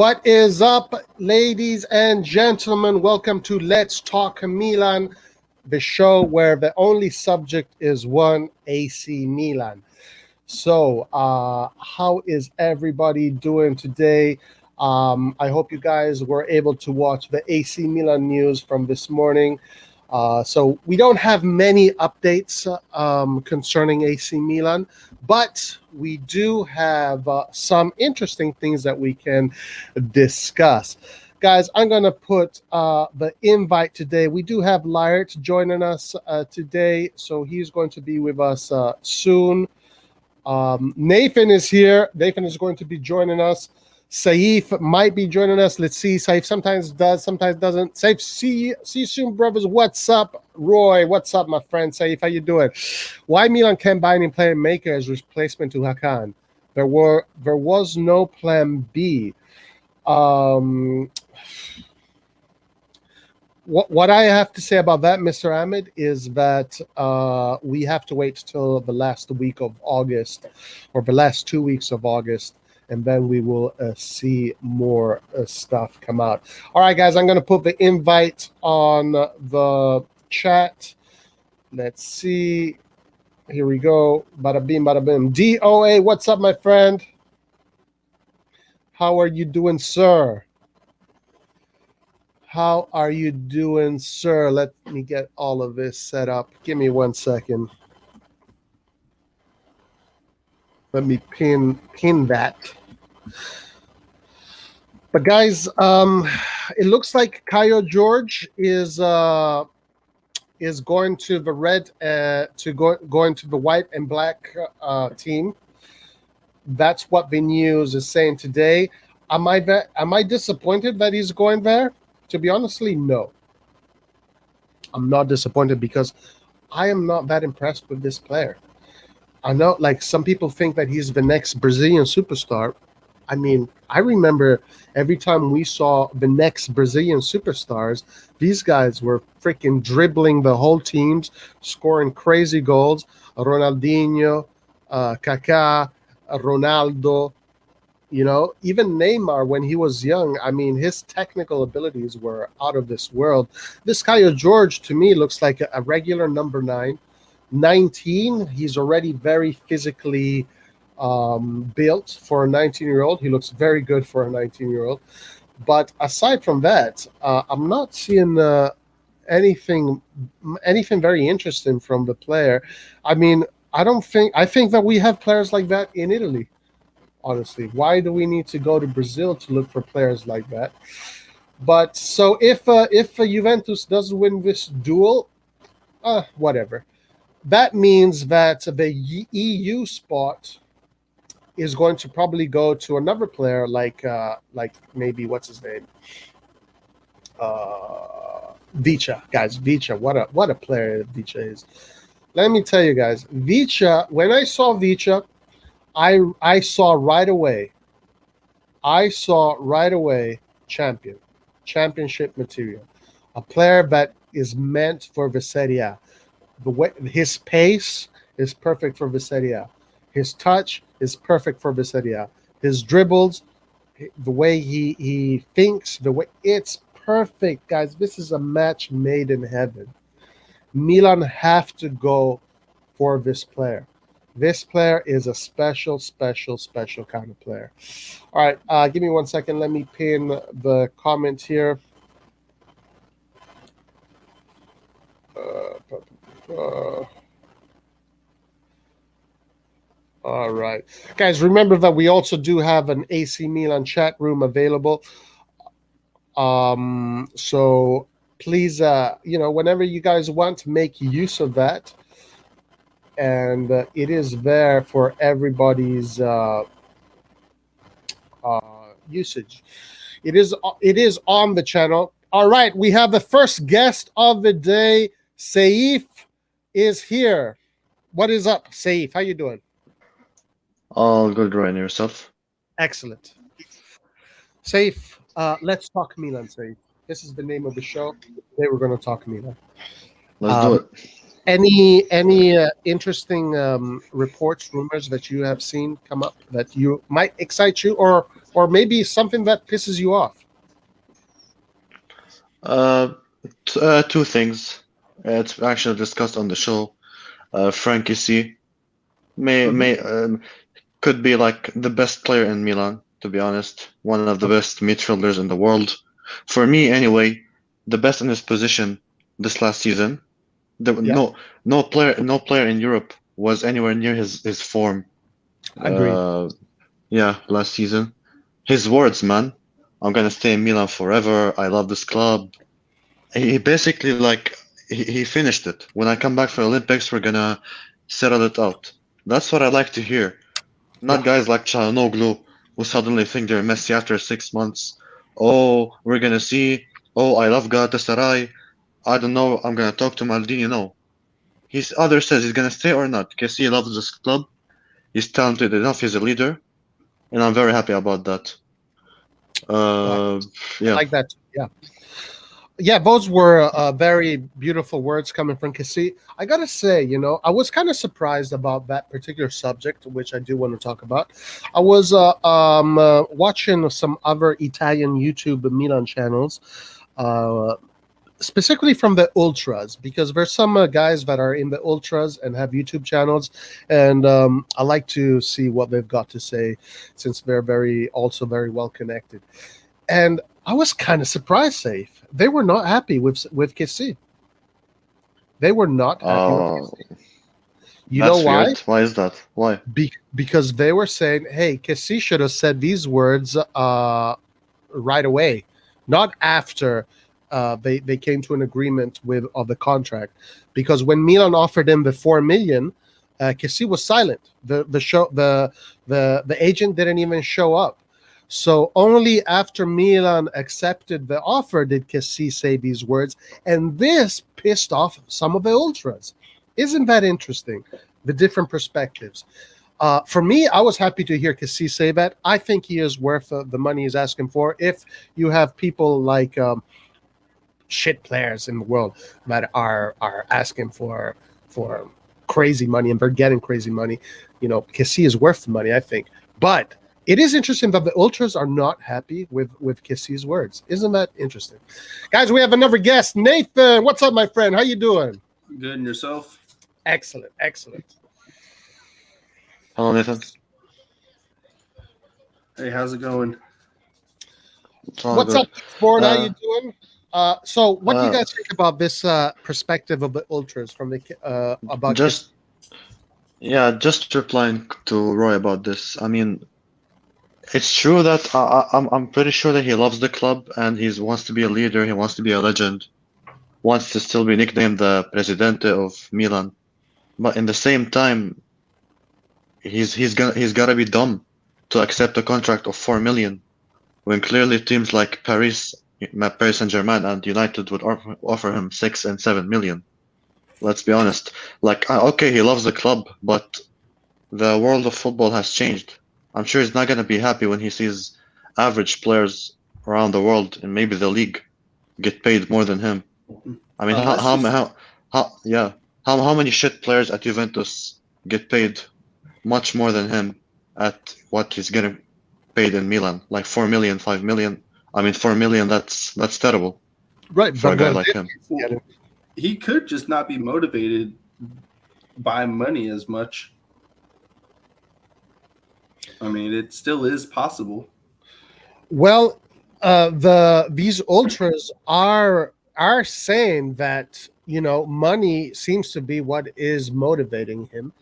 What is up, ladies and gentlemen? Welcome to Let's Talk Milan, the show where the only subject is one, AC Milan. So, how is everybody doing today? I hope you guys were able to watch the AC Milan news from this morning. So we don't have many updates concerning AC Milan, but we do have some interesting things that we can discuss. Guys, I'm going to put the invite today. We do have Lyert joining us today, so he's going to be with us soon. Nathan is here. Nathan is going to be joining us. Saif might be joining us. Let's see. Saif sometimes does, sometimes doesn't. Saif, see you soon, brothers. What's up? Roy, what's up, my friend? Saif, how you doing? Why Milan can't buy any player maker as replacement to Hakan? There was no plan B. What I have to say about that, Mr. Ahmed, is that we have to wait till the last week of August, or the last 2 weeks of August, and then we will see more stuff come out. All right, guys, I'm going to put the invite on the chat. Let's see. Here we go. Bada bing, bada bing. DOA, what's up, my friend? How are you doing, sir? How are you doing, sir? Let me get all of this set up. Give me 1 second. Let me pin that. But guys, it looks like Caio George is going to the red going to the white and black team. That's what the news is saying today. Am I disappointed that he's going there? To be honestly, no. I'm not disappointed because I am not that impressed with this player. I know, like, some people think that he's the next Brazilian superstar. I mean, I remember every time we saw the next Brazilian superstars, these guys were freaking dribbling the whole teams, scoring crazy goals. Ronaldinho, Kaká, Ronaldo, you know, even Neymar when he was young. I mean, his technical abilities were out of this world. This Caio George, to me, looks like a regular number 9. 19, he's already very physically built for a 19-year-old. He looks very good for a 19-year-old. But aside from that, I'm not seeing anything very interesting from the player. I mean, I think that we have players like that in Italy, honestly. Why do we need to go to Brazil to look for players like that? But so if Juventus does win this duel, whatever. That means that the EU spot is going to probably go to another player like maybe, what's his name? Vicha. Guys, Vicha. What a player Vicha is. Let me tell you guys, Vicha, when I saw Vicha, I saw right away championship material. A player that is meant for the Serie A. The way his pace is perfect for Serie A. His touch is perfect for Serie A. His dribbles, the way he thinks, the way it's perfect, guys. This is a match made in heaven. Milan have to go for this player. This player is a special kind of player. All right, give me 1 second. Let me pin the comment here. All right, guys, remember that we also do have an AC Milan chat room available. So please, whenever you guys want to make use of that, and it is there for everybody's usage. It is on the channel. All right, we have the first guest of the day. Saif is here. What is up, Saif? How you doing? All good, Ryan. Yourself? Excellent. Saif, let's talk Milan, Saif. This is the name of the show. Today we're going to talk Milan. Let's do it. Any interesting reports, rumors that you have seen come up that you might excite you, or or maybe something that pisses you off? Uh, Two things. It's actually discussed on the show. Frankie C Hmm. may could be like the best player in Milan, to be honest. One of the best midfielders in the world. For me, anyway, the best in his position this last season. Yeah, No player in Europe was anywhere near his form. agreed. Uh, yeah, last season. His words, man. I'm gonna stay in Milan forever. I love this club. He basically like he finished it. When I come back for Olympics, we're gonna settle it out. That's what I like to hear. Not Yeah, guys like Çalhanoğlu who suddenly think they're Messi after 6 months. Oh, we're gonna see. Oh, I love Galatasaray. I don't know. I'm gonna talk to Maldini. No, his other says he's gonna stay or not. Kessie loves this club. He's talented enough. He's a leader, and I'm very happy about that. I Uh, yeah. like that. Yeah. Yeah, those were very beautiful words coming from Cassie. I gotta say, I was kind of surprised about that particular subject, which I do want to talk about. I was watching some other Italian YouTube Milan channels, uh, specifically from the ultras, because there's some guys that are in the ultras and have YouTube channels, and I like to see what they've got to say, since they're also very well connected. And I was kind of surprised, Safe. They were not happy with Kessie. They were not happy with Uh, Kessie. You know that's why? weird. Why is that? Why? Because they were saying, "Hey, Kessie should have said these words right away, not after they came to an agreement with of the contract." Because when Milan offered him the 4 million, Kessie was silent. The agent didn't even show up. So only after Milan accepted the offer did Kessie say these words, and this pissed off some of the ultras. Isn't that interesting? The different perspectives. For me, I was happy to hear Kessie say that. I think he is worth the money he's asking for. If you have people like shit players in the world that are asking for crazy money and they're getting crazy money, Kessie is worth the money, I think. But it is interesting that the ultras are not happy with Kessie's words. Isn't that interesting? Guys, we have another guest. Nathan, what's up, my friend? How you doing? Good, and yourself? Excellent, excellent. Hello, Nathan. Hey, how's it going? It's all What's good. up, Sport? How Uh, you doing? So what do you uh, guys think about this perspective of the ultras from the about Kessie? just just replying to Roy about this. I mean, it's true that I'm pretty sure that he loves the club and he wants to be a leader. He wants to be a legend. Wants to still be nicknamed the Presidente of Milan. But in the same time, he's gotta be dumb to accept a contract of 4 million when clearly teams like Paris Saint-Germain and United would offer him 6 and 7 million. Let's be honest. Like, okay, he loves the club, but the world of football has changed. I'm sure he's not gonna be happy when he sees average players around the world and maybe the league get paid more than him. I mean, Let's just yeah, how many shit players at Juventus get paid much more than him at what he's getting paid in Milan? Like 4 million, 5 million. I mean, 4 million. That's terrible Right, for a but guy what like did him. Kessie get him? he could just not be motivated by money as much. I mean, it still is possible. Well, these ultras are saying that money seems to be what is motivating him,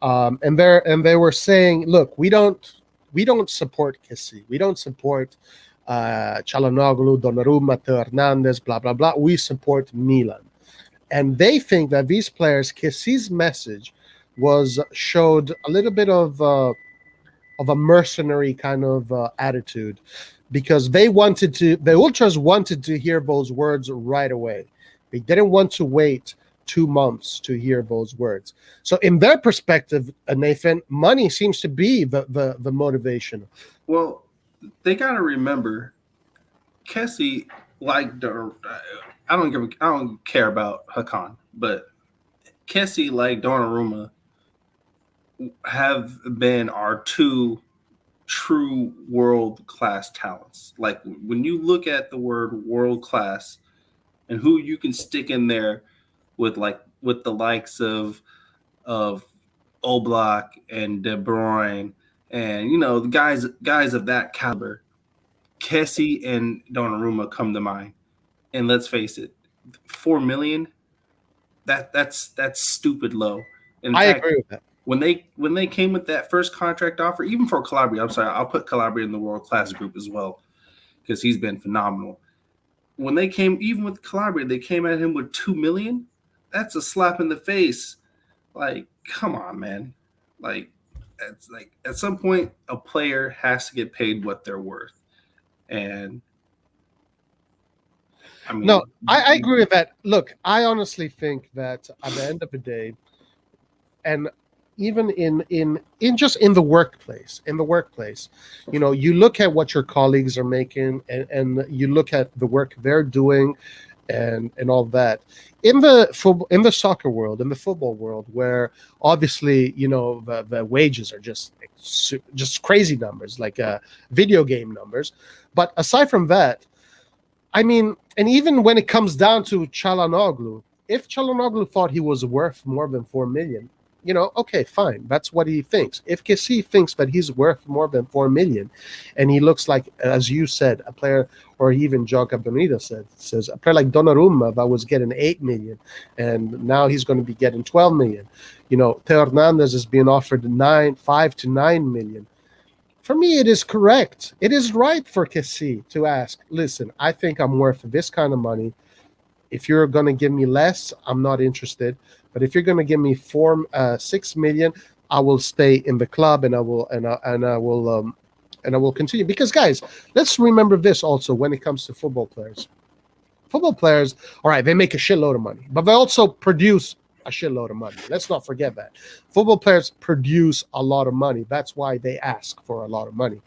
and they were saying, look, we don't support Kessie, we don't support Çalhanoğlu, Donnarumma, Theo Hernandez, blah blah blah. We support Milan, and they think that these players, Kessie's message showed a little bit of a mercenary kind of attitude, because the ultras wanted to hear those words right away. They didn't want to wait 2 months to hear those words. So in their perspective, Nathan, money seems to be the motivation. Well, they got to remember, Kessie, like I don't care about Hakan, but Kessie, like Donnarumma, have been our two true world class talents. Like when you look at the word world class and who you can stick in there with the likes of Oblak and De Bruyne and the guys of that caliber, Kessie and Donnarumma come to mind. And let's face it, 4 million, that's stupid low. In I fact, agree with that. when they came with that first contract offer, even for Calabria, I'm sorry, I'll put Calabria in the world class group as well because he's been phenomenal. When they came, even with Calabria, they came at him with 2 million. That's a slap in the face. Like, come on, man. Like, it's like at some point a player has to get paid what they're worth. And I mean, No, I agree with that. Look, I honestly think that at the end of the day, and even in just in the workplace, you look at what your colleagues are making, and you look at the work they're doing, and all that. In the soccer world, in the football world, where obviously the wages are just crazy numbers, like video game numbers. But aside from that, I mean, and even when it comes down to Çalhanoğlu, if Çalhanoğlu thought he was worth more than 4 million, okay, fine. That's what he thinks. If Kessie thinks that he's worth more than 4 million, and he looks like, as you said, a player, or even John Caponita says a player like Donnarumma that was getting 8 million, and now he's going to be getting 12 million. Theo Hernandez is being offered 5 to 9 million. For me, it is correct. It is right for Kessie to ask, listen, I think I'm worth this kind of money. If you're going to give me less, I'm not interested. But if you're going to give me 6 million, I will stay in the club, and I will continue. Because guys, let's remember this also when it comes to football players. Football players, all right, they make a shitload of money, but they also produce a shitload of money. Let's not forget that. Football players produce a lot of money. That's why they ask for a lot of money.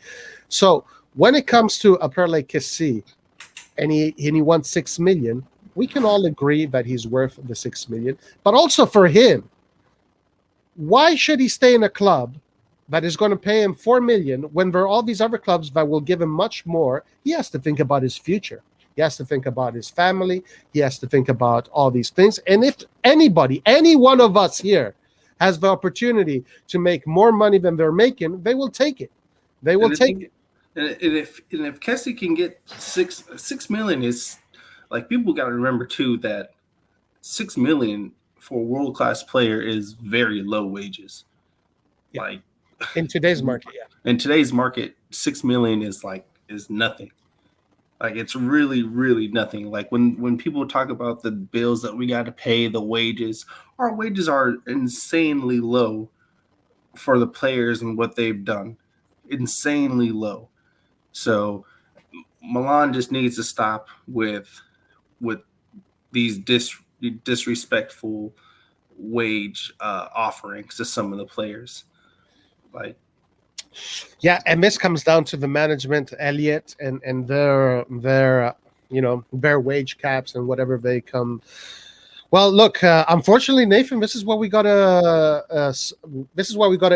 So when it comes to a player like Kessie, and he wants 6 million, we can all agree that he's worth the 6 million. But also for him, why should he stay in a club that is going to pay him 4 million when there are all these other clubs that will give him much more? He has to think about his future. He has to think about his family. He has to think about all these things. And if anybody, any one of us here, has the opportunity to make more money than they're making, they will take it. They will take it. And if Kessie can get 6 million, is like, people got to remember too that 6 million for a world class player is very low wages. Yeah. Like in today's market, yeah. In today's market, 6 million is nothing. Like, it's really, really nothing. Like when people talk about the bills that we got to pay, the wages, our wages are insanely low for the players and what they've done. Insanely low. So Milan just needs to stop with these disrespectful wage offerings to some of the players. Like, yeah, and this comes down to the management, Elliot, and their wage caps and whatever they come. Well, look, unfortunately, Nathan, this is what we gotta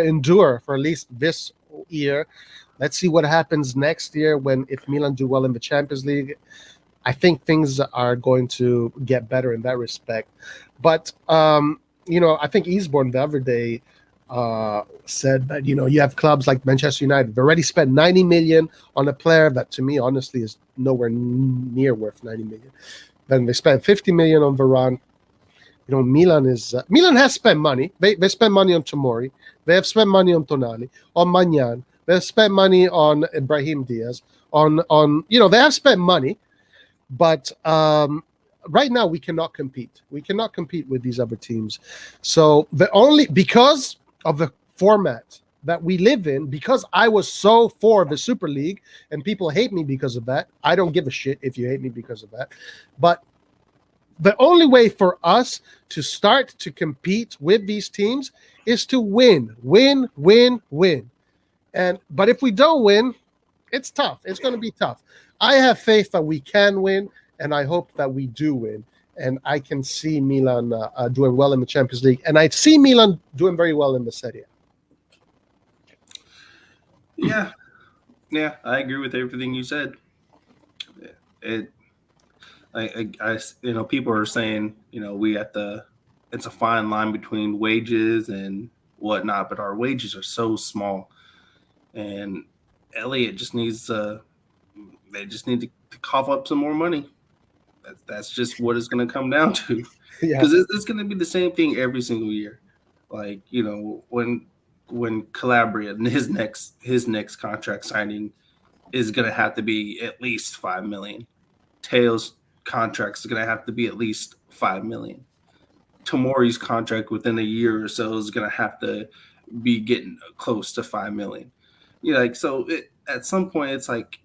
endure for at least this year. Let's see what happens next year if Milan do well in the Champions League. I think things are going to get better in that respect. But I think Eastbourne the other day said that you have clubs like Manchester United. They've already spent 90 million on a player that, to me, honestly, is nowhere near worth 90 million. Then they spent 50 million on Varane. Milan has spent money. They spent money on Tomori. They have spent money on Tonali, on Magnan. They have spent money on Ibrahim Diaz. They have spent money, but right now we cannot compete. We cannot compete with these other teams. So because of the format that we live in, because I was so for the Super League, and people hate me because of that. I don't give a shit if you hate me because of that. But the only way for us to start to compete with these teams is to win. But if we don't win, it's tough. It's going to be tough. I have faith that we can win, and I hope that we do win. And I can see Milan doing well in the Champions League, and I see Milan doing very well in the Serie A. Yeah, Yeah, I agree with everything you said. It, people are saying, we at the, it's a fine line between wages and whatnot, but our wages are so small, and Elliott just needs to, they just need to cough up some more money. That's just what it's going to come down to, Yeah. because it's going to be the same thing every single year. Like, when Calabria and his next contract signing is going to have to be at least 5 million. Tails contract is going to have to be at least 5 million. Tomori's contract within a year or so is going to have to be getting close to 5 million. At some point, it's like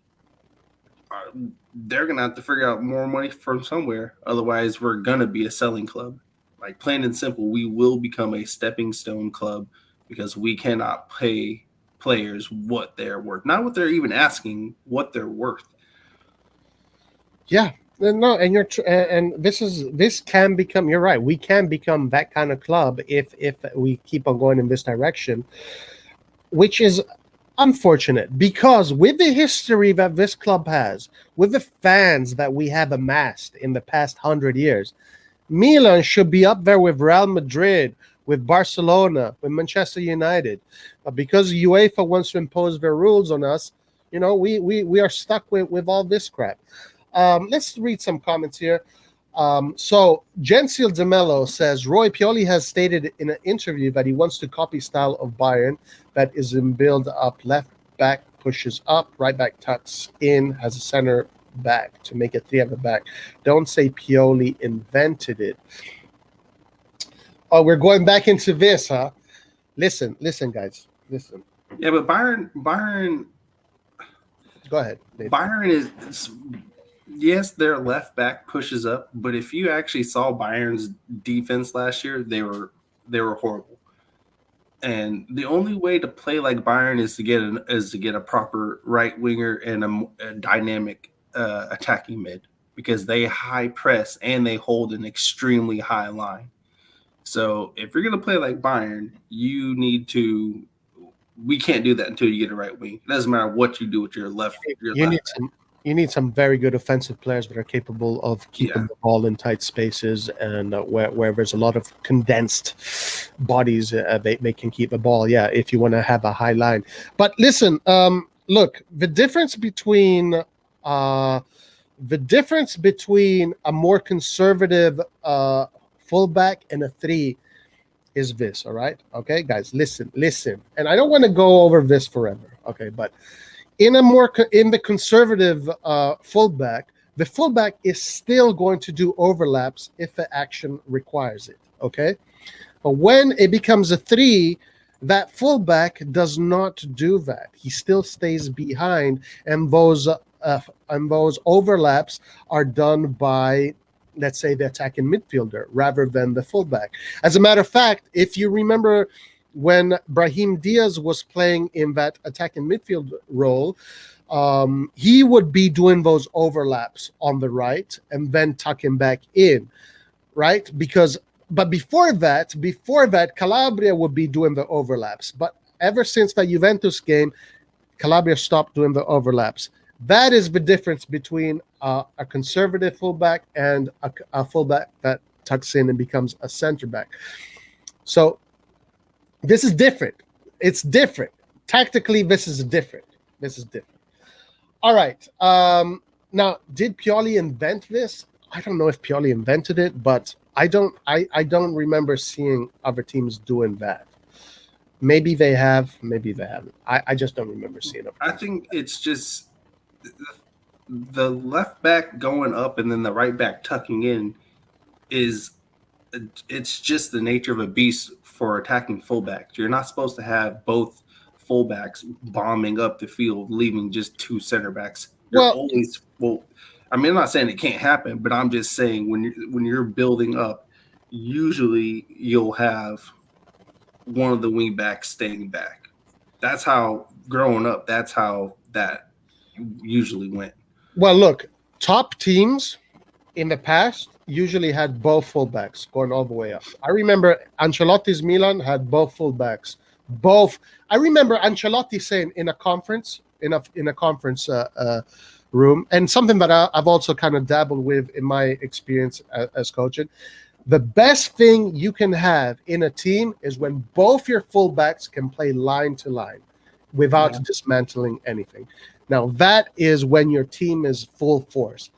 they're going to have to figure out more money from somewhere. Otherwise, we're going to be a selling club. Like, plain and simple, we will become a stepping stone club because we cannot pay players what they're worth. Not what they're even asking, what they're worth. Yeah. No, and this can become. You're right. We can become that kind of club if we keep on going in this direction, which is unfortunate because with the history that this club has, with the fans that we have amassed in the past 100 years, Milan should be up there with Real Madrid, with Barcelona, with Manchester United. But because UEFA wants to impose their rules on us, we are stuck with all this crap. Let's read some comments here. So Gensil de Mello says, Roy Pioli has stated in an interview that he wants to copy style of Bayern, that is in build up, left back pushes up, right back tucks in, has a center back to make it three at the back. Don't say Pioli invented it. Oh, we're going back into this, huh? Listen, guys, listen. Yeah, but Bayern. Go ahead, Nathan. Bayern is, yes, their left back pushes up, but if you actually saw Bayern's defense last year, they were horrible. And the only way to play like Bayern is to get a proper right winger and a dynamic attacking mid, because they high press and they hold an extremely high line. So if you're going to play like Bayern, we can't do that until you get a right wing. It doesn't matter what you do with your left. You need some very good offensive players that are capable of keeping the ball in tight spaces, and where there's a lot of condensed bodies, they can keep the ball. Yeah, if you want to have a high line. But listen, look, the difference between a more conservative fullback and a three is this. All right, okay, guys, listen, and I don't want to go over this forever. Okay, but in the conservative fullback, the fullback is still going to do overlaps if the action requires it. Okay, but when it becomes a three, that fullback does not do that. He still stays behind, and those overlaps are done by, let's say, the attacking midfielder rather than the fullback. As a matter of fact, if you remember, when Brahim Diaz was playing in that attacking midfield role, he would be doing those overlaps on the right and then tucking back in, right? But before that, Calabria would be doing the overlaps. But ever since the Juventus game, Calabria stopped doing the overlaps. That is the difference between a conservative fullback and a fullback that tucks in and becomes a center back. So this is different. It's different. Tactically, this is different. All right. Now, did Pioli invent this? I don't know if Pioli invented it, but I don't remember seeing other teams doing that. Maybe they have, maybe they haven't. I just don't remember seeing it. I think it's just the left back going up and then the right back tucking in it's just the nature of a beast for attacking fullbacks. You're not supposed to have both fullbacks bombing up the field, leaving just two center backs. I'm not saying it can't happen, but I'm just saying when you're building up, usually you'll have one of the wing backs staying back. That's how growing up. That's how that usually went. Well, look, top teams in the past usually had both fullbacks going all the way up. I remember Ancelotti's Milan had both fullbacks. I remember Ancelotti saying in a conference in a conference room, and something that I've also kind of dabbled with in my experience as coaching. The best thing you can have in a team is when both your fullbacks can play line to line without dismantling anything. Now, that is when your team is full force.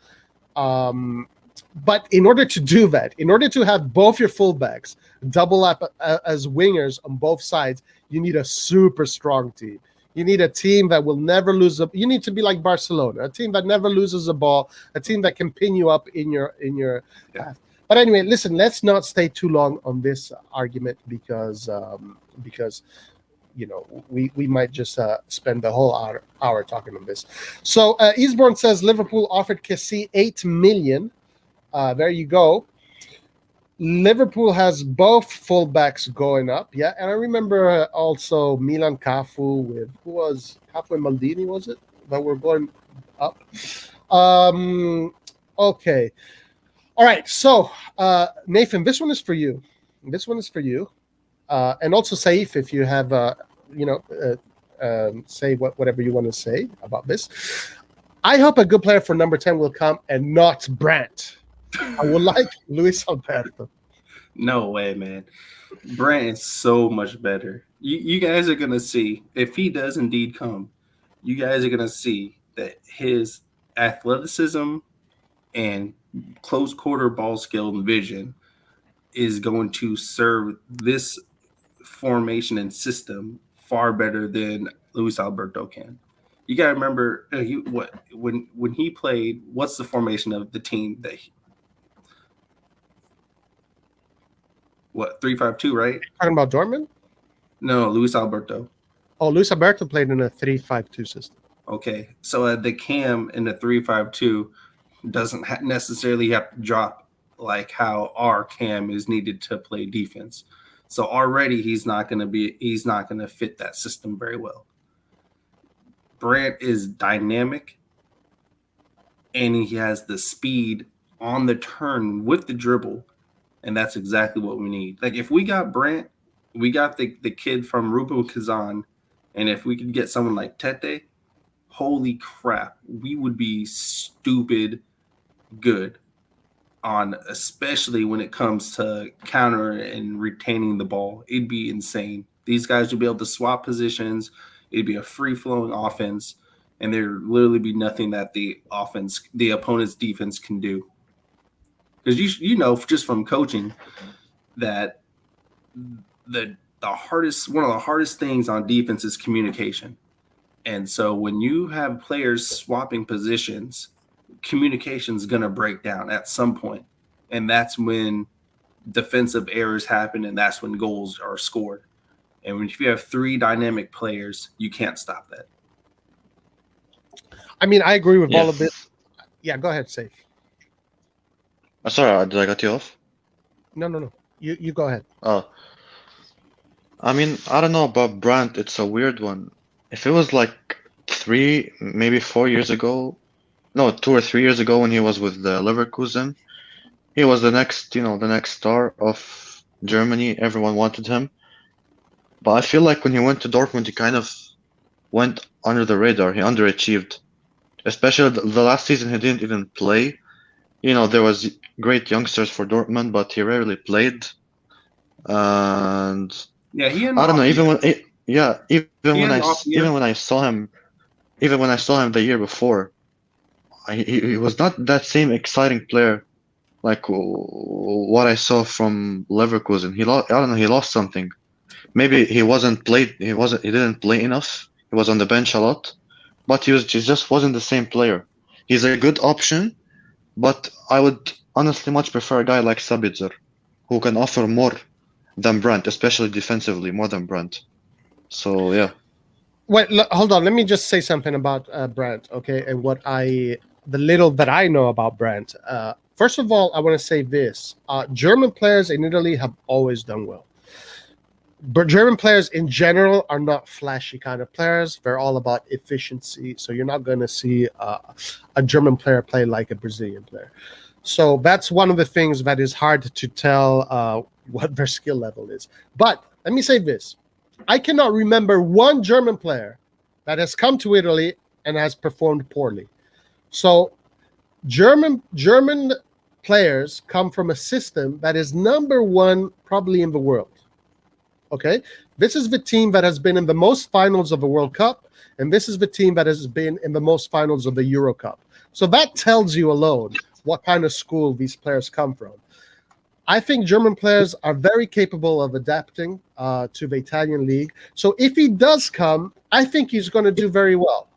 But in order to do that, in order to have both your fullbacks double up as wingers on both sides, you need a super strong team. You need a team that will never lose you need to be like Barcelona, a team that never loses a ball, a team that can pin you up in your path. But anyway, listen, let's not stay too long on this argument because we might just spend the whole hour talking on this. So Eastbourne says Liverpool offered Kessie $8 million. There you go. Liverpool has both fullbacks going up. Yeah, and I remember also Milan Cafu with Cafu and Maldini, was it? That were going up. Okay. All right. So Nathan, this one is for you. And also Saif, if you have say whatever you want to say about this. I hope a good player for number 10 will come and not Brandt. I would like Luis Alberto. No way, man. Brandt is so much better. You guys are going to see, if he does indeed come, you guys are going to see that his athleticism and close quarter ball skill and vision is going to serve this formation and system far better than Luis Alberto can. You got to remember when he played, what's the formation of the team that 3-5-2, right? Talking about Dortmund? No, Luis Alberto. Oh, Luis Alberto played in a 3-5-2 system. Okay, so the cam in the 3-5-2 doesn't necessarily have to drop like how our cam is needed to play defense. So already he's not going to fit that system very well. Brandt is dynamic, and he has the speed on the turn with the dribble, and that's exactly what we need. Like if we got Brandt, we got the kid from Ruben Kazan, and if we could get someone like Tete, holy crap, we would be stupid good on, especially when it comes to counter and retaining the ball. It'd be insane. These guys would be able to swap positions. It'd be a free-flowing offense, and there'd literally be nothing that the opponent's defense can do. Because you know just from coaching that one of the hardest things on defense is communication. And so when you have players swapping positions, communication is going to break down at some point. And that's when defensive errors happen, and that's when goals are scored. And if you have three dynamic players, you can't stop that. I mean, I agree with all of this. Yeah, go ahead, Saif. Sorry, did I cut you off? No. You go ahead. Oh. I mean, I don't know about Brandt. It's a weird one. If it was like 3, maybe 4 years ago, no, 2 or 3 years ago when he was with the Leverkusen, he was the next star of Germany. Everyone wanted him. But I feel like when he went to Dortmund, he kind of went under the radar. He underachieved. Especially the last season, he didn't even play. There was great youngsters for Dortmund, but he rarely played. And yeah, I don't know. Even when I saw him the year before, he was not that same exciting player like what I saw from Leverkusen. He lost something. Maybe he didn't play enough. He was on the bench a lot, but he just wasn't the same player. He's a good option, but I would honestly much prefer a guy like Sabitzer, who can offer more than Brandt, especially defensively, more than Brandt. So yeah. Wait, hold on. Let me just say something about Brandt, okay? And the little that I know about Brandt. First of all, I want to say this: German players in Italy have always done well. But German players in general are not flashy kind of players. They're all about efficiency. So you're not going to see a German player play like a Brazilian player. So that's one of the things that is hard to tell what their skill level is. But let me say this. I cannot remember one German player that has come to Italy and has performed poorly. So German players come from a system that is number one probably in the world. Okay, this is the team that has been in the most finals of the World Cup, and this is the team that has been in the most finals of the Euro Cup. So that tells you alone what kind of school these players come from. I think German players are very capable of adapting to the Italian league. So if he does come, I think he's going to do very well.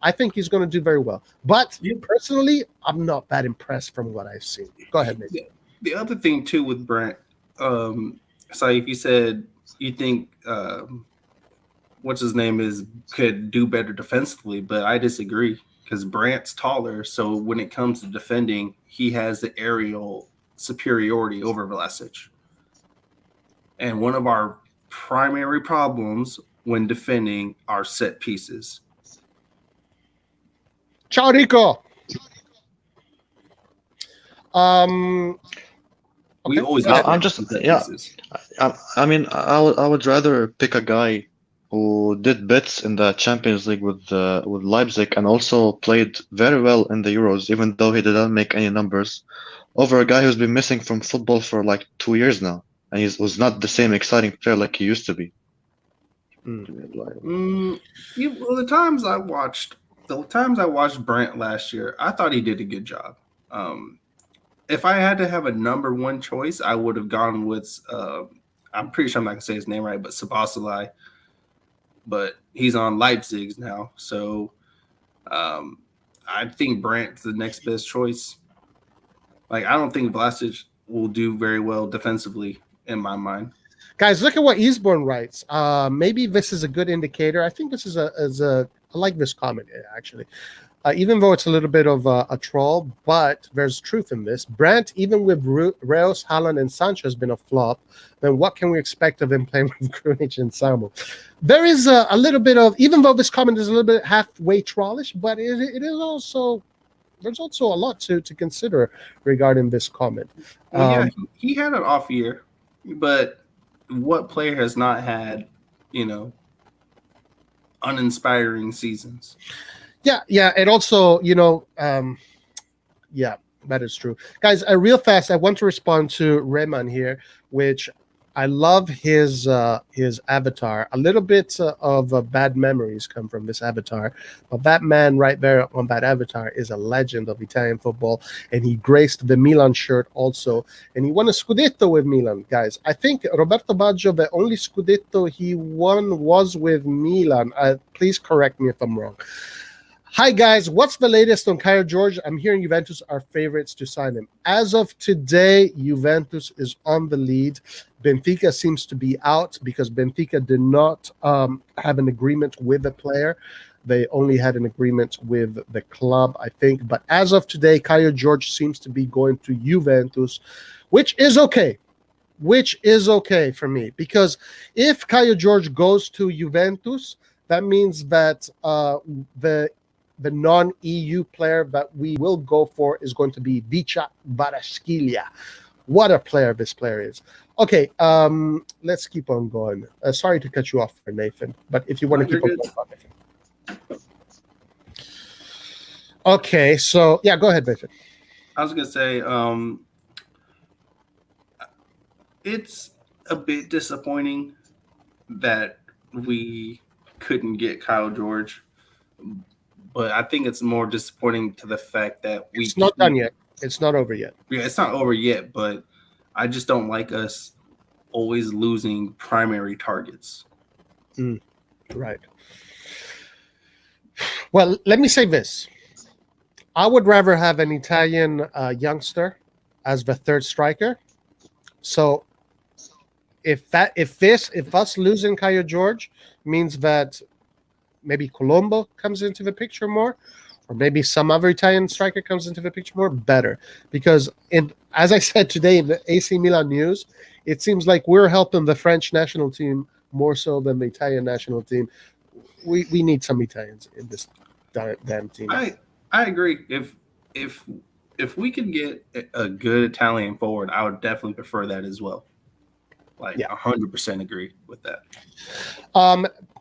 But personally, I'm not that impressed from what I've seen. Go ahead, Nate. The other thing, too, with Brent, so if you said you think what's his name could do better defensively, but I disagree because Brandt's taller. So when it comes to defending, he has the aerial superiority over Vlasic. And one of our primary problems when defending are set pieces. Ciao, Rico. We always. I'm just I mean, I would rather pick a guy who did bits in the Champions League with Leipzig and also played very well in the Euros, even though he didn't make any numbers, over a guy who's been missing from football for like 2 years now, and he was not the same exciting player like he used to be. The times I watched Brent last year, I thought he did a good job. If I had to have a number one choice, I would have gone with I'm pretty sure I'm not gonna say his name right, but Szoboszlai. But he's on Leipzig now, so I think Brandt's the next best choice. Like, I don't think Vlasic will do very well defensively in my mind. Guys, look at what Eastbourne writes. Maybe this is a good indicator. I think this is I like this comment actually. Even though it's a little bit of a troll, but there's truth in this. Brandt, even with Reus, Haaland, and Sancho, has been a flop. Then what can we expect of him playing with Krunic and Samu? There is a little bit of, even though this comment is a little bit halfway trollish, but it is also, there's also a lot to consider regarding this comment. Well, he had an off year, but what player has not had, uninspiring seasons? Yeah, and also, yeah, that is true. Guys, real fast, I want to respond to Rayman here, which I love his avatar. A little bit of bad memories come from this avatar, but that man right there on that avatar is a legend of Italian football, and he graced the Milan shirt also, and he won a Scudetto with Milan, guys. I think Roberto Baggio, the only Scudetto he won was with Milan. Please correct me if I'm wrong. Hi, guys. What's the latest on Kaio George? I'm hearing Juventus are favorites to sign him. As of today, Juventus is on the lead. Benfica seems to be out because Benfica did not have an agreement with the player. They only had an agreement with the club, I think. But as of today, Kaio George seems to be going to Juventus, which is okay. Which is okay for me. Because if Kaio George goes to Juventus, that means that the non-EU player that we will go for is going to be Vicha Kvaratskhelia. What a player this player is. Okay, let's keep on going. Sorry to cut you off, Nathan, but if you want to keep on going. Okay, so, yeah, go ahead, Nathan. I was going to say, it's a bit disappointing that we couldn't get Kaio George. But I think it's more disappointing to the fact that it's not done yet. It's not over yet. Yeah, it's not over yet, but I just don't like us always losing primary targets. Right. Well, let me say this. I would rather have an Italian youngster as the third striker. So if us losing Kaio George means that maybe Colombo comes into the picture more, or maybe some other Italian striker comes into the picture more, better. Because, as I said today in the AC Milan news, it seems like we're helping the French national team more so than the Italian national team. We need some Italians in this damn team. I agree. If we can get a good Italian forward, I would definitely prefer that as well. 100% agree with that.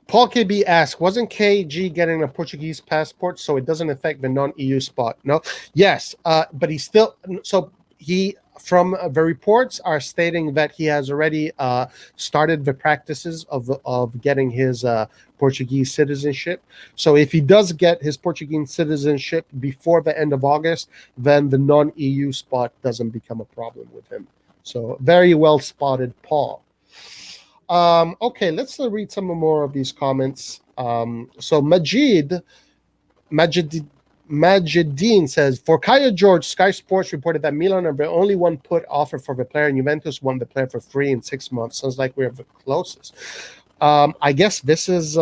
Paul KB asked, wasn't KG getting a Portuguese passport, so it doesn't affect the non-EU spot? No. Yes, but he still. So he, from the reports, are stating that he has already started the practices of getting his Portuguese citizenship. So if he does get his Portuguese citizenship before the end of August, then the non-EU spot doesn't become a problem with him. So very well spotted, Paul. Okay, let's read some more of these comments. So Majideen says, for Kaya George, Sky Sports reported that Milan are the only one put offer for the player, and Juventus won the player for free in 6 months. Sounds like we're the closest. I guess this is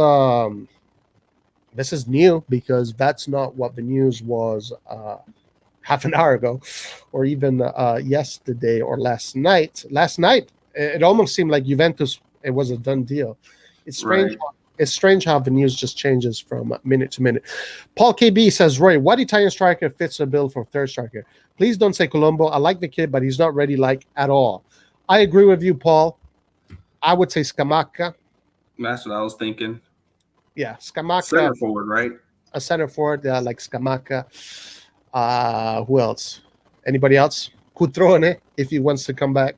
new, because that's not what the news was half an hour ago, or even yesterday or last night. Last night, it almost seemed like Juventus, it was a done deal. It's strange. Right. It's strange how the news just changes from minute to minute. Paul KB says, Roy, what Italian striker fits the bill for third striker? Please don't say Colombo. I like the kid, but he's not ready at all. I agree with you, Paul. I would say Scamacca. That's what I was thinking. Yeah, Scamacca. Center forward, right? A center forward, like Scamacca. Who else? Anybody else? Cutrone, if he wants to come back.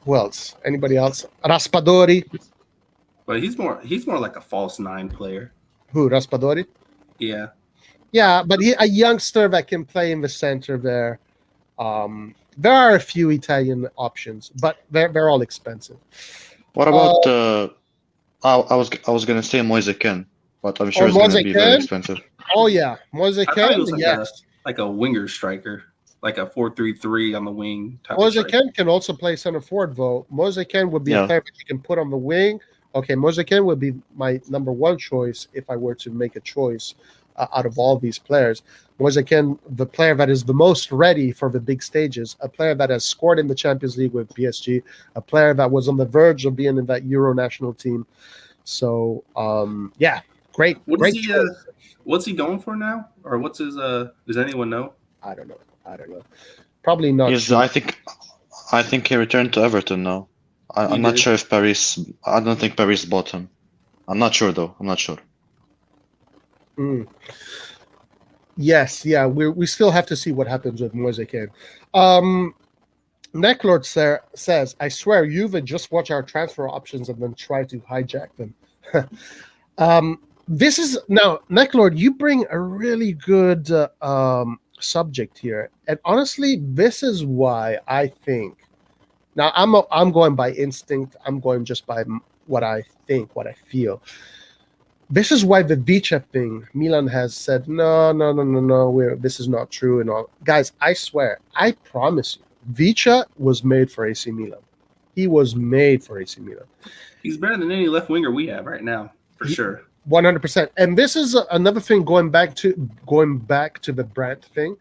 Who else? Anybody else? Raspadori. But he's more like a false nine player. Who? Raspadori? Yeah. Yeah, but a youngster that can play in the center there. There are a few Italian options, but they're all expensive. What about? I was gonna say Moise Kean, but I'm sure it's gonna be very expensive. Oh yeah, Moise Kean. Yes, like a winger striker, like a 4-3-3 on the wing. Moise Kean can also play center forward, though. Moise Kean would be a player that you can put on the wing. Okay, Moise Kean would be my number one choice if I were to make a choice out of all these players. Moise Kean, the player that is the most ready for the big stages, a player that has scored in the Champions League with PSG, a player that was on the verge of being in that Euro national team. So, yeah, great. What's he going for now? Or what's his? Does anyone know? I don't know. Probably not. I think he returned to Everton now. I'm not sure if Paris. I don't think Paris bought him. I'm not sure though. I'm not sure. Yes, yeah. We still have to see what happens with Moise Kean. Necklord says, I swear, Juve just watch our transfer options and then try to hijack them. This is now, Necklord, you bring a really good subject here, and honestly, this is why I think. Now, I'm going by instinct. I'm going just by what I think, what I feel. This is why the Vicha thing, Milan has said, no, this is not true and all. Guys, I swear, I promise you, Vicha was made for AC Milan. He was made for AC Milan. He's better than any left winger we have right now, for sure. 100%. And this is another thing going back to the Brandt thing.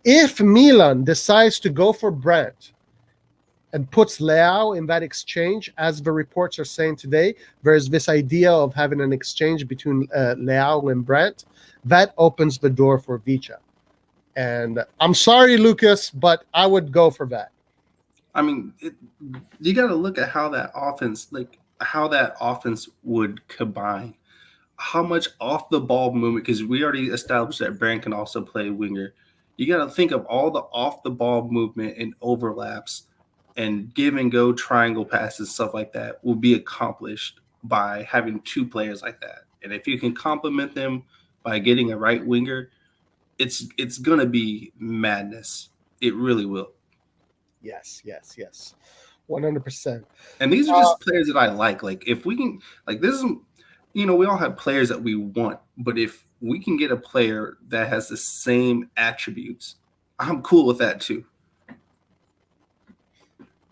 If Milan decides to go for Brandt and puts Leao in that exchange, as the reports are saying today, there's this idea of having an exchange between Leao and Brandt. That opens the door for Vicha. And I'm sorry, Lucas, but I would go for that. I mean, you got to look at how that offense would combine. How much off the ball movement, because we already established that Brandt can also play winger. You got to think of all the off the ball movement and overlaps and give and go triangle passes, stuff like that will be accomplished by having two players like that. And if you can complement them by getting a right winger, it's going to be madness. It really will. Yes. 100%. And these are just players that I like. Like if we can, like this is, we all have players that we want, but if we can get a player that has the same attributes, I'm cool with that too.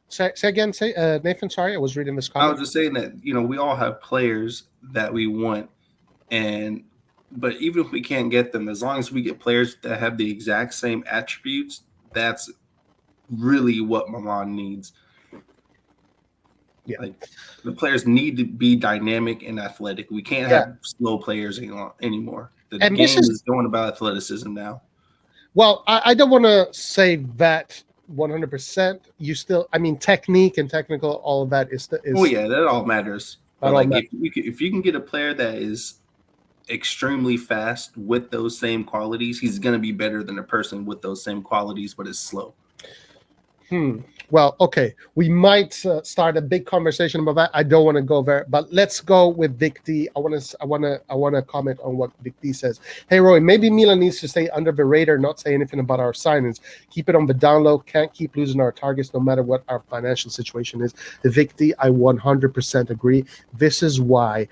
Say again, Nathan, sorry, I was reading this comment. I was just saying that, we all have players that we want, but even if we can't get them, as long as we get players that have the exact same attributes, that's really what Milan needs. Yeah. Like the players need to be dynamic and athletic. We can't have slow players anymore. The game is going about athleticism now. Well, I don't want to say that 100%. You still, I mean, technique and technical, all of that is Oh yeah, that all matters. That But all like if you can get a player that is extremely fast with those same qualities, he's gonna be better than a person with those same qualities but is slow. Well, okay, we might start a big conversation about that. I don't want to go there, but let's go with Vic D. I want to comment on what Vic D says. Hey, Roy, maybe Milan needs to stay under the radar, not say anything about our signings. Keep it on the down low. Can't keep losing our targets, no matter what our financial situation is. Vic D, I 100% agree. This is why.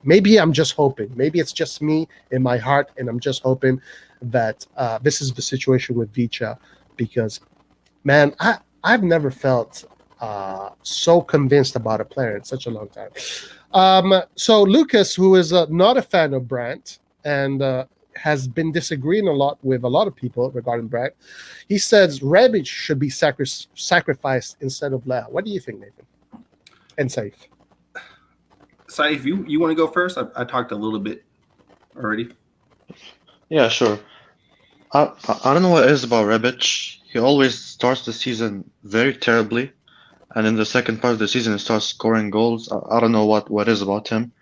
Maybe I'm just hoping. Maybe it's just me in my heart, and I'm just hoping that this is the situation with Vicha, because, man, I've never felt so convinced about a player in such a long time. So Lucas, who is not a fan of Brandt and has been disagreeing a lot with a lot of people regarding Brandt, he says Rebic should be sacrificed instead of Leao. What do you think, Nathan? And Saif. Saif, if you want to go first, I talked a little bit already. Yeah, sure. I don't know what it is about Rebic. He always starts the season very terribly, and in the second part of the season he starts scoring goals. I don't know what is about him.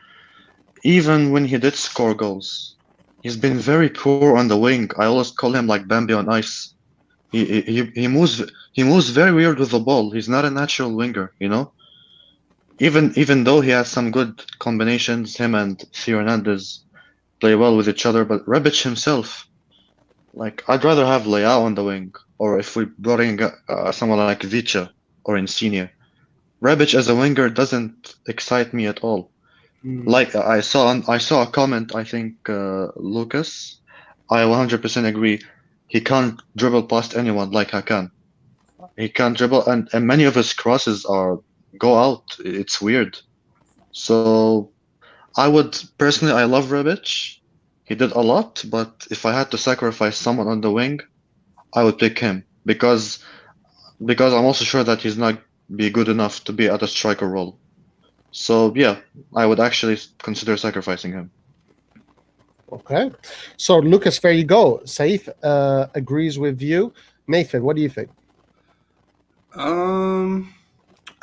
Even when he did score goals, he's been very poor on the wing. I always call him like Bambi on ice. He moves very weird with the ball. He's not a natural winger, you know. Even though he has some good combinations, him and Theo Hernandez play well with each other, but Rebic himself, like, I'd rather have Leao on the wing, or if we brought in someone like Vicha or Insigne. Rebic as a winger doesn't excite me at all. Like I saw a comment, I think Lucas, I 100% agree. He can't dribble past anyone like Hakan. He can't dribble, and many of his crosses go out. It's weird. So I love Rebic. He did a lot, but if I had to sacrifice someone on the wing, I would pick him because I'm also sure that he's not be good enough to be at a striker role. So yeah, I would actually consider sacrificing him. Okay, so Lucas, there you go. Saif agrees with you. Nathan, what do you think?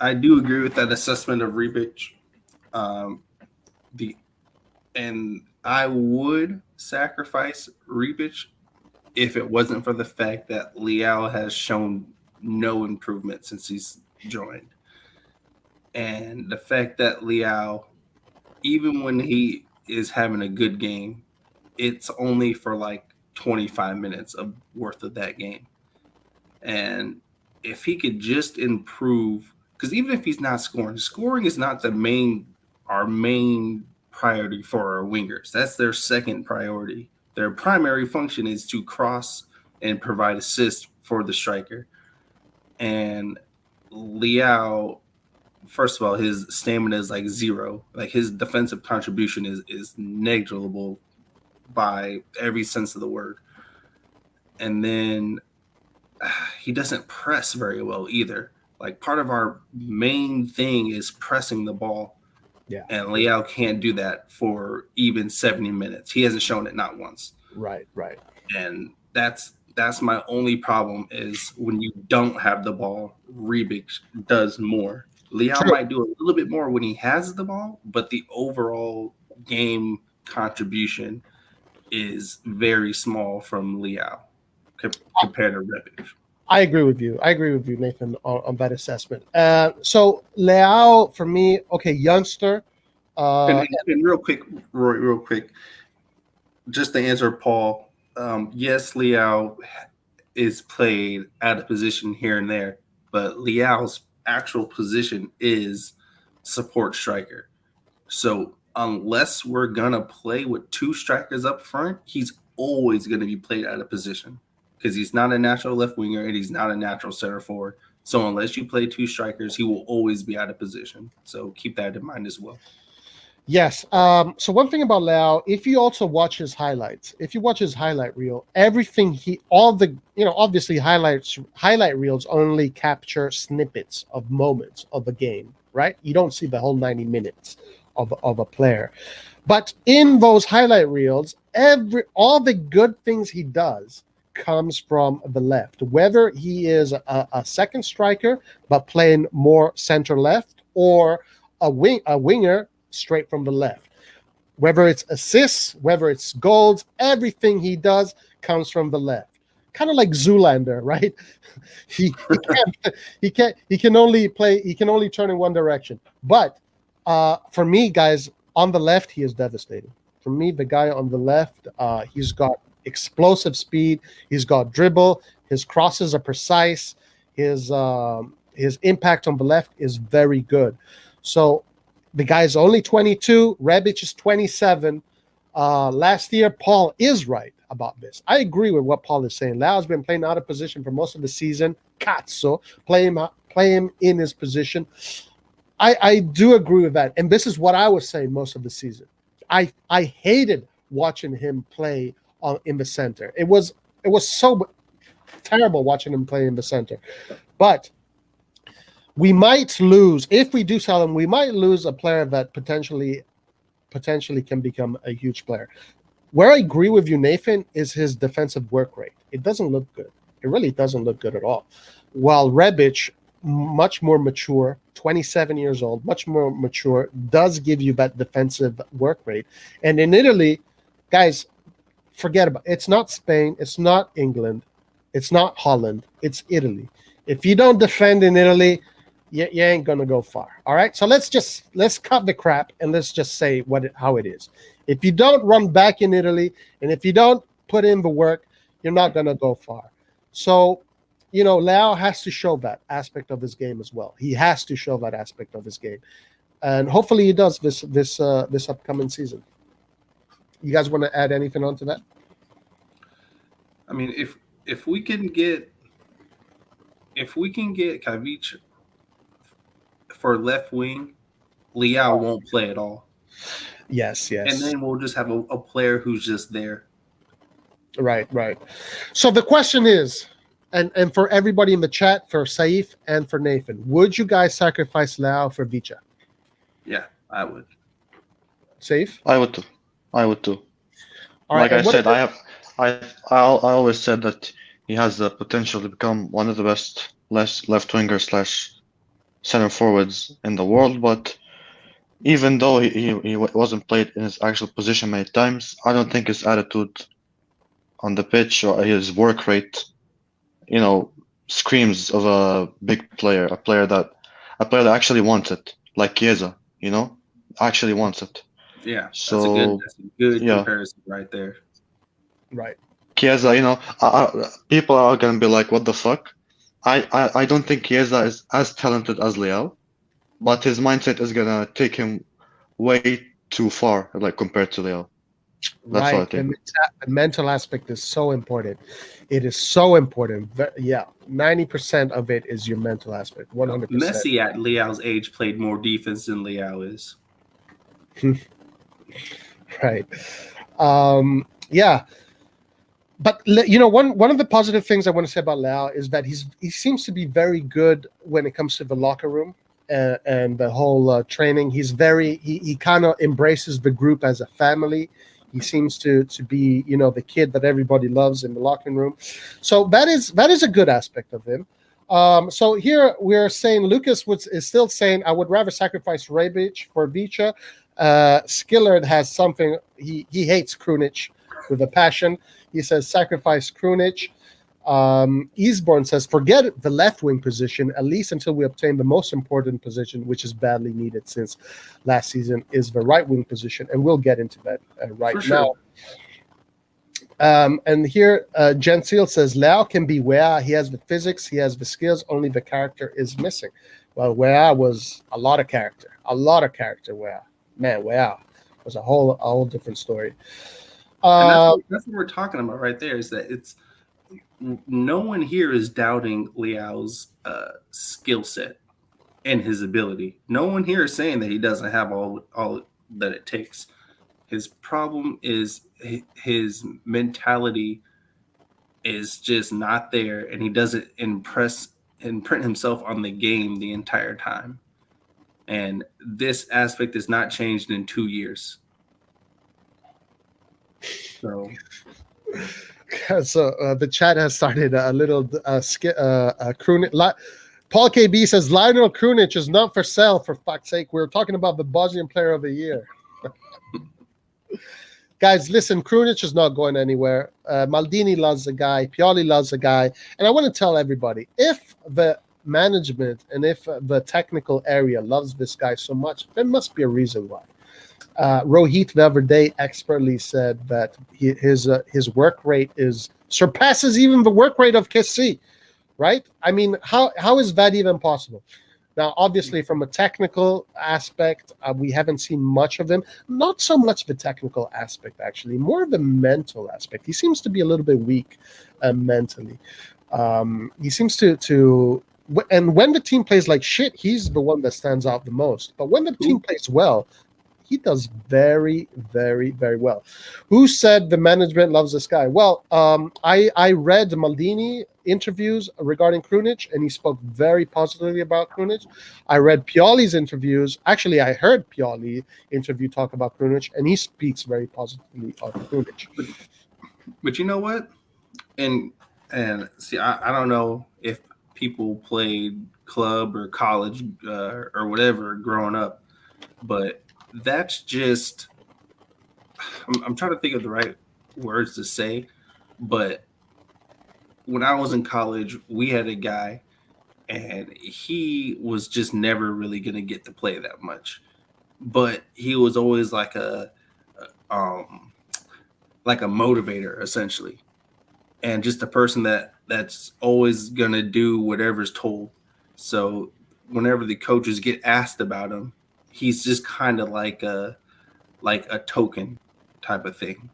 I do agree with that assessment of Rebic. And I would sacrifice Rebic if it wasn't for the fact that Leao has shown no improvement since he's joined. And the fact that Leao, even when he is having a good game, it's only for like 25 minutes of worth of that game. And if he could just improve, because even if he's not scoring is not our main priority for our wingers. That's their second priority. Their primary function is to cross and provide assist for the striker. And Leao, first of all, his stamina is like zero. Like, his defensive contribution is negligible by every sense of the word. And then he doesn't press very well either. Like, part of our main thing is pressing the ball. Yeah. And Leao can't do that for even 70 minutes. He hasn't shown it not once. Right. And that's my only problem is when you don't have the ball, Rebic does more. Leao might do a little bit more when he has the ball, but the overall game contribution is very small from Leao compared to Rebic. I agree with you. Nathan, on that assessment. So Leao, for me, okay, youngster. And real quick, Roy, just to answer Paul, yes, Leao is played out of position here and there, but Leao's actual position is support striker. So unless we're going to play with two strikers up front, he's always going to be played out of position. Because he's not a natural left winger and he's not a natural center forward. So unless you play two strikers, he will always be out of position. So keep that in mind as well. Yes. So one thing about Leao, if you also watch his highlights, if you watch his highlight reel, everything obviously highlight reels only capture snippets of moments of a game, right? You don't see the whole 90 minutes of a player. But in those highlight reels, all the good things he does comes from the left. Whether he is a second striker but playing more center left, or a winger straight from the left. Whether it's assists, whether it's goals, everything he does comes from the left. Kind of like Zoolander, right? He can only turn in one direction. But for me, guys, on the left, he is devastating. For me, the guy on the left, he's got explosive speed. He's got dribble. His crosses are precise. His impact on the left is very good. So the guy's only 22. Rebic is 27. Last year, Paul is right about this. I agree with what Paul is saying. Leao's been playing out of position for most of the season. Cazzo, play him in his position. I do agree with that. And this is what I was saying most of the season. I hated watching him play in the center. It was so terrible watching him play in the center. But we might lose, if we do sell him, we might lose a player that potentially can become a huge player. Where I agree with you, Nathan, is his defensive work rate. It doesn't look good. It really doesn't look good at all. While Rebic, much more mature, 27 years old, much more mature, does give you that defensive work rate. And in Italy, guys, forget about it. It's not Spain. It's not England. It's not Holland. It's Italy. If you don't defend in Italy, you ain't gonna go far. All right. So let's cut the crap and let's just say how it is. If you don't run back in Italy and if you don't put in the work, you're not gonna go far. So, Leao has to show that aspect of his game as well. He has to show that aspect of his game, and hopefully he does this upcoming season. You guys want to add anything onto that? I mean, if we can get Kavic for left wing, Leao won't play at all. Yes. And then we'll just have a player who's just there. Right. So the question is, and for everybody in the chat, for Saif and for Nathan, would you guys sacrifice Leao for Vicha? Yeah, I would. Saif? I would too. All like right, I said, I always said that he has the potential to become one of the best left winger / center forwards in the world. But even though he wasn't played in his actual position many times, I don't think his attitude on the pitch or his work rate, screams of a big player, a player that actually wants it, like Chiesa, actually wants it. Yeah, so that's a good comparison right there. Right. Chiesa, people are gonna be like, "What the fuck?" I don't think Chiesa is as talented as Leao, but his mindset is gonna take him way too far, like compared to Leao. That's what I think. The mental aspect is so important. It is so important. Yeah, 90% of it is your mental aspect. 100%. Messi at Leao's age played more defense than Leao is. Right. Yeah. But one of the positive things I want to say about Leao is that he seems to be very good when it comes to the locker room and the whole training. He kind of embraces the group as a family. He seems to be the kid that everybody loves in the locker room. So that is a good aspect of him. So here we're saying Lucas is still saying I would rather sacrifice Rebic for Vicha. Skillard has something. He hates Krunic with a passion. He says sacrifice Krunic. Eastbourne says forget the left wing position, at least until we obtain the most important position, which is badly needed since last season, is the right wing position. And we'll get into that right now. And here, Gentile says Leao can be Weah. He has the physics, he has the skills, only the character is missing. Well, Weah was a lot of character. Weah. Man, Weah was a whole different story. And that's what we're talking about right there, is that it's no one here is doubting Leao's skill set and his ability. No one here is saying that he doesn't have all that it takes. His problem is his mentality is just not there, and he doesn't imprint himself on the game the entire time. And this aspect is not changed in 2 years. So So the chat has started a little Krunic. Paul KB says Lionel Krunic is not for sale. For fuck's sake, we're talking about the Bosnian Player of the Year. Guys, listen, Krunic is not going anywhere. Maldini loves the guy. Pioli loves the guy. And I want to tell everybody, if the management and if the technical area loves this guy so much, there must be a reason why. Rohit the other day expertly said that his work rate surpasses even the work rate of Kessie, right? I mean, how is that even possible? Now, obviously, from a technical aspect, we haven't seen much of him. Not so much the technical aspect, actually, more of the mental aspect. He seems to be a little bit weak mentally. He seems to and when the team plays like shit, he's the one that stands out the most. But when the team plays well, he does very, very, very well. Who said the management loves this guy? Well, I read Maldini interviews regarding Krunic, and he spoke very positively about Krunic. I read Pioli's interviews. Actually, I heard Pioli interview talk about Krunic, and he speaks very positively of Krunic. But you know what? And see, I don't know if people played club or college or whatever growing up, but that's just I'm trying to think of the right words to say, but when I was in college, we had a guy and he was just never really going to get to play that much, but he was always like a motivator essentially, and just a person that's always going to do whatever's told. So whenever the coaches get asked about him, he's just kind of like a token type of thing.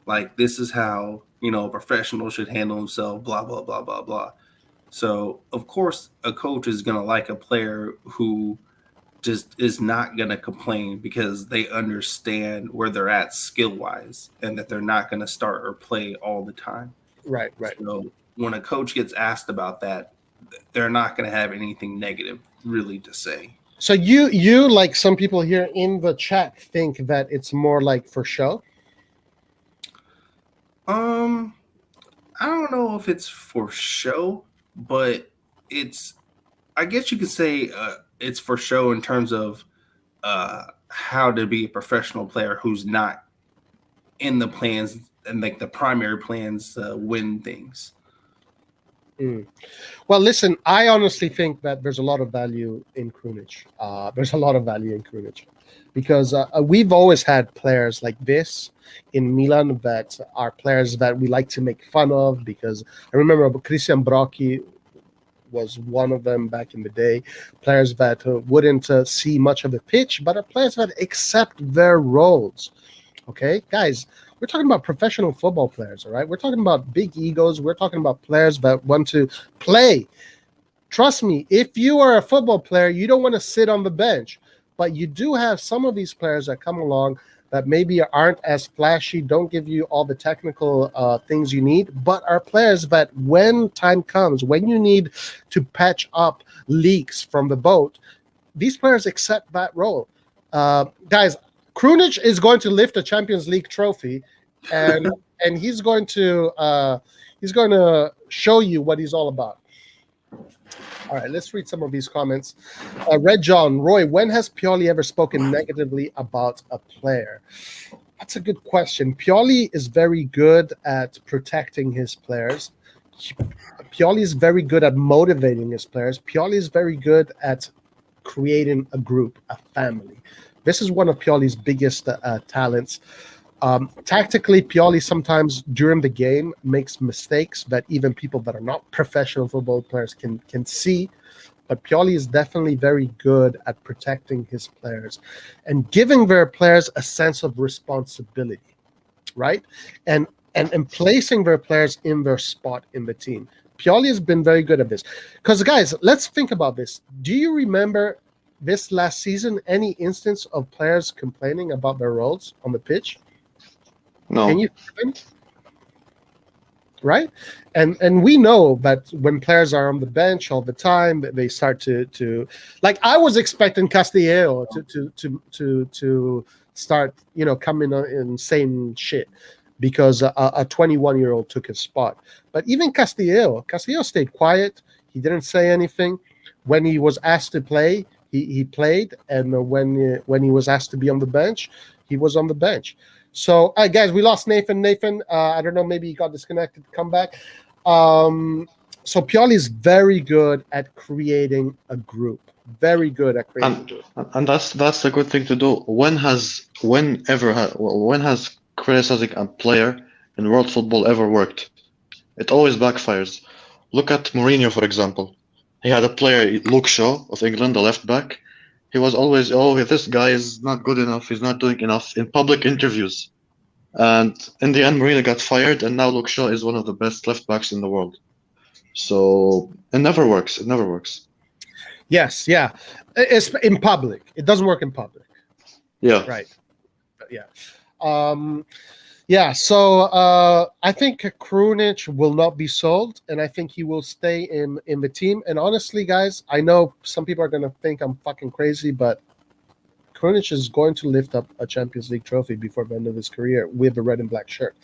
Like, this is how, a professional should handle himself, blah, blah, blah, blah, blah. So, of course, a coach is going to like a player who just is not going to complain because they understand where they're at skill-wise and that they're not going to start or play all the time. Right. So when a coach gets asked about that, they're not going to have anything negative really to say. So you like some people here in the chat think that it's more like for show? I don't know if it's for show, but I guess you could say it's for show in terms of how to be a professional player who's not in the plans and like the primary plans to win things. Well, listen, I honestly think that there's a lot of value in Krunic. There's a lot of value in Krunic because we've always had players like this in Milan that are players that we like to make fun of, because I remember Christian Brocchi was one of them back in the day. Players that wouldn't see much of the pitch, but are players that accept their roles. Okay, guys, we're talking about professional football players, all right? We're talking about big egos. We're talking about players that want to play. Trust me, if you are a football player, you don't want to sit on the bench. But you do have some of these players that come along that maybe aren't as flashy, don't give you all the technical things you need, but are players that when time comes, when you need to patch up leaks from the boat, these players accept that role. Guys, Krunic is going to lift a Champions League trophy, and he's going to show you what he's all about. All right, let's read some of these comments. Red John, Roy, when has Pioli ever spoken negatively about a player? That's a good question. Pioli is very good at protecting his players. Pioli is very good at motivating his players. Pioli is very good at creating a group, a family. This is one of Pioli's biggest talents. Tactically, Pioli sometimes during the game makes mistakes that even people that are not professional football players can see. But Pioli is definitely very good at protecting his players and giving their players a sense of responsibility, right? And placing their players in their spot in the team. Pioli has been very good at this. Because, guys, let's think about this. Do you remember this last season any instance of players complaining about their roles on the pitch? No. Can you think? Right? And we know that when players are on the bench all the time, they start to like, I was expecting Castillejo to start, coming and saying shit. because a 21-year-old took his spot. But even Castillo stayed quiet. He didn't say anything. When he was asked to play, he played, and when he was asked to be on the bench, he was on the bench. So, guys, we lost Nathan. I don't know, maybe he got disconnected. Come back. So Pioli is very good at creating a group. Very good at creating a group. And that's a good thing to do. When has criticizing a player in world football ever worked? It always backfires. Look at Mourinho, for example. He had a player, Luke Shaw of England, the left back. He was always, this guy is not good enough. He's not doing enough in public interviews. And in the end, Mourinho got fired, and now Luke Shaw is one of the best left backs in the world. So it never works. It never works. Yes, yeah. It's in public. It doesn't work in public. Yeah. Right. Yeah. So I think Krunic will not be sold, and I think he will stay in the team. And honestly, guys, I know some people are going to think I'm fucking crazy, but Krunic is going to lift up a Champions League trophy before the end of his career with the red and black shirt.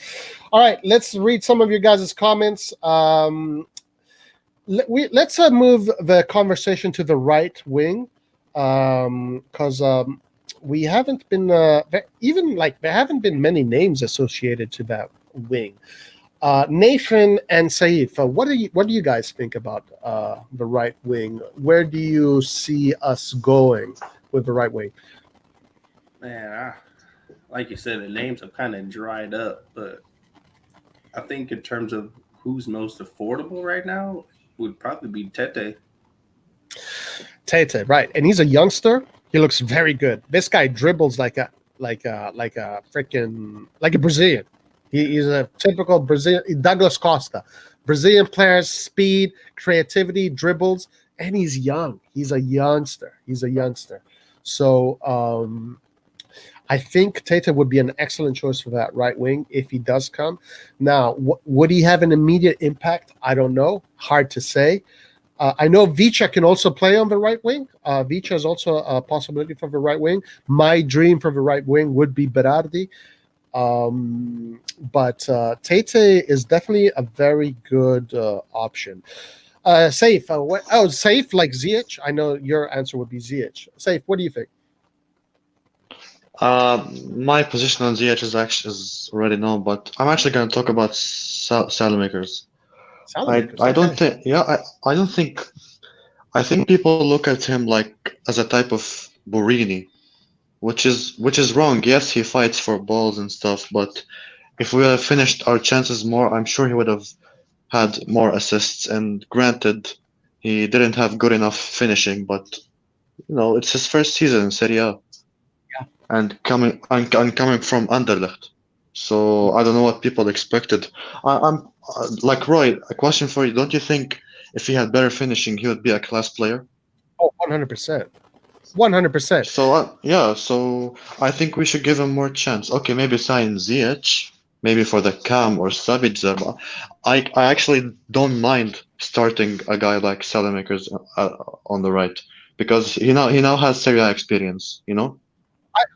All right, let's read some of your guys' comments. Let's move the conversation to the right wing, because we haven't been there haven't been many names associated to that wing. Nathan and Saif, what do you guys think about the right wing? Where do you see us going with the right wing? Man, like you said, the names have kind of dried up, but I think in terms of who's most affordable right now would probably be Tete. Tete, right? And he's a youngster. He looks very good. This guy dribbles like a Brazilian. He's a typical Brazilian Douglas Costa. Brazilian players, speed, creativity, dribbles, and he's young. He's a youngster. So I think Tete would be an excellent choice for that right wing if he does come. Now, would he have an immediate impact? I don't know. Hard to say. I know Vicha can also play on the right wing. Vicha is also a possibility for the right wing. My dream for the right wing would be Berardi. But Tete is definitely a very good option. Saif, Saif like Ziyech? I know your answer would be Ziyech. Saif, what do you think? My position on Ziyech is already known, but I'm actually going to talk about Salamakers. I don't think. Yeah, I don't think. I think people look at him like as a type of Borini, which is wrong. Yes, he fights for balls and stuff, but if we had finished our chances more, I'm sure he would have had more assists. And granted, he didn't have good enough finishing, but it's his first season in Serie A. Yeah. And coming from Anderlecht. So I don't know what people expected. I'm like Roy, a question for you. Don't you think if he had better finishing, he would be a class player? Oh, 100%. 100%. So I think we should give him more chance. Okay, maybe sign Ziyech, maybe for the Cam or Sabitzer. I actually don't mind starting a guy like Salamakers on the right because he now has Serie A experience.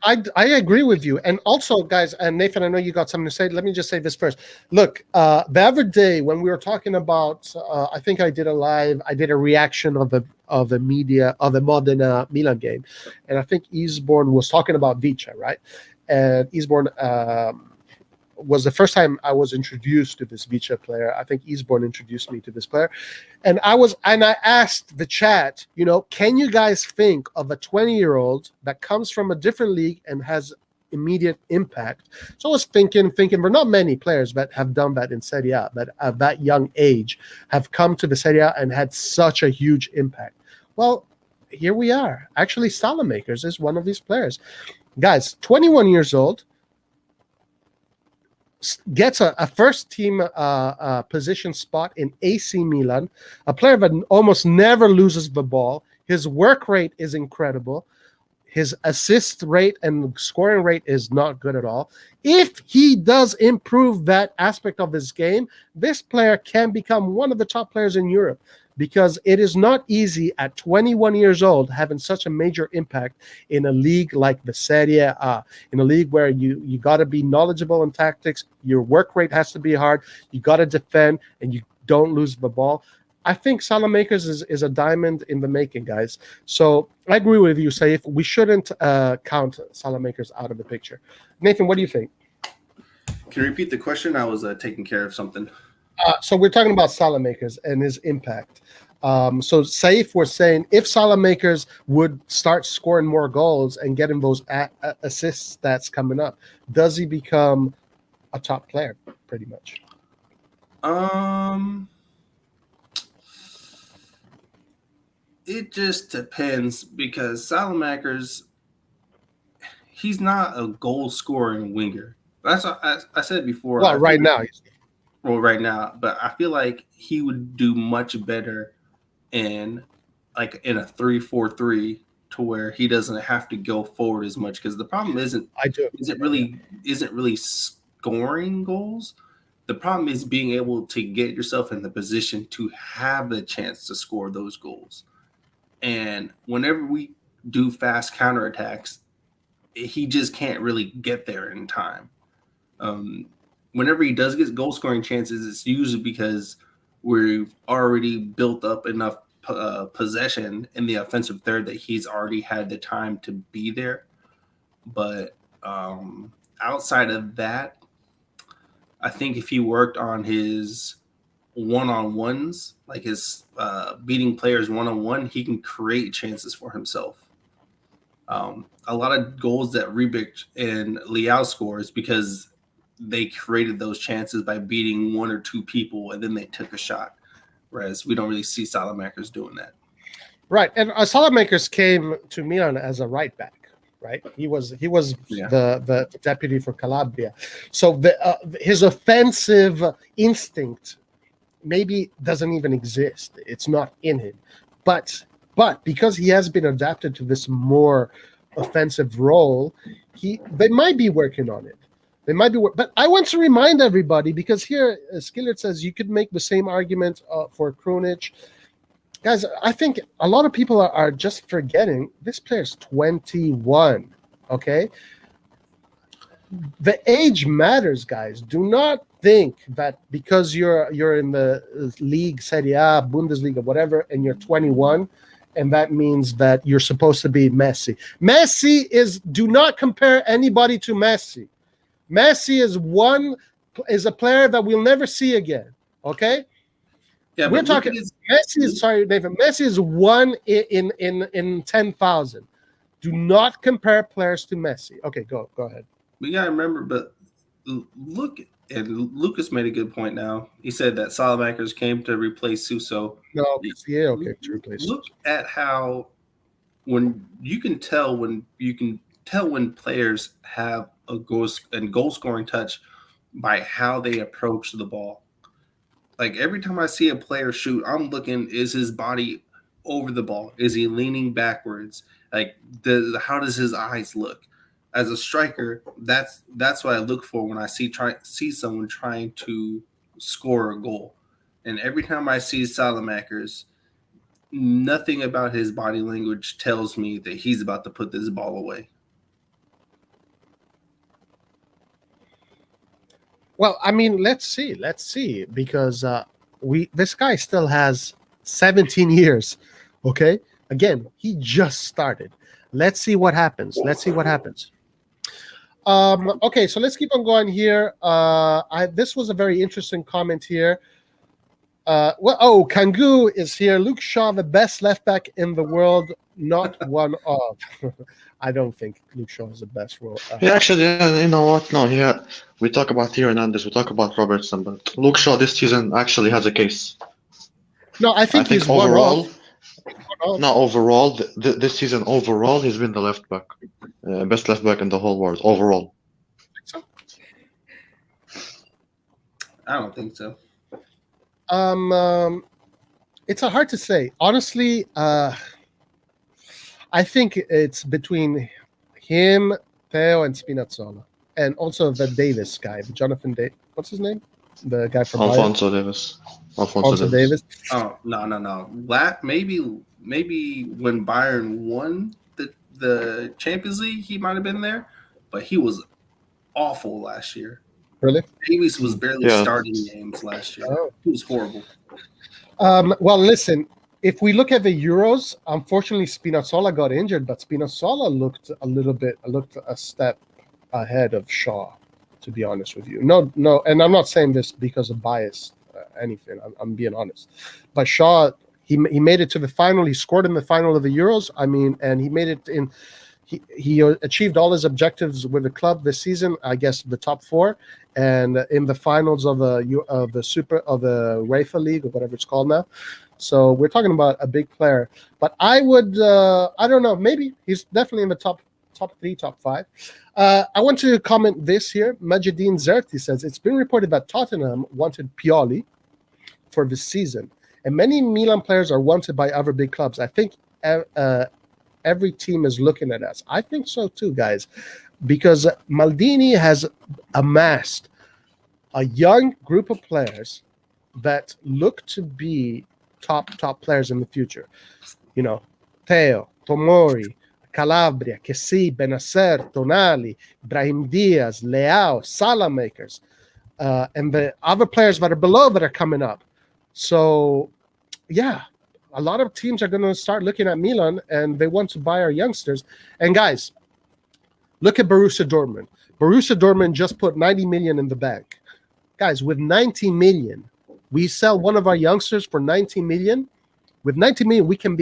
I agree with you. And also, guys, and Nathan, I know you got something to say. Let me just say this first. Look, the other day when we were talking about, I think I did a reaction of the media of the Modena Milan game, and I think Eastbourne was talking about Vicha, right? And Eastbourne was the first time I was introduced to this Vicha player. I think Eastbourne introduced me to this player, and I asked the chat, can you guys think of a 20-year-old that comes from a different league and has immediate impact? So I was thinking there are not many players that have done that in Serie A, that at that young age have come to the Serie A and had such a huge impact. Well, here we are. Actually, Salamakers is one of these players. Guys, 21 years old, gets a first team position spot in AC Milan, a player that almost never loses the ball. His work rate is incredible. His assist rate and scoring rate is not good at all. If he does improve that aspect of his game, this player can become one of the top players in Europe. because it is not easy at 21 years old having such a major impact in a league like the Serie A, in a league where you got to be knowledgeable in tactics, your work rate has to be hard, you got to defend, and you don't lose the ball. I think Salamakers is a diamond in the making, guys. So I agree with you, Saif. We shouldn't count Salamakers out of the picture. Nathan, what do you think? Can you repeat the question? I was taking care of something. So we're talking about Salamakers and his impact. So Saif was saying if Salamakers would start scoring more goals and getting those assist stats coming up, does he become a top player pretty much? It just depends because Salamakers, he's not a goal scoring winger. That's what I said before. Well, right now. Right now, but I feel like he would do much better in a 3-4-3 to where he doesn't have to go forward as much, because the problem isn't really scoring goals. The problem is being able to get yourself in the position to have the chance to score those goals. And whenever we do fast counterattacks, he just can't really get there in time. Whenever he does get goal scoring chances, it's usually because we've already built up enough possession in the offensive third that he's already had the time to be there. But outside of that, I think if he worked on his one-on-ones, like his beating players one-on-one, he can create chances for himself. A lot of goals that Rebic and Leao score is because they created those chances by beating one or two people and then they took a shot. Whereas we don't really see Salamakers doing that. Right. And Salamakers came to Milan as a right back, right? He was the deputy for Calabria. So his offensive instinct maybe doesn't even exist. It's not in him. But because he has been adapted to this more offensive role, they might be working on it. They might be, but I want to remind everybody, because here Skillert says you could make the same argument for Krunic. Guys, I think a lot of people are just forgetting this player's 21. Okay, the age matters, guys. Do not think that because you're in the league, Serie A, Bundesliga, whatever, and you're 21, and that means that you're supposed to be Messi. Messi is. Do not compare anybody to Messi. Messi is a player that we'll never see again. Okay? Yeah, we're talking. Messi is Nathan. Messi is one in 10,000. Do not compare players to Messi. Okay, go ahead. We gotta remember, but look, and Lucas made a good point. Now he said that Salamakers came to replace Suso. No, yeah, okay, to replace. Look at how when players have a goal scoring touch by how they approach the ball. Like every time I see a player shoot, I'm looking, is his body over the ball? Is he leaning backwards? Like how does his eyes look? As a striker, that's what I look for when I see someone trying to score a goal. And every time I see Salamakers, nothing about his body language tells me that he's about to put this ball away. Well, I mean, let's see, because this guy still has 17 years. Okay, again, he just started. Let's see what happens. Okay, so let's keep on going here. This was a very interesting comment here. Kangu is here. Luke Shaw, the best left back in the world, not one of. I don't think Luke Shaw is the best role. Actually, you know what? No, we talk about Theo Hernandez, we talk about Robertson, but Luke Shaw this season actually has a case. No, I think he's overall. Overall, this season overall, he's been the left back, best left back in the whole world overall. I don't think so. It's hard to say. Honestly, I think it's between him, Theo, and Spinazzola, and also the Davis guy, Jonathan Davis. What's his name? the guy from Alfonso Davis. Alfonso Davis. Oh no. Maybe when Bayern won the Champions League, he might have been there, but he was awful last year. Really? Davies was barely Yeah. starting games last year. Oh. He was horrible. Well, listen. If we look at the Euros, unfortunately, Spinazzola got injured, but Spinazzola looked a step ahead of Shaw, to be honest with you. No, and I'm not saying this because of bias, anything. I'm being honest. But Shaw, he made it to the final. He scored in the final of the Euros. I mean, and he made it in. He achieved all his objectives with the club this season. I guess the top four, and in the finals of the UEFA League or whatever it's called now. So we're talking about a big player. But I would, I don't know, maybe he's definitely in the top 3, top 5. I want to comment this here. Majidin Zerti says, it's been reported that Tottenham wanted Pioli for this season. And many Milan players are wanted by other big clubs. I think every team is looking at us. I think so too, guys. Because Maldini has amassed a young group of players that look to be top players in the future. You know, Theo, Tomori, Calabria, Kessi, Benacer, Tonali, Brahim Diaz, Leao, Salamakers, and the other players that are below that are coming up. So, yeah, a lot of teams are going to start looking at Milan and they want to buy our youngsters. And guys, look at Borussia Dortmund. Borussia Dortmund just put 90 million in the bank. Guys, with 90 million, we sell one of our youngsters for 90 million. With 90 million, we can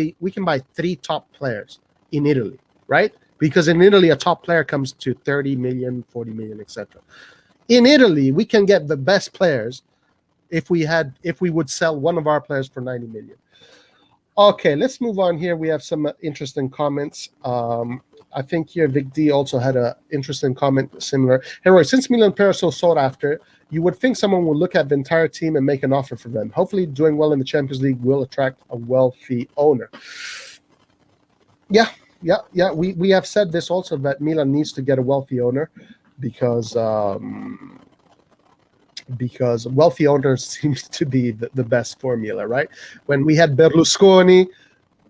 buy 3 top players in Italy, right? Because in Italy, a top player comes to 30 million, 40 million, etc. In Italy, we can get the best players if we would sell one of our players for 90 million. Okay, let's move on here. We have some interesting comments. I think here Vic D also had an interesting comment similar. Hey, Roy, since Milan players are so sought after, you would think someone will look at the entire team and make an offer for them. Hopefully doing well in the Champions League will attract a wealthy owner. Yeah. We have said this also, that Milan needs to get a wealthy owner because wealthy owners seems to be the best formula, right? When we had Berlusconi,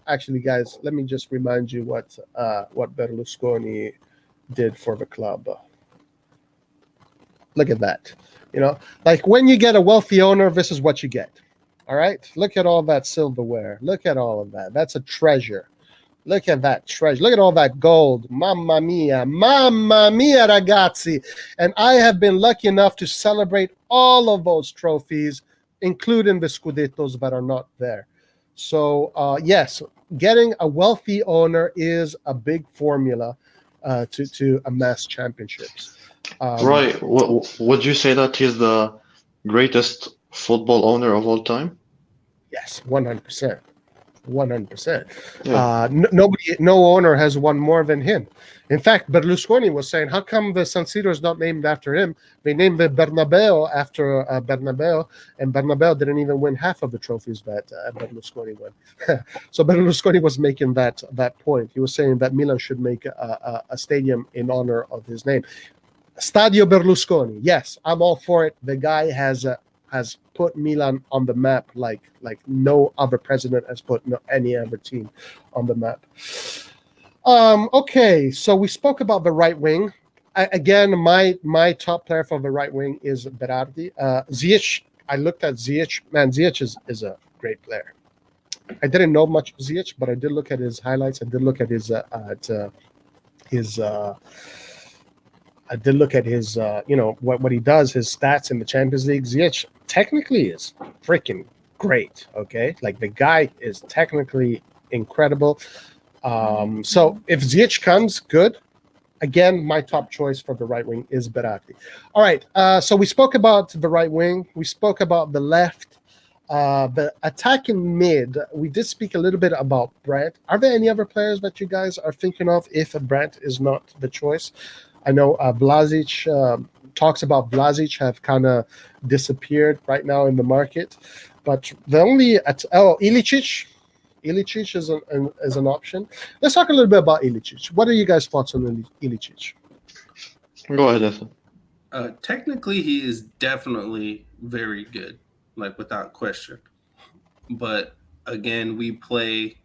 actually, guys, let me just remind you what Berlusconi did for the club. Look at that. You know, like when you get a wealthy owner, this is what you get. All right. Look at all that silverware. Look at all of that. That's a treasure. Look at that treasure. Look at all that gold. Mamma mia, ragazzi. And I have been lucky enough to celebrate all of those trophies, including the Scudettos that are not there. So, yes, getting a wealthy owner is a big formula to amass championships. Right. Would you say that he's the greatest football owner of all time? Yes, 100%. 100%. Yeah. No owner has won more than him. In fact, Berlusconi was saying, how come the San Siro is not named after him? They named the Bernabeu after Bernabeu, and Bernabeu didn't even win half of the trophies that Berlusconi won. So Berlusconi was making that point. He was saying that Milan should make a stadium in honor of his name. Stadio Berlusconi. Yes, I'm all for it. The guy has put Milan on the map like no other president has put any other team on the map. Okay, so we spoke about the right wing. Again, my top player for the right wing is Berardi. Ziyech, I looked at Ziyech. Man, Ziyech is a great player. I didn't know much of Ziyech, but I did look at his highlights. I did look at his what he does, his stats in the Champions League. Ziyech technically is freaking great, okay? Like, the guy is technically incredible. So if Ziyech comes, good. Again, my top choice for the right wing is Berardi. All right, so we spoke about the right wing. We spoke about the left. The attacking mid, we did speak a little bit about Brandt. Are there any other players that you guys are thinking of if Brandt is not the choice? I know Vlasic, talks about Vlasic have kind of disappeared right now in the market, but the only Ilicic is an option. Let's talk a little bit about Ilicic. What are you guys' thoughts on Ilicic? Go ahead, Ethan. Technically, he is definitely very good, like without question. But again, we play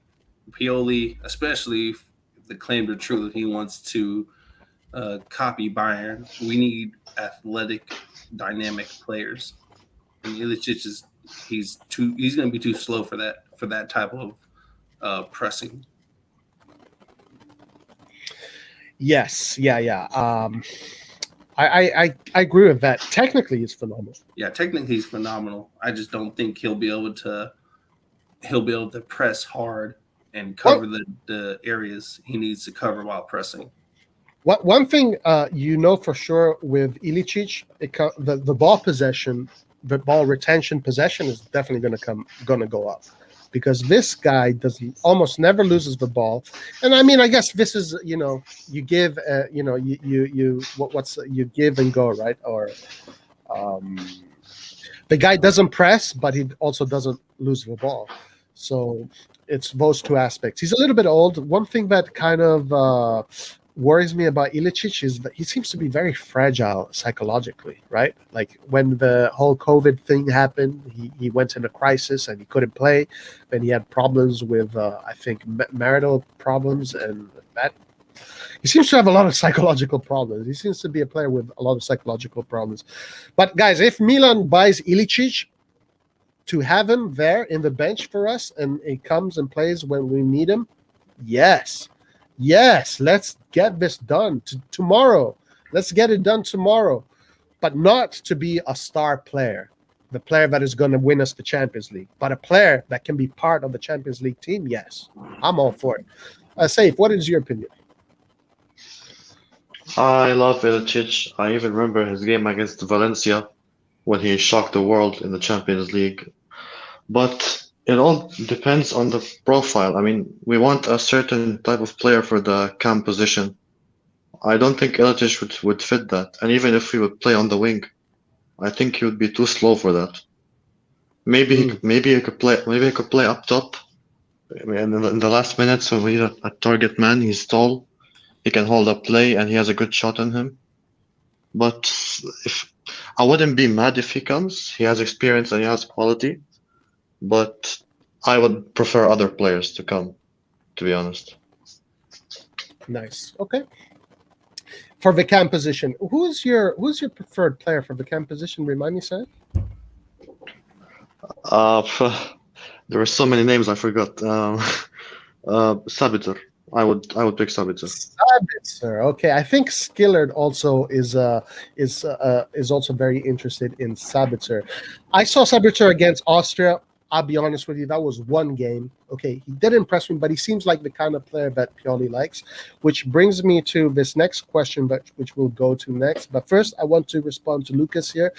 Pioli, especially if the claim to truth. He wants to copy Bayern. We need athletic, dynamic players, and Ilicic is he's going to be too slow for that type of pressing. Yes, yeah. I agree with that. Technically, he's phenomenal. Yeah, technically he's phenomenal. I just don't think he'll be able to press hard and Well, cover the areas he needs to cover while pressing. one thing you know for sure with Ilicic, the ball possession, the ball retention possession is definitely going to go up because this guy doesn't almost never loses the ball. And I mean, I guess this is you give what's you give and go, right? Or um, the guy doesn't press, but he also doesn't lose the ball. So it's those two aspects. He's a little bit old. One thing that kind of worries me about Ilicic is that he seems to be very fragile psychologically, right? Like when the whole COVID thing happened, he went in a crisis and he couldn't play. Then he had problems with, I think, marital problems and that. He seems to have a lot of psychological problems. He seems to be a player with a lot of psychological problems. But guys, if Milan buys Ilicic, to have him there in the bench for us and he comes and plays when we need him, yes, let's get this done tomorrow. Let's get it done tomorrow, but not to be a star player, the player that is going to win us the Champions League, but a player that can be part of the Champions League team. Yes, I'm all for it. Saif, what is your opinion? I love Ilicic. I even remember his game against Valencia when he shocked the world in the Champions League. But it all depends on the profile. I mean, we want a certain type of player for the cam position. I don't think Ilicic would fit that. And even if he would play on the wing, I think he would be too slow for that. Maybe he could play up top. I mean, in the last minutes when we need a target man, he's tall, he can hold up play, and he has a good shot on him. But if I wouldn't be mad if he comes. He has experience and he has quality. But I would prefer other players to come, to be honest. Nice. Okay. For the cam position, who's your preferred player for the cam position? Remind me, Sam. There are so many names I forgot. Sabitzer. I would pick Sabitzer. Sabitzer. Okay, I think Skillard also is also very interested in Sabitzer. I saw Sabitzer against Austria. I'll be honest with you, that was one game. Okay, he did impress me, but he seems like the kind of player that Pioli likes, which brings me to this next question, which we'll go to next. But first, I want to respond to Lucas here.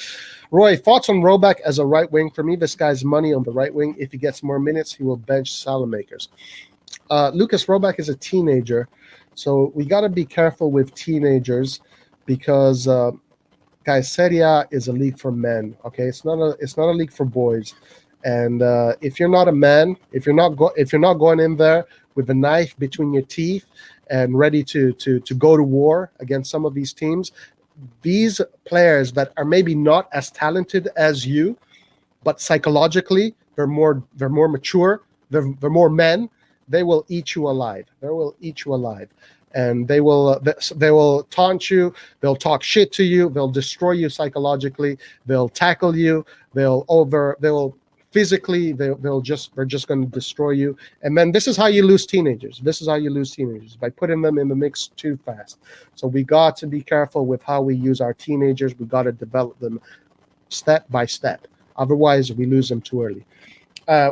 Roy, thoughts on Roback as a right wing? For me, this guy's money on the right wing. If he gets more minutes, he will bench Salamakers. Lucas, Roback is a teenager, so we got to be careful with teenagers because, guys, Serie A is a league for men. Okay, it's not a league for boys. And if you're not a man, if you're not going in there with a knife between your teeth and ready to go to war against some of these teams, these players that are maybe not as talented as you, but psychologically they're more mature, they're more men. They will eat you alive. And they will taunt you. They'll talk shit to you. They'll destroy you psychologically. They'll tackle you. They'll physically, they're just going to destroy you. And then this is how you lose teenagers. By putting them in the mix too fast. So we got to be careful with how we use our teenagers. We got to develop them step by step. Otherwise, we lose them too early.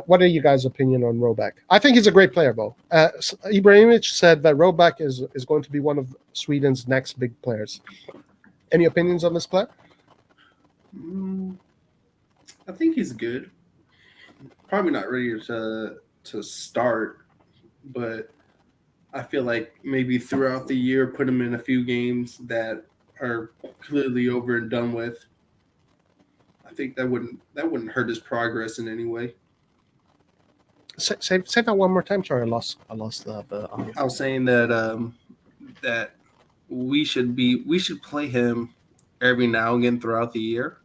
What are you guys' opinion on Roback? I think he's a great player, Bo. Ibrahimovic said that Roback is going to be one of Sweden's next big players. Any opinions on this player? I think he's good. Probably not ready to start, but I feel like maybe throughout the year, put him in a few games that are clearly over and done with. I think that wouldn't hurt his progress in any way. Say that one more time. Sorry, I lost the I was saying that that we should play him every now and again throughout the year,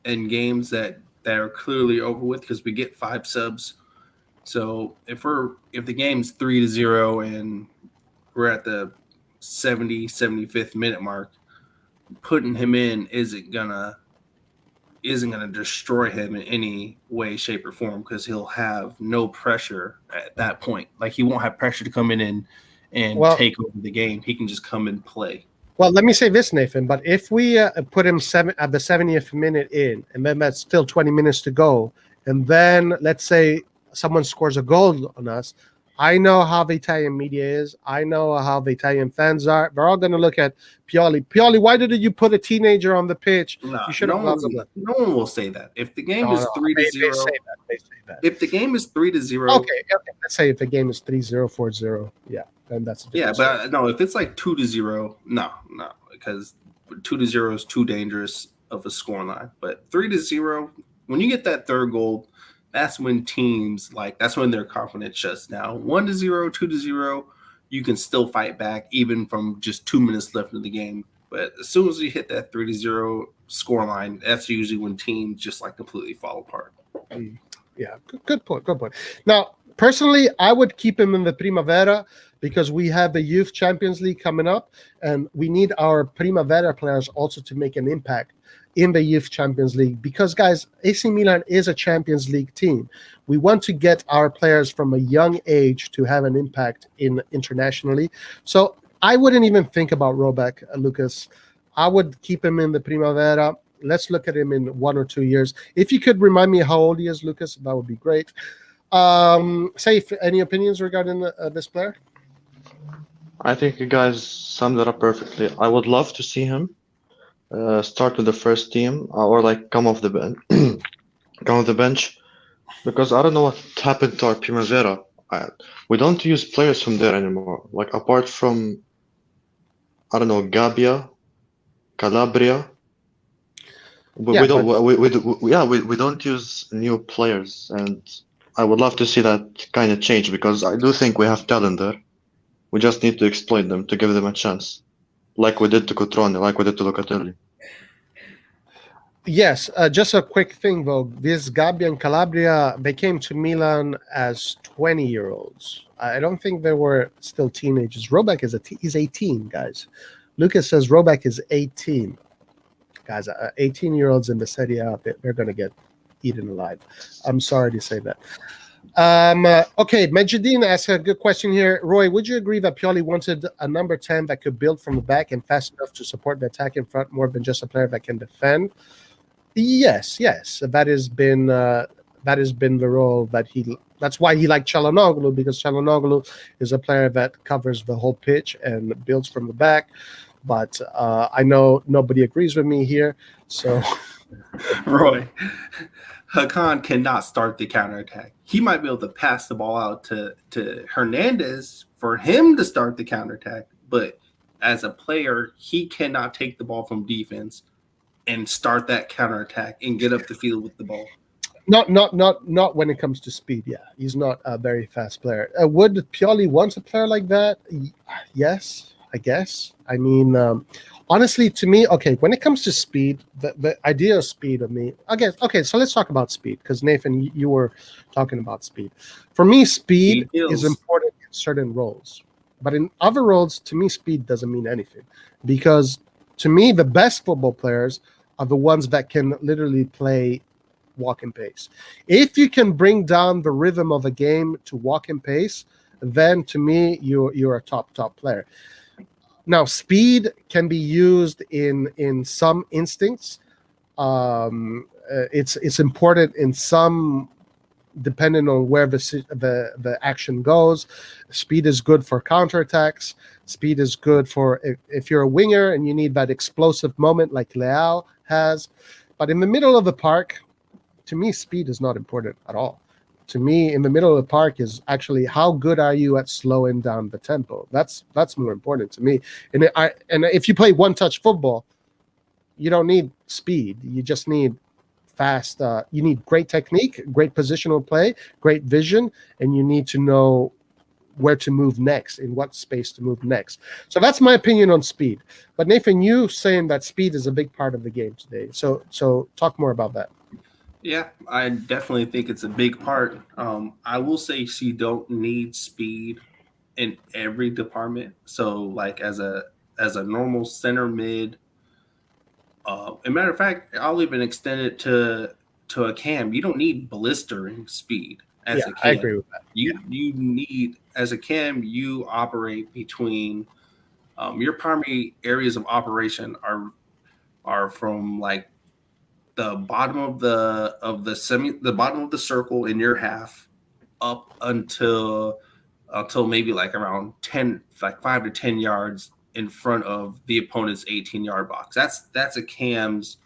in games that are clearly over with because we get 5 subs. So if the game's 3-0 and we're at the 75th minute mark, putting him in isn't gonna destroy him in any way, shape, or form because he'll have no pressure at that point. Like he won't have pressure to come in and take over the game. He can just come and play. Well, let me say this, Nathan. But if we put him at the 70th minute in, and then that's still 20 minutes to go, and then let's say someone scores a goal on us, I know how the Italian media is. I know how the Italian fans are. They're all going to look at Pioli. Pioli, why didn't you put a teenager on the pitch? No, you should have no one will say that. If the game is 3-0, they say that. If the game is 3-0, okay. Let's say if the game is 3-0, 4-0, yeah, then that's a different but no, if it's like 2-0, no, because 2-0 is too dangerous of a scoreline. But 3-0, when you get that third goal, that's when that's when their confidence shuts down. 1-0, 2-0, you can still fight back even from just 2 minutes left in the game. But as soon as you hit that 3-0 scoreline, that's usually when teams just like completely fall apart. Yeah, good point. Now, personally, I would keep him in the Primavera because we have the Youth Champions League coming up, and we need our Primavera players also to make an impact in the Youth Champions League because, guys, AC Milan is a Champions League team. We want to get our players from a young age to have an impact internationally. So I wouldn't even think about Roback, Lucas. I would keep him in the Primavera. Let's look at him in 1 or 2 years. If you could remind me how old he is, Lucas, that would be great. Any opinions regarding this player? I think you guys summed it up perfectly. I would love to see him start with the first team or like come off the bench, because I don't know what happened to our Primavera. We don't use players from there anymore. Like apart from, I don't know, Gabia, Calabria. We don't use new players, and I would love to see that kind of change because I do think we have talent there. We just need to exploit them to give them a chance, like we did to Cotrone, like we did to Locatelli. Yes, just a quick thing though. This Gabia and Calabria, they came to Milan as 20-year-olds. I don't think they were still teenagers. Roback is 18, guys. Lucas says Roback is 18. Guys, 18-year-olds in the Serie A, they're going to get eaten alive. I'm sorry to say that. Okay, Majidine asked a good question here. Roy, would you agree that Pioli wanted a number 10 that could build from the back and fast enough to support the attack in front more than just a player that can defend? Yes. That has been the role that that's why he liked Çalhanoğlu, because Çalhanoğlu is a player that covers the whole pitch and builds from the back. But I know nobody agrees with me here. So, Roy, Hakan cannot start the counterattack. He might be able to pass the ball out to Hernandez for him to start the counterattack. But as a player, he cannot take the ball from defense and start that counterattack and get up the field with the ball. Not when it comes to speed. Yeah, he's not a very fast player. Would Pioli want a player like that? Yes, I guess. I mean, honestly, to me, okay, when it comes to speed, the idea of speed of me, I guess, okay, so let's talk about speed, because Nathan, you were talking about speed. For me, speed is important in certain roles. But in other roles, to me, speed doesn't mean anything. Because to me, the best football players are the ones that can literally play walking pace. If you can bring down the rhythm of a game to walking pace, then to me, you're a top player. Now, speed can be used in some instincts. It's important in some, depending on where the action goes. Speed is good for counterattacks. Speed is good for if you're a winger and you need that explosive moment like Leao has. But in the middle of the park, to me, speed is not important at all. To me, in the middle of the park is actually how good are you at slowing down the tempo. That's more important to me. And if you play one-touch football, you don't need speed. You just need fast. You need great technique, great positional play, great vision, and you need to know where to move next, in what space to move next. So that's my opinion on speed. But Nathan, you saying that speed is a big part of the game today. So talk more about that. Yeah, I definitely think it's a big part. I will say she don't need speed in every department. So like as a normal center mid, a matter of fact, I'll even extend it to a cam. You don't need blistering speed as a I cam. agree with that. You need, as a cam, you operate between your primary areas of operation are from like the bottom of the bottom of the circle in your half up until maybe like around 10, like 5 to 10 yards in front of the opponent's 18-yard box. That's a cam's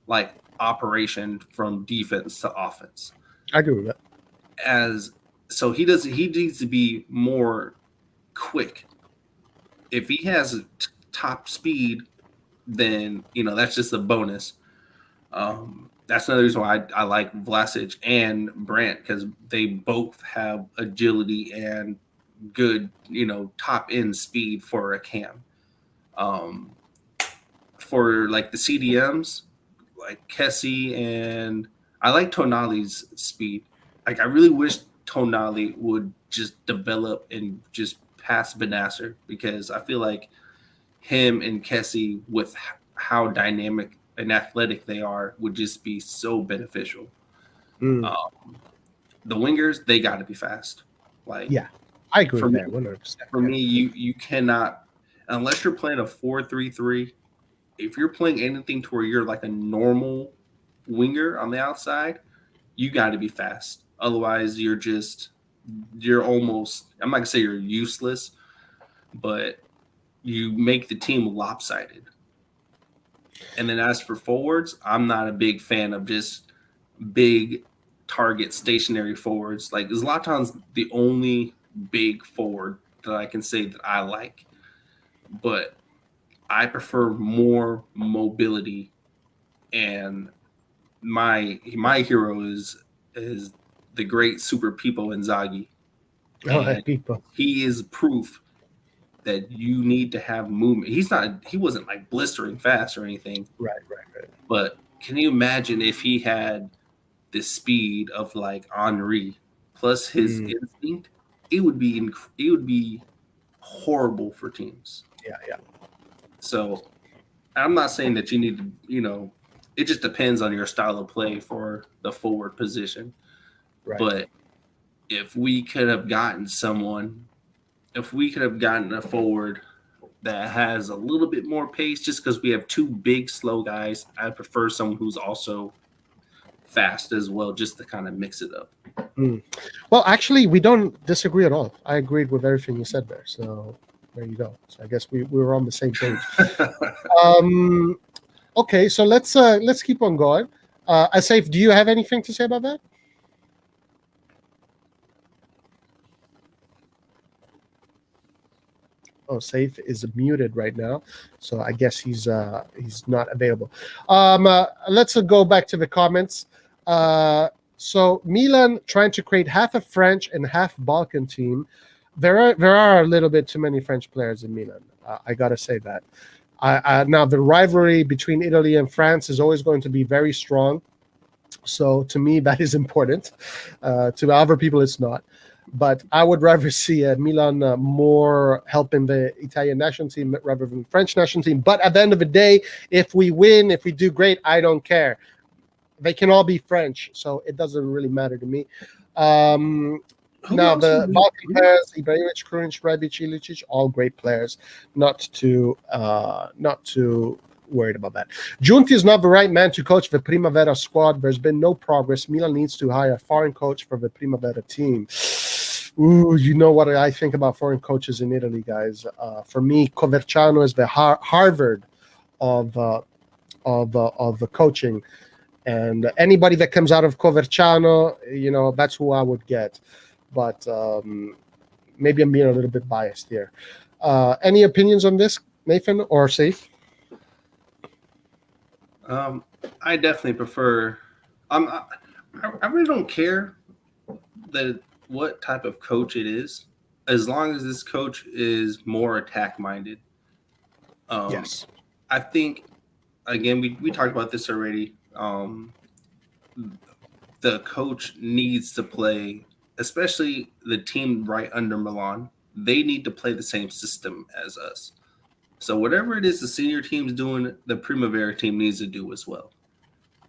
like operation from defense to offense. I agree with that. He needs to be more quick. If he has top speed, then that's just a bonus. That's another reason why I like Vlasic and Brandt, because they both have agility and good, top end speed for a cam. For like the CDMs, like Kessie, and I like Tonali's speed. Like I really wish Tonali would just develop and just pass Benasser, because I feel like him and Kessie, with how dynamic and athletic they are, would just be so beneficial. The wingers, they got to be fast. Like, yeah, I agree with that 100%. For me, you cannot, unless you're playing a 4-3-3. If you're playing anything to where you're like a normal winger on the outside, you got to be fast. Otherwise, you're almost, I'm not gonna say you're useless, but you make the team lopsided. And then as for forwards, I'm not a big fan of just big target stationary forwards. Like Zlatan's the only big forward that I can say that I like, but I prefer more mobility. And my hero is the great Super Pippo Inzaghi. People. He is proof that you need to have movement. He wasn't like blistering fast or anything. Right. But can you imagine if he had the speed of like Henry plus his instinct? It would be horrible for teams. Yeah. So I'm not saying that you need to, it just depends on your style of play for the forward position. Right. But if we could have gotten a forward that has a little bit more pace, just because we have two big, slow guys, I prefer someone who's also fast as well, just to kind of mix it up. Well, actually, we don't disagree at all. I agreed with everything you said there. So there you go. So I guess we were on the same page. Okay, so let's keep on going. Asif, do you have anything to say about that? Oh, Saif is muted right now, so I guess he's not available. Let's go back to the comments. So Milan trying to create half a French and half Balkan team. There are a little bit too many French players in Milan. I gotta say that. Now the rivalry between Italy and France is always going to be very strong. So to me, that is important. To other people, it's not. But I would rather see Milan more helping the Italian national team rather than the French national team. But at the end of the day, if we win, if we do great, I don't care. They can all be French, so it doesn't really matter to me. Now the Balkan players, Ibrahimovic, Krunic, Rebic, Ilicic, all great players. Not too worried about that. Giunti is not the right man to coach the Primavera squad. There's been no progress. Milan needs to hire a foreign coach for the Primavera team. Ooh, you know what I think about foreign coaches in Italy, guys. For me, Coverciano is the Harvard of the coaching, and anybody that comes out of Coverciano, that's who I would get. But maybe I'm being a little bit biased here. Any opinions on this, Nathan or Saif? I definitely prefer. I really don't care what type of coach it is. as long as this coach is more attack minded. Yes. I think again we talked about this already. The coach needs to play, especially the team right under Milan. They need to play the same system as us. So whatever it is the senior team's doing, the Primavera team needs to do as well.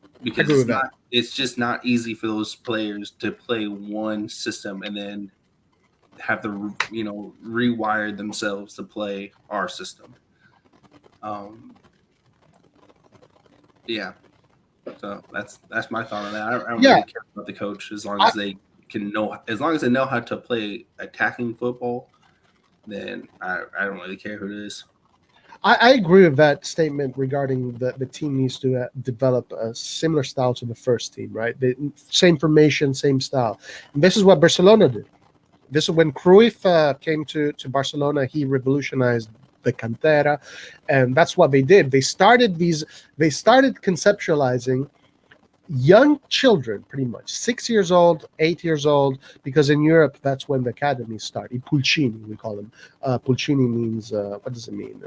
I Because agree with that. it's just not easy for those players to play one system and then have to rewire themselves to play our system. Yeah, so that's my thought on that. I don't Yeah. really care about the coach as long as they know how to play attacking football. Then I don't really care who it is. I agree with that statement regarding the team needs to develop a similar style to the first team, right? Same formation, same style. And this is what Barcelona did. This is when Cruyff came to Barcelona. He revolutionized the cantera, and that's what they did. They started conceptualizing young children, pretty much 6 years old, 8 years old, because in Europe that's when the academies start. In Pulcini, we call them. Pulcini means what does it mean?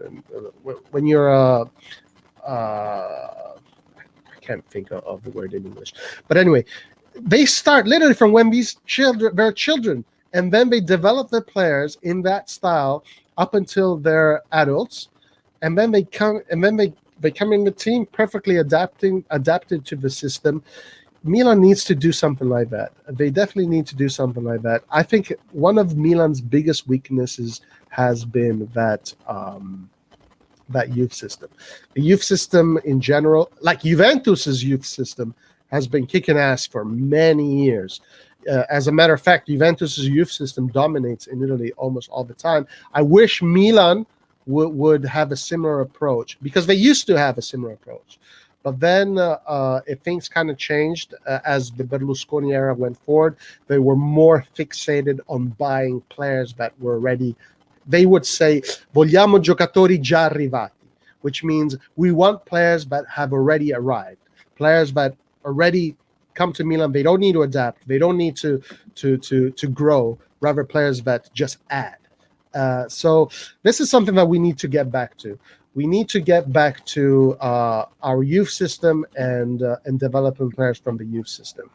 When you're I can't think of the word in English, but anyway, they start literally from when they're children, and then they develop their players in that style up until they're adults, and then they come in the team perfectly adapted to the system. Milan needs to do something like that. They definitely need to do something like that. I think one of Milan's biggest weaknesses has been that youth system. The youth system in general, like Juventus's youth system, has been kicking ass for many years. As a matter of fact, Juventus's youth system dominates in Italy almost all the time. I wish Milan would have a similar approach, because they used to have a similar approach. But then if things kind of changed as the Berlusconi era went forward, they were more fixated on buying players that were ready. They would say, vogliamo giocatori già arrivati, which means we want players that have already arrived, players that already come to Milan. They don't need to adapt. They don't need to grow. Rather, players that just add. So this is something that we need to get back to. We need to get back to our youth system and developing players from the youth system.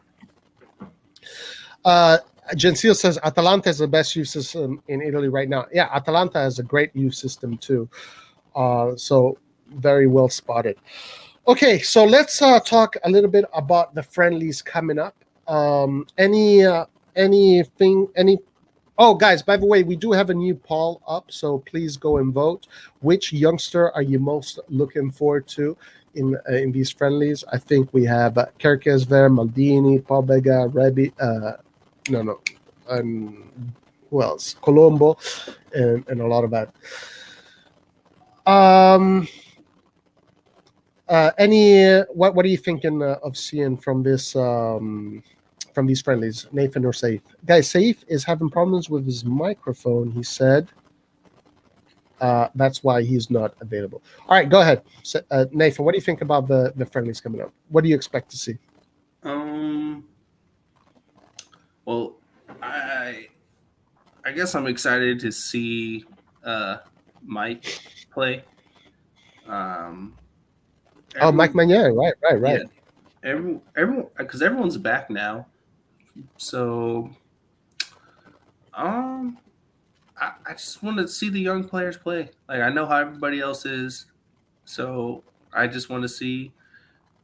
Gentile says Atalanta is the best youth system in Italy right now. Yeah, Atalanta has a great youth system too. So very well spotted. Okay, so let's talk a little bit about the friendlies coming up. Oh, guys, by the way, we do have a new poll up, so please go and vote. Which youngster are you most looking forward to in these friendlies? I think we have Kerkez there, Maldini, Pobega, Rebi, who else? Colombo, and a lot of that. What are you thinking of seeing from this from these friendlies, Nathan or Saif? Guys, Saif is having problems with his microphone, he said. That's why he's not available. All right, go ahead. Nathan, what do you think about the friendlies coming up? What do you expect to see? Well, I guess I'm excited to see Mike play. Mike Magnan, right. Yeah, everyone, because everyone's back now. So, I just want to see the young players play. Like, I know how everybody else is, so I just want to see.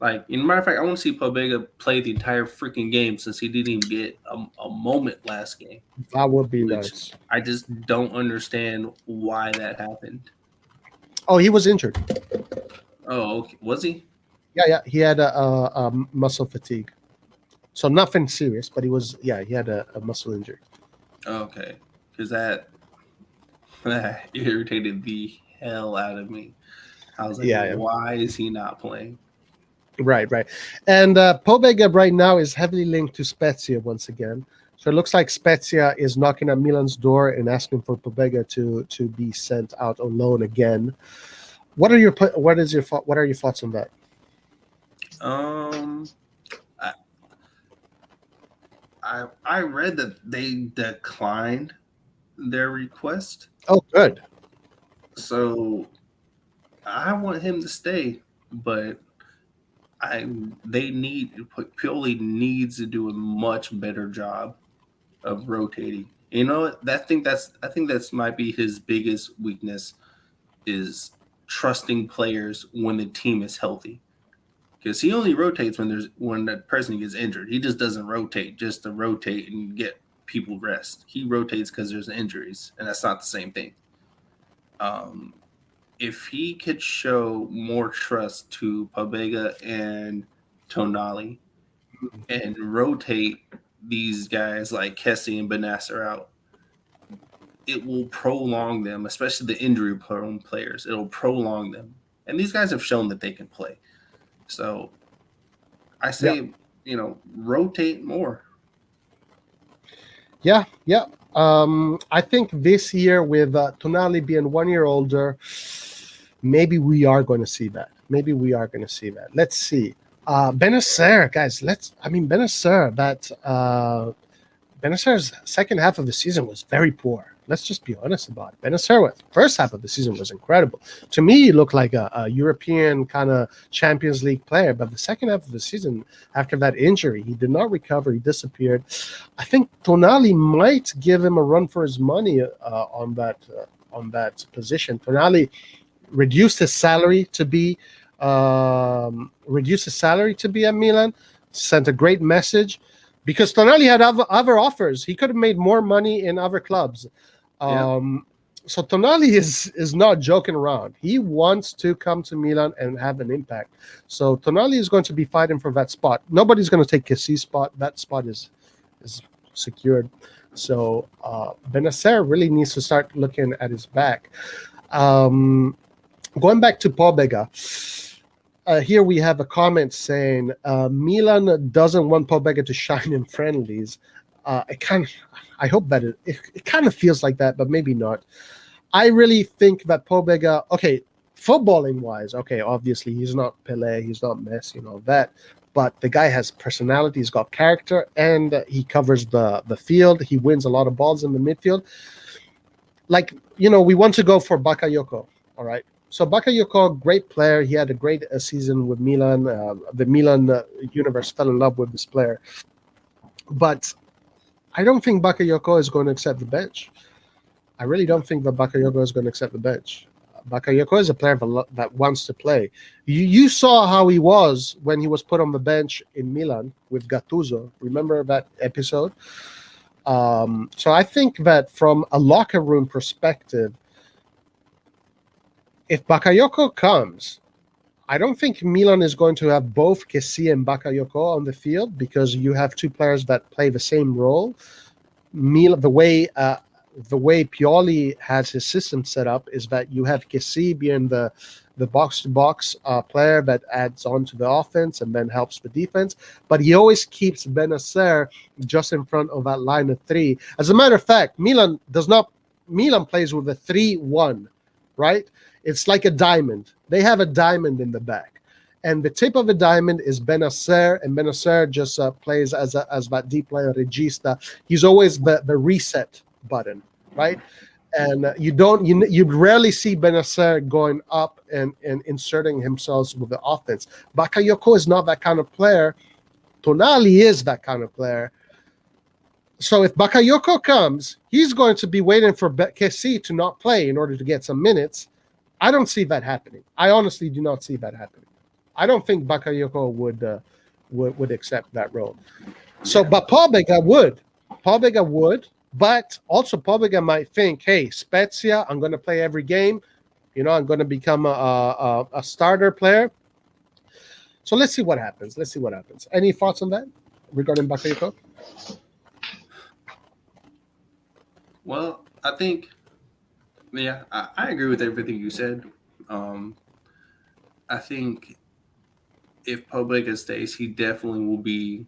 Like, in matter of fact, I want to see Pobega play the entire freaking game, since he didn't even get a moment last game. That would be nice. I just don't understand why that happened. Oh, he was injured. Oh, okay. Was he? Yeah. He had a muscle fatigue. So nothing serious, but he had a muscle injury. Okay, because that irritated the hell out of me. I was like, why is he not playing? Right. And Pobega right now is heavily linked to Spezia once again. So it looks like Spezia is knocking at Milan's door and asking for Pobega to be sent out on loan again. What are your thoughts on that? I read that they declined their request. Oh, good. So I want him to stay, but I they need Pioli needs to do a much better job of rotating. You know, I think that's might be his biggest weakness is trusting players when the team is healthy. Because he only rotates when that person gets injured. He just doesn't rotate just to rotate and get people rest. He rotates because there's injuries, and that's not the same thing. Um, if he could show more trust to Pabega and Tonali and rotate these guys like Kessie and Benasser out, it will prolong them, especially the injury prone players. It'll prolong them. And these guys have shown that they can play. So I say, rotate more. Yeah, yeah. I think this year with Tonali being 1 year older, maybe we are going to see that. Maybe we are going to see that. Let's see. Benasser, guys. Benasser. Benasser's second half of the season was very poor. Let's just be honest about it. Benasser, first half of the season was incredible. To me, he looked like a European kind of Champions League player. But the second half of the season, after that injury, he did not recover. He disappeared. I think Tonali might give him a run for his money on that position. Tonali reduced his salary to be at Milan. Sent a great message. Because Tonali had other offers. He could have made more money in other clubs. So Tonali is not joking around. He wants to come to Milan and have an impact. So Tonali is going to be fighting for that spot. Nobody's going to take Kessi's spot. That spot is secured. So Benasser really needs to start looking at his back. Going back to Pobega. Here we have a comment saying Milan doesn't want Pobega to shine in friendlies. I hope that it kind of feels like that, but maybe not. I really think that Pobega, okay, footballing wise, okay, obviously he's not Pele, he's not Messi, that. But the guy has personality, he's got character, and he covers the field. He wins a lot of balls in the midfield. Like, we want to go for Bakayoko, all right? So Bakayoko, great player. He had a great season with Milan. The Milan universe fell in love with this player. But I don't think Bakayoko is going to accept the bench. I really don't think that Bakayoko is going to accept the bench. Bakayoko is a player that wants to play. You saw how he was when he was put on the bench in Milan with Gattuso. Remember that episode? So I think that from a locker room perspective, if Bakayoko comes, I don't think Milan is going to have both Kessie and Bakayoko on the field because you have two players that play the same role. Milan, the way Pioli has his system set up is that you have Kessie being the box-to-box player that adds on to the offense and then helps the defense. But he always keeps Benasser just in front of that line of three. As a matter of fact, Milan plays with a 3-1, right? It's like a diamond. They have a diamond in the back. And the tip of the diamond is Benasser, and Benasser just plays as that deep player regista. He's always the reset button, right? And you rarely see Benasser going up and inserting himself with the offense. Bakayoko is not that kind of player. Tonali is that kind of player. So if Bakayoko comes, he's going to be waiting for Kessie to not play in order to get some minutes. I don't see that happening. I honestly do not see that happening. I don't think Bakayoko would accept that role. So, but Pobega would. But also Pobega might think, hey, Spezia, I'm going to play every game. I'm going to become a starter player. So let's see what happens. Any thoughts on that regarding Bakayoko? Well, I think, I agree with everything you said. I think if Pobega stays, he definitely will be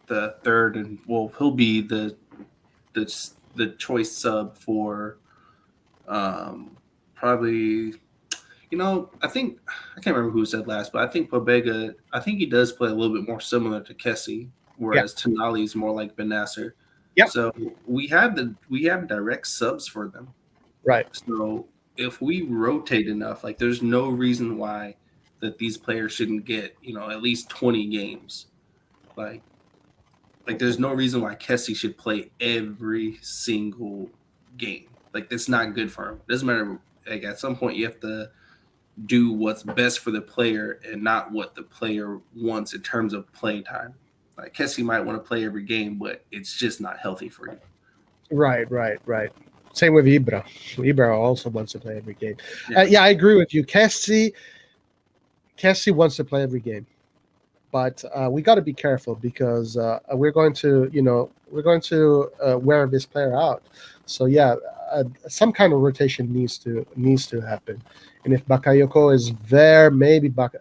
the third, and he'll be the choice sub for probably. I think I can't remember who said last, but I think Pobega. I think he does play a little bit more similar to Kessie, whereas Tonali is more like Benasser. Yep. So we have direct subs for them. Right. So if we rotate enough, like there's no reason why that these players shouldn't get, at least 20 games. Like there's no reason why Kessie should play every single game. Like that's not good for him. It doesn't matter. Like at some point you have to do what's best for the player and not what the player wants in terms of playing time. Like Kessie might want to play every game, but it's just not healthy for you. Right. Same with Ibra. Ibra also wants to play every game. Yeah. I agree with you. Kessie wants to play every game, but we got to be careful because we're going to wear this player out. So some kind of rotation needs to happen. And if Bakayoko is there, maybe but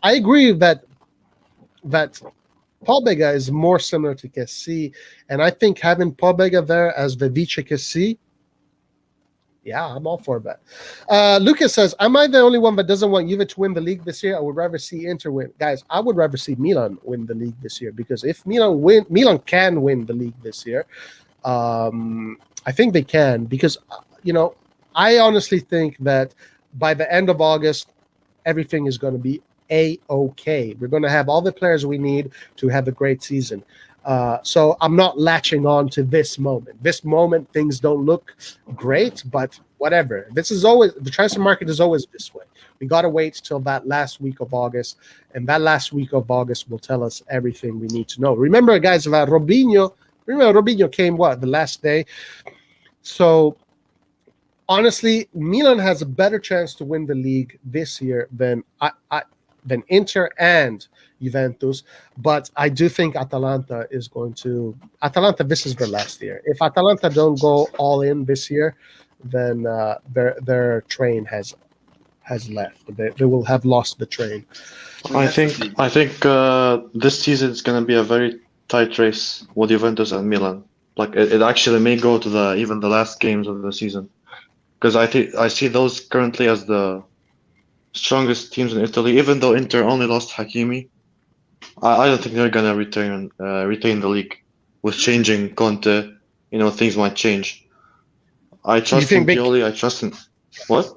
I agree that Paul Bega is more similar to Kessie, and I think having Paul Bega there as the Vice Kessie, I'm all for that. Lucas says, am I the only one that doesn't want Juve to win the league this year? I would rather see Inter win. Guys, I would rather see Milan win the league this year, because if Milan can win the league this year. I think they can, because I honestly think that by the end of August, everything is going to be A-okay. We're going to have all the players we need to have a great season. So I'm not latching on to this moment. This moment, things don't look great, but whatever. The transfer market is always this way. We got to wait till that last week of August, and that last week of August will tell us everything we need to know. Remember, guys, about Robinho. Robinho came the last day. So honestly, Milan has a better chance to win the league this year than Inter and Juventus, but I do think Atalanta is going to. This is their last year. If Atalanta don't go all in this year, then their train has left. They will have lost the train. I think this season is going to be a very tight race with Juventus and Milan. Like it actually may go to even the last games of the season, because I see those currently as the strongest teams in Italy. Even though Inter only lost Hakimi, I don't think they're gonna retain the league. With changing Conte, things might change. I trust in Pioli. I trust in what?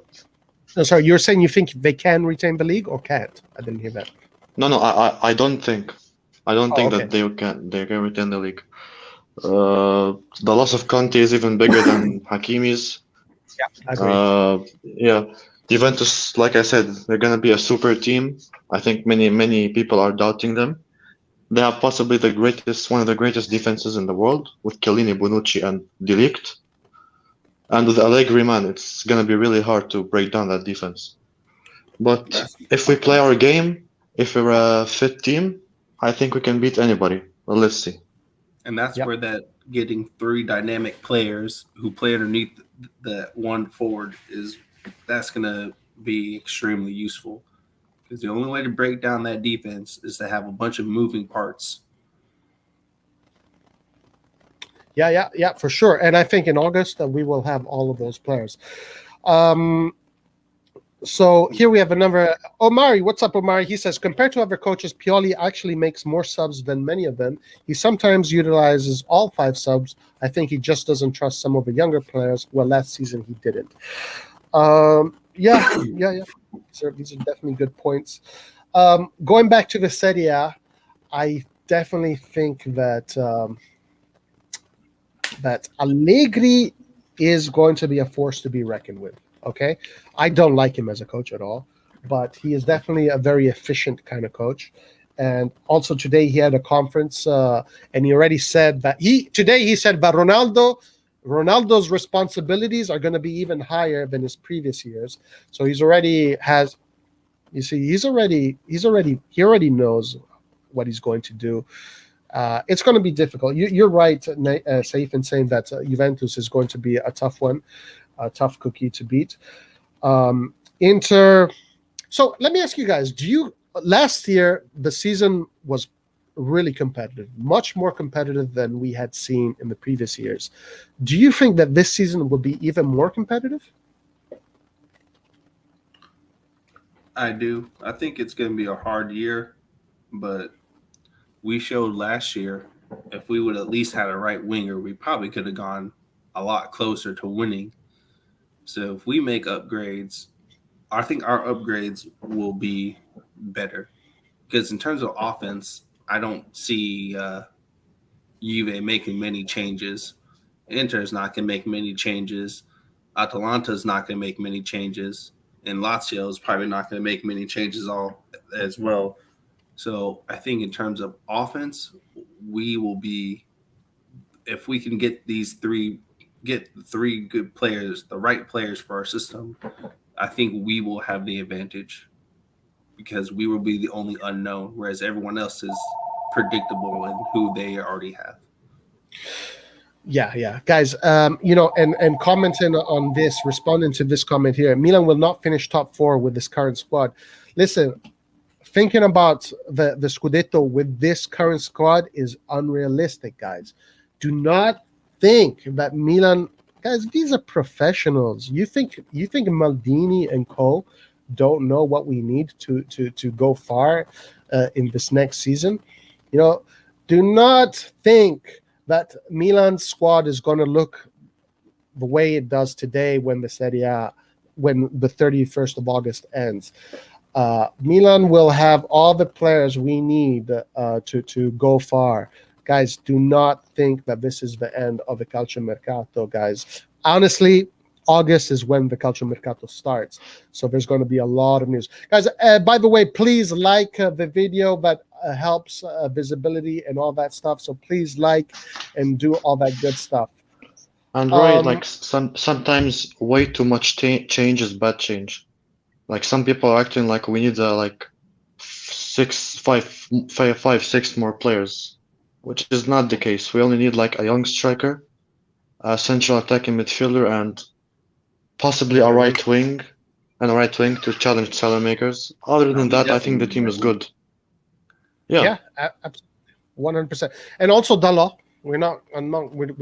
No, sorry, you're saying you think they can retain the league or can't? I didn't hear that. No, I don't think. I don't think okay. that they can retain the league. The loss of Conte is even bigger than Hakimi's. Yeah, I agree. Juventus, like I said, they're gonna be a super team. I think many people are doubting them. They have possibly one of the greatest defenses in the world, with Chiellini, Bonucci, and De Ligt. And with Allegri, man, it's gonna be really hard to break down that defense. But if we play our game, if we're a fit team, I think we can beat anybody. Well, let's see. And that's where that getting 3 dynamic players who play underneath the one forward that's going to be extremely useful, because the only way to break down that defense is to have a bunch of moving parts. Yeah, for sure. And I think in August we will have all of those players. So here we have another Omari. What's up, Omari? He says, compared to other coaches, Pioli actually makes more subs than many of them. He sometimes utilizes all 5 subs. I think he just doesn't trust some of the younger players. Well, last season he didn't. Yeah. So these are definitely good points. Going back to the Serie A, I definitely think that Allegri is going to be a force to be reckoned with. Okay, I don't like him as a coach at all, but he is definitely a very efficient kind of coach. And also today he had a conference, and he already said that he said that Ronaldo's responsibilities are going to be even higher than his previous years. So he already knows what he's going to do. It's going to be difficult. You're right, Saif, in saying that Juventus is going to be a tough one, a tough cookie to beat. Inter. So let me ask you guys: last year the season was really competitive, much more competitive than we had seen in the previous years. Do you think that this season will be even more competitive? I think it's going to be a hard year, but we showed last year if we would at least had a right winger, we probably could have gone a lot closer to winning. So if we make upgrades, I think our upgrades will be better. Because in terms of offense, I don't see Juve making many changes. Inter's not going to make many changes. Atalanta's not going to make many changes. And Lazio is probably not going to make many changes all as well. So I think in terms of offense, we will be, if we can get three good players, the right players for our system, I think we will have the advantage because we will be the only unknown, whereas everyone else is predictable in who they already have. Yeah, guys. And commenting on this, responding to this comment here, Milan will not finish top 4 with this current squad. Listen, thinking about the Scudetto with this current squad is unrealistic, guys. Do not think that Milan, guys, these are professionals. You think Maldini and co don't know what we need to go far in this next season? Do not think that Milan's squad is going to look the way it does today when the Serie A, when the 31st of August ends. Milan will have all the players we need to go far. Guys, do not think that this is the end of the calciomercato, guys. Honestly, August is when the calciomercato starts. So there's going to be a lot of news. Guys, by the way, please like the video. That helps visibility and all that stuff. So please like and do all that good stuff. And Roy, like sometimes way too much change is bad change. Like some people are acting like we need like 6 more players, which is not the case. We only need like a young striker, a central attacking midfielder, and possibly a right wing to challenge Salamakers. Other than that, I think the team is good. Yeah, absolutely, 100%. And also Dalot. We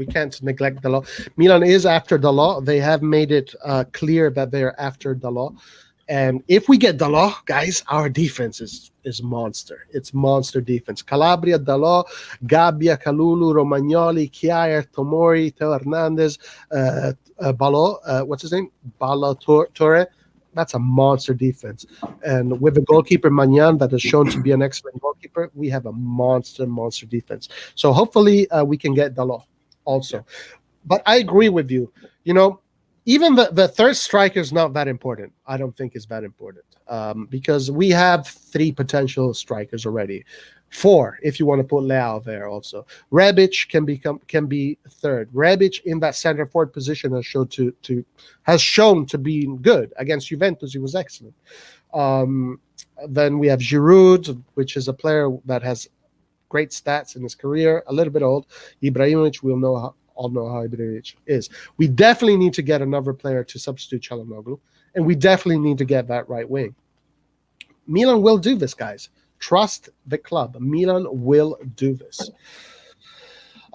can't neglect Dalot. Milan is after Dalot. They have made it clear that they're after Dalot. And if we get Dalot, guys, our defense is monster. It's monster defense. Calabria, Dalot, Gabbia, Kalulu, Romagnoli, Kjaer, Tomori, Teo Hernandez, Balot, what's his name? Balotore. That's a monster defense. And with the goalkeeper Magnan, that has shown to be an excellent goalkeeper, we have a monster defense. So hopefully we can get Dalot also. But I agree with you. Even the third striker is not that important. I don't think it's that important because we have 3 potential strikers already. 4, if you want to put Leao there also. Rebic can be third. Rebic in that center forward position has shown to be good. Against Juventus, he was excellent. Then we have Giroud, which is a player that has great stats in his career, a little bit old. Ibrahimovic, all know how Ibrahimovic is. We definitely need to get another player to substitute Çalhanoğlu, and we definitely need to get that right wing. Milan will do this, guys. Trust the club. Milan will do this.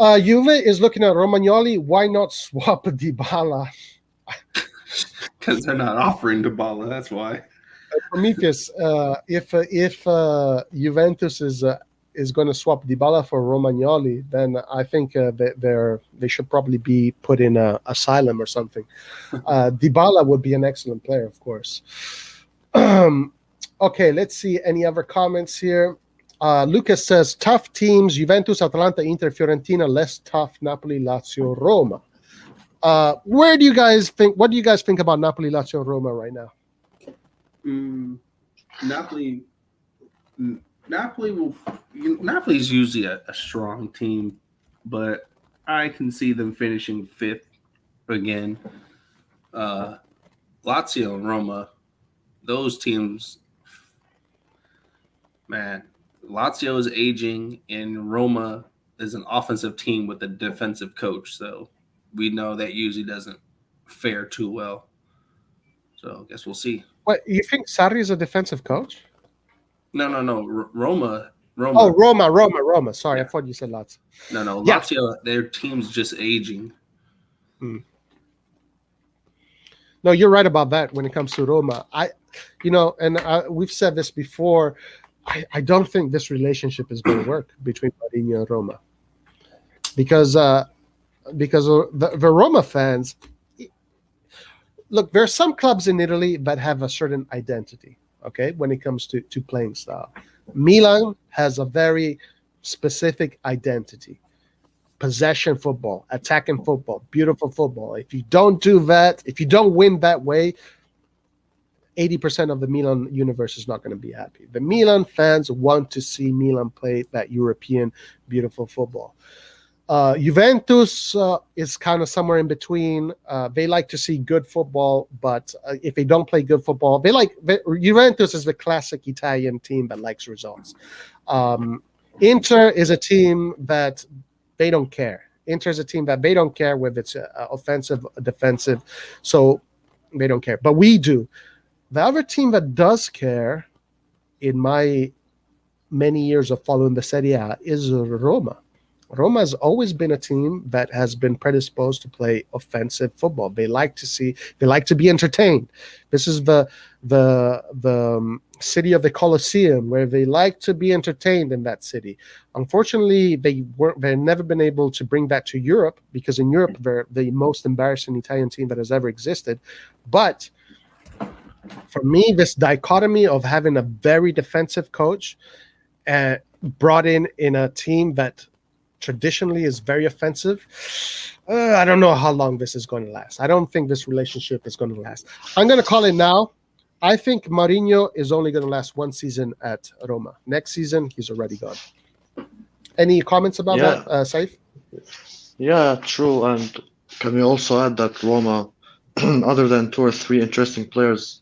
Juve is looking at Romagnoli. Why not swap Dybala? Because they're not offering Dybala. That's why. Prometheus, if Juventus is going to swap Dybala for Romagnoli, then I think they should probably be put in an asylum or something. Dybala would be an excellent player, of course. Okay, let's see any other comments here. Lucas says, tough teams, Juventus, Atalanta, Inter, Fiorentina, less tough, Napoli, Lazio, Roma. What do you guys think about Napoli, Lazio, Roma right now? Napoli's usually a strong team, but I can see them finishing 5th again. Lazio and Roma, those teams, man, Lazio is aging and Roma is an offensive team with a defensive coach. So we know that usually doesn't fare too well. So I guess we'll see. What, you think Sarri is a defensive coach? No. Roma. Oh, Roma. Sorry, yeah. I thought you said Lazio. No. Lazio, their team's just aging. No, you're right about that when it comes to Roma. We've said this before. I don't think this relationship is going to work between Mourinho and Roma. because the Roma fans. Look, there are some clubs in Italy that have a certain identity, okay, when it comes to playing style. Milan has a very specific identity. Possession football, attacking football, beautiful football. If you don't do that, if you don't win that way, 80% of the Milan universe is not going to be happy. The Milan fans want to see Milan play that European beautiful football. Juventus is kind of somewhere in between. They like to see good football, but if they don't play good football, Juventus is the classic Italian team that likes results. Inter is a team that they don't care. Inter is a team that they don't care whether it's offensive, defensive, so they don't care. But we do. The other team that does care, in my many years of following the Serie A, is Roma. Roma has always been a team that has been predisposed to play offensive football. They like to be entertained. This is the city of the Colosseum, where they like to be entertained in that city. Unfortunately, they've never been able to bring that to Europe, because in Europe they're the most embarrassing Italian team that has ever existed. But for me, this dichotomy of having a very defensive coach brought in a team that traditionally is very offensive, I don't know how long this is going to last. I don't think this relationship is going to last. I'm going to call it now. I think Mourinho is only going to last one season at Roma. Next season, he's already gone. Any comments about that, Saif? Yeah, true. And can we also add that Roma, other than 2 or 3 interesting players,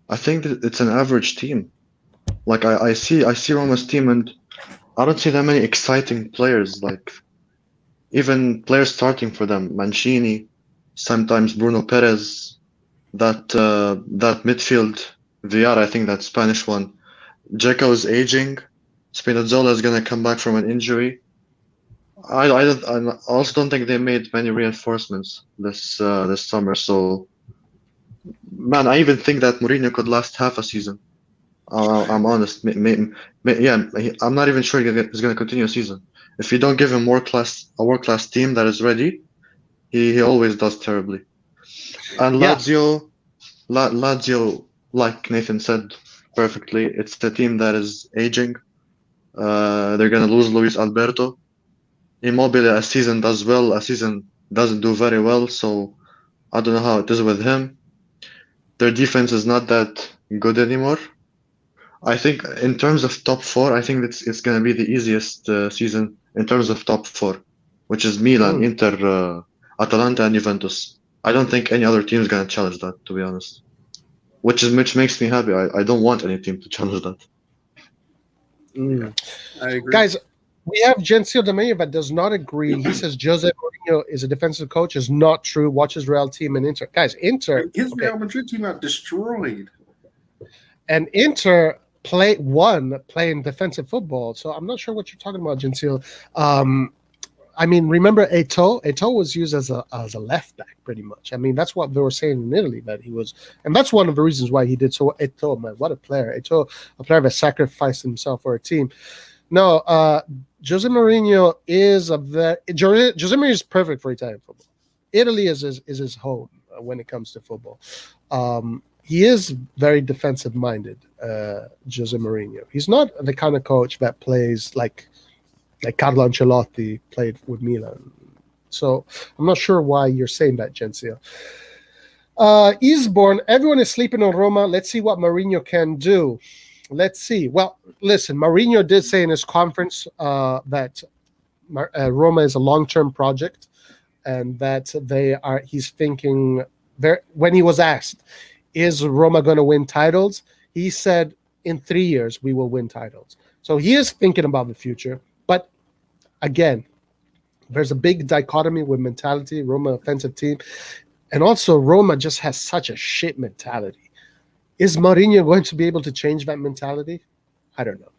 I think that it's an average team. Like I see Roma's team, and I don't see that many exciting players. Like even players starting for them, Mancini, sometimes Bruno Perez, that midfield, Villar, I think that Spanish one. Dzeko is aging. Spinazzola is gonna come back from an injury. I also don't think they made many reinforcements this summer. So, man, I even think that Mourinho could last half a season. I'm honest. I'm not even sure he's going to continue a season. If you don't give him a world-class team that is ready, he always does terribly. And Lazio, like Nathan said perfectly, it's a team that is aging. They're going to lose Luis Alberto. Immobile, a season does well, a season doesn't do very well. So I don't know how it is with him. Their defense is not that good anymore. I think in terms of top 4, I think it's going to be the easiest season in terms of top 4, which is Milan, Inter, Atalanta, and Juventus. I don't think any other team is going to challenge that, to be honest. Which makes me happy. I don't want any team to challenge that. Yeah, I agree. Guys, we have Gensio Demeyer that does not agree. He says Jose Mourinho is a defensive coach. Is not true. Watch his Real team and Inter. Guys, Inter. His Real Madrid team got destroyed. And Inter playing defensive football. So I'm not sure what you're talking about, Gentile. I mean, remember Eto'o? Eto'o was used as a left back, pretty much. I mean, that's what they were saying in Italy, that he was, and that's one of the reasons why he did so. Eto'o, man, what a player! Eto'o, a player that sacrificed himself for a team. No, Jose Mourinho is Jose Mourinho is perfect for Italian football. Italy is his home when it comes to football. He is very defensive-minded, Jose Mourinho. He's not the kind of coach that plays like Carlo Ancelotti played with Milan. So I'm not sure why you're saying that, Gensio. Eastbourne, everyone is sleeping on Roma. Let's see what Mourinho can do. Let's see. Well, listen, Mourinho did say in his conference that Roma is a long-term project, and that he's thinking there. When he was asked, is Roma going to win titles? He said, in 3 years, we will win titles. So he is thinking about the future. But again, there's a big dichotomy with mentality, Roma offensive team. And also Roma just has such a shit mentality. Is Mourinho going to be able to change that mentality? I don't know.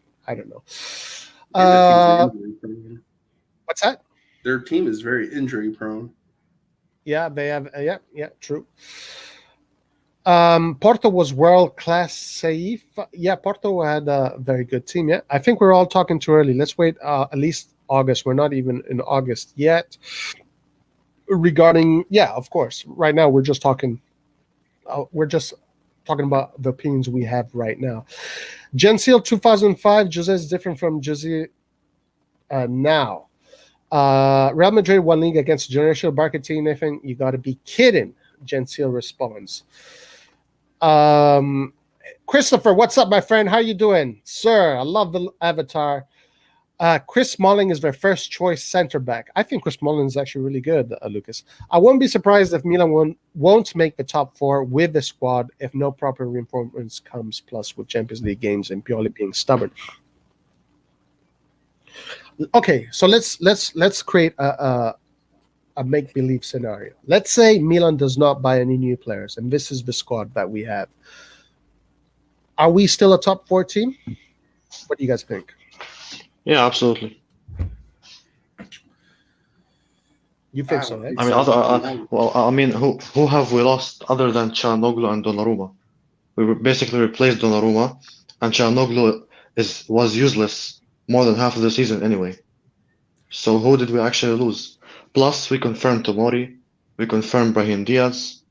What's that? Their team is very injury prone. Yeah, they have. Yeah, true. Porto was world class. Saif. Yeah, Porto had a very good team. Yeah, I think we're all talking too early. Let's wait at least August. We're not even in August yet. Regarding, yeah, of course. Right now, we're just talking. We're just talking about the opinions we have right now. Gensel 2005. Jose is different from Jose now. Real Madrid won league against Generational Barca Nathan, you got to be kidding. Gensel responds. Christopher, what's up, my friend? How you doing, sir? I love the avatar. Chris Smalling is their first choice center back. I think Chris Smalling is actually really good, Lucas. I won't be surprised if Milan won't make the top four with the squad if no proper reinforcements comes, plus with Champions League games and purely being stubborn. Okay, so let's create a make-believe scenario. Let's say Milan does not buy any new players, and this is the squad that we have. Are we still a top four team? What do you guys think? Yeah, absolutely. You think so, right? I mean, who have we lost other than Çalhanoğlu and Donnarumma? We basically replaced Donnarumma, and Çalhanoğlu was useless more than half of the season anyway. So who did we actually lose? Plus, we confirmed Tomori, we confirmed Brahim Diaz,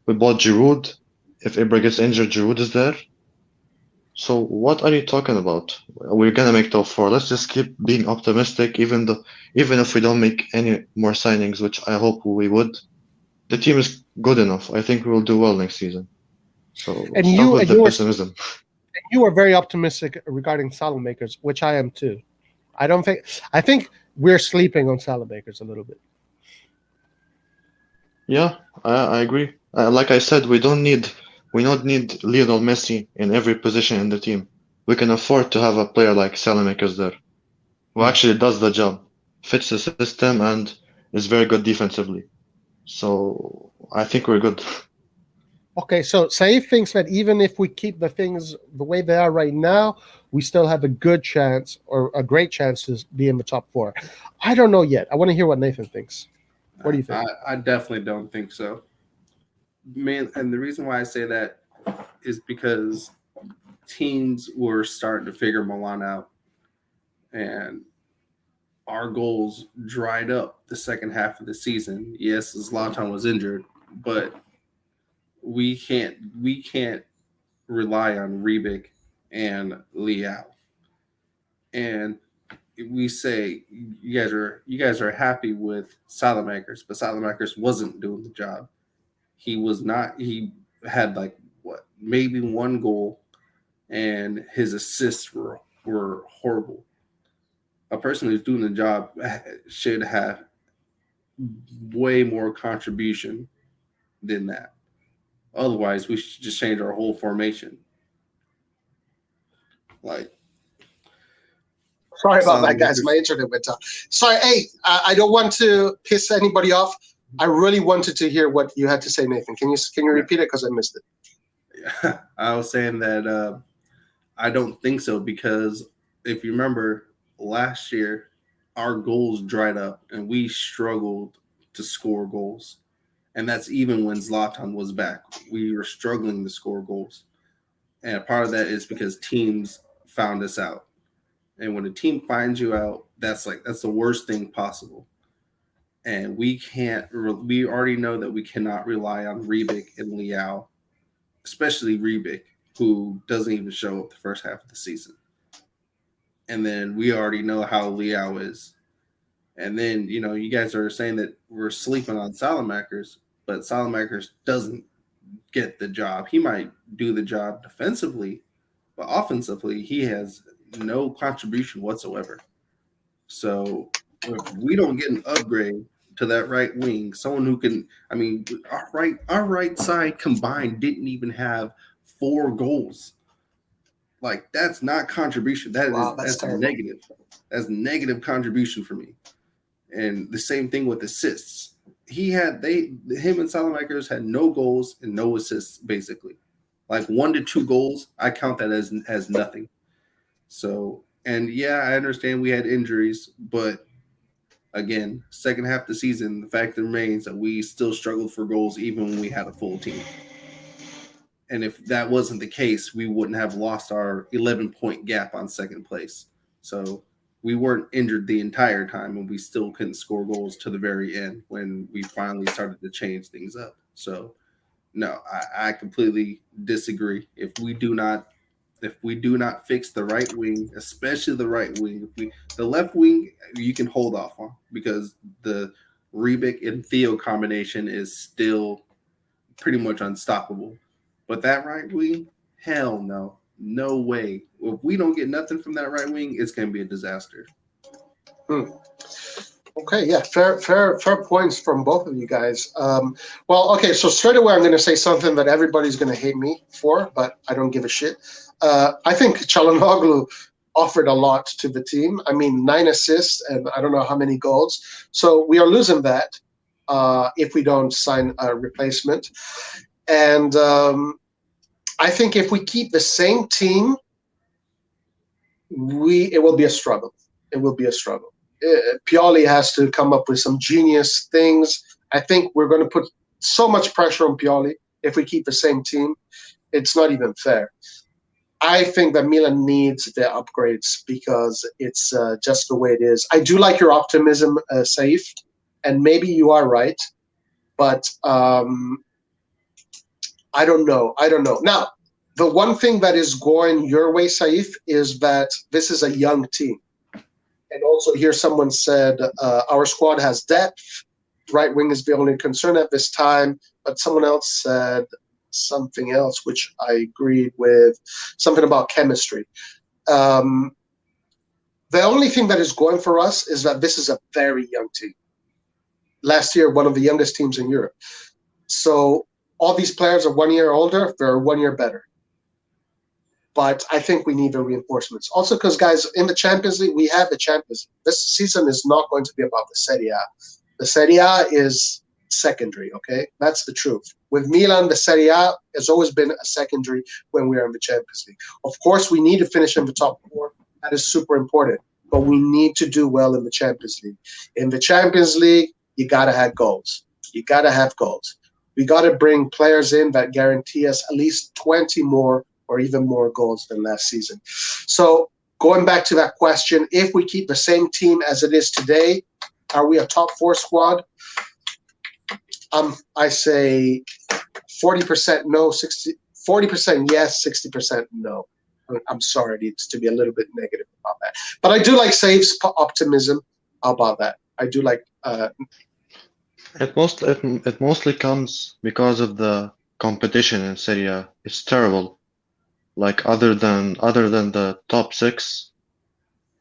we bought Giroud. If Ibra gets injured, Giroud is there. So what are you talking about? We're gonna make top four. Let's just keep being optimistic, even if we don't make any more signings, which I hope we would. The team is good enough. I think we will do well next season. So stop with the pessimism. You are very optimistic regarding Salamakers, which I am too. I think we're sleeping on Salamakers a little bit. Yeah, I agree. Like I said, we don't need Lionel Messi in every position in the team. We can afford to have a player like Salamakers there, who actually does the job, fits the system, and is very good defensively. So I think we're good. Okay, so Saif thinks that even if we keep the things the way they are right now, we still have a good chance or a great chance to be in the top four. I don't know yet. I want to hear what Nathan thinks. What do you think? I definitely don't think so. Man, and the reason why I say that is because teams were starting to figure Milan out, and our goals dried up the second half of the season. Yes, Zlatan was injured, but we can't rely on Rebic and Leao. And we say you guys are happy with Salamakers, but Salamakers wasn't doing the job. He was not. He had maybe one goal, and his assists were horrible. A person who's doing the job should have way more contribution than that. Otherwise, we should just change our whole formation. Sorry about that, guys. My internet went off. Sorry. Hey, I don't want to piss anybody off. I really wanted to hear what you had to say, Nathan. Can you repeat it because I missed it? Yeah, I was saying that I don't think so because if you remember last year, our goals dried up and we struggled to score goals. And that's even when Zlatan was back. We were struggling to score goals. And part of that is because teams found us out. And when a team finds you out, that's the worst thing possible. And we already know that we cannot rely on Rebic and Leao, especially Rebic, who doesn't even show up the first half of the season. And then we already know how Leao is. And then, you guys are saying that we're sleeping on Salamakers, but Salamakers doesn't get the job. He might do the job defensively, but offensively, he has no contribution whatsoever. So if we don't get an upgrade to that right wing, someone who can, our right side combined didn't even have 4 goals. That's not contribution. That's negative. That's negative contribution for me. And the same thing with assists. Him and Salamakers had no goals and no assists, basically. 1 to 2 goals, I count that as nothing. So, and yeah, I understand we had injuries, but again, second half of the season, the fact remains that we still struggled for goals even when we had a full team. And if that wasn't the case, we wouldn't have lost our 11-point gap on second place. So we weren't injured the entire time, and we still couldn't score goals to the very end when we finally started to change things up. So no, I completely disagree. If we do not fix the right wing, especially the right wing, the left wing you can hold off on because the Rebic and Theo combination is still pretty much unstoppable. But that right wing, hell no. No way. If we don't get nothing from that right wing, it's gonna be a disaster. Okay, yeah, fair points from both of you guys. Well, okay, so straight away I'm going to say something that everybody's going to hate me for, but I don't give a shit. I think Çalhanoğlu offered a lot to the team. I mean, 9 assists and I don't know how many goals. So we are losing that if we don't sign a replacement. And I think if we keep the same team, it will be a struggle. It will be a struggle. Pioli has to come up with some genius things. I think we're going to put so much pressure on Pioli if we keep the same team. It's not even fair. I think that Milan needs the upgrades because it's just the way it is. I do like your optimism, Saif, and maybe you are right, but I don't know. Now, the one thing that is going your way, Saif, is that this is a young team. And also here someone said, our squad has depth. Right wing is the only concern at this time. But someone else said something else, which I agreed with, something about chemistry. The only thing that is going for us is that this is a very young team. Last year, one of the youngest teams in Europe. So all these players are 1 year older. They're 1 year better. But I think we need the reinforcements. Also because, guys, in the Champions League, we have the Champions League. This season is not going to be about the Serie A. The Serie A is secondary, okay? That's the truth. With Milan, the Serie A has always been a secondary when we are in the Champions League. Of course, we need to finish in the top 4. That is super important. But we need to do well in the Champions League. In the Champions League, you got to have goals. You got to have goals. We got to bring players in that guarantee us at least 20 more or even more goals than last season. So going back to that question, if we keep the same team as it is today, are we a top 4 squad? I say 40% no, 40% yes, 60% no. I'm sorry, it needs to be a little bit negative about that. But I do like Saif's optimism about that. I do like... It mostly comes because of the competition in Serie A. It's terrible. Like other than the top 6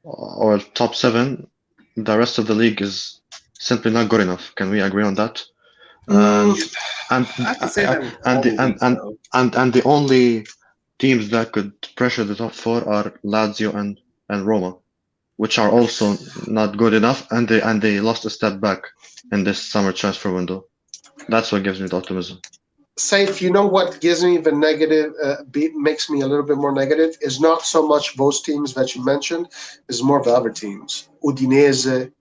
or top 7, the rest of the league is simply not good enough. Can we agree on that? And the only teams that could pressure the top 4 are Lazio and Roma, which are also not good enough, and they lost a step back in this summer transfer window. That's what gives me the optimism. Saif, you know what gives me the negative, makes me a little bit more negative, is not so much those teams that you mentioned, is more the other teams. Udinese,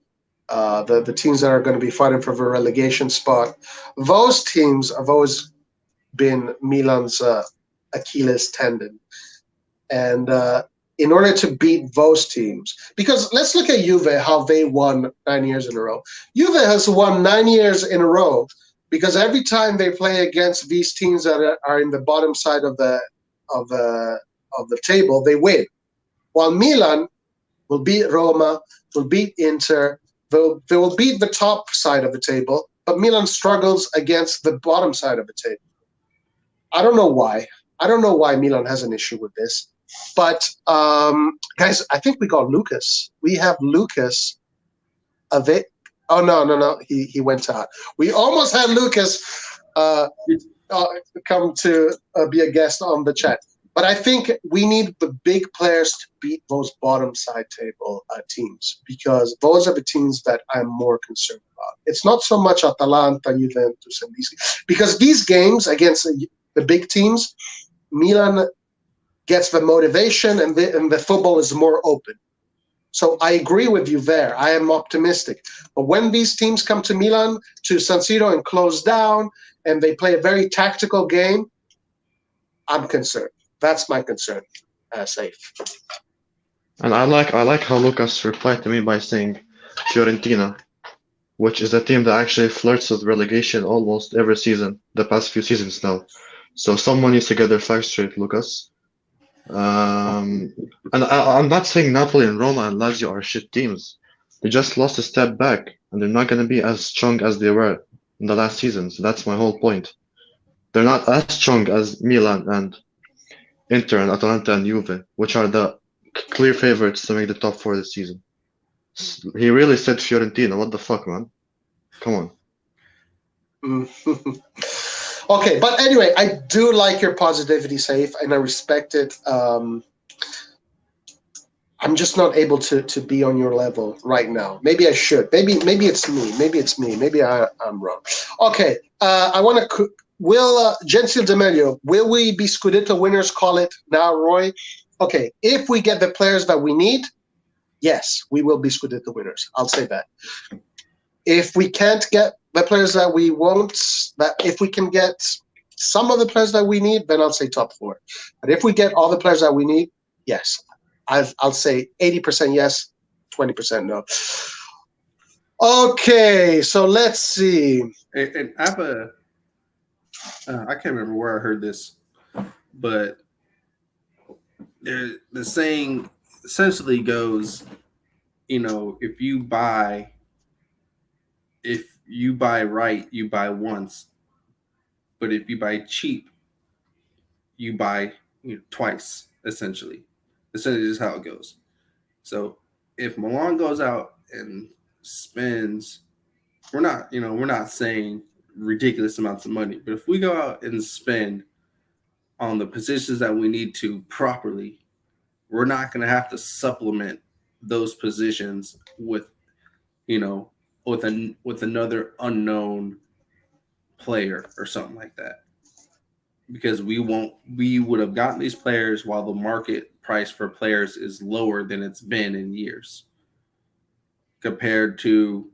the teams that are going to be fighting for the relegation spot. Those teams have always been Milan's Achilles tendon. And in order to beat those teams, because let's look at Juve, how they won 9 years in a row. Juve has won 9 years in a row because every time they play against these teams that are in the bottom side of the table, they win. While Milan will beat Roma, will beat Inter, they will beat the top side of the table, but Milan struggles against the bottom side of the table. I don't know why. I don't know why Milan has an issue with this. But, guys, I think we got Lucas. We have Lucas. Oh, no. He went out. We almost had Lucas come to be a guest on the chat. But I think we need the big players to beat those bottom side table teams because those are the teams that I'm more concerned about. It's not so much Atalanta, Juventus, and these, because these games against the big teams, Milan gets the motivation and the football is more open. So I agree with you there. I am optimistic. But when these teams come to Milan, to San Siro and close down, and they play a very tactical game, I'm concerned. That's my concern, Saif. And I like how Lucas replied to me by saying Fiorentina, which is a team that actually flirts with relegation almost every season, the past few seasons now. So someone needs to get their facts straight, Lucas. And I'm not saying Napoli and Roma and Lazio are shit teams. They just lost a step back, and they're not going to be as strong as they were in the last season. So that's my whole point. They're not as strong as Milan and Inter and Atalanta and Juve, which are the clear favorites to make the top four this season. He really said Fiorentina. What the fuck, man? Come on. Okay, but anyway, I do like your positivity, Safe, and I respect it. I'm just not able to be on your level right now. Maybe I should. Maybe it's me. Maybe I'm wrong. Okay, I want to. Will Gentile D'Amelio, will we be Scudetto winners? Call it now, Roy. Okay, if we get the players that we need, yes, we will be Scudetto winners. I'll say that. If we can't get the players that we want, that if we can get some of the players that we need, then I'll say top four. But if we get all the players that we need, yes, I'll say 80% yes, 20% no. Okay, so let's see. And I have a, I can't remember where I heard this, but the saying essentially goes, if you buy right, you buy once, but if you buy cheap, you buy twice. Essentially is how it goes. So if Milan goes out and spends, we're not saying ridiculous amounts of money, but if we go out and spend on the positions that we need to properly, we're not going to have to supplement those positions with another unknown player or something like that, because we would have gotten these players while the market price for players is lower than it's been in years, compared to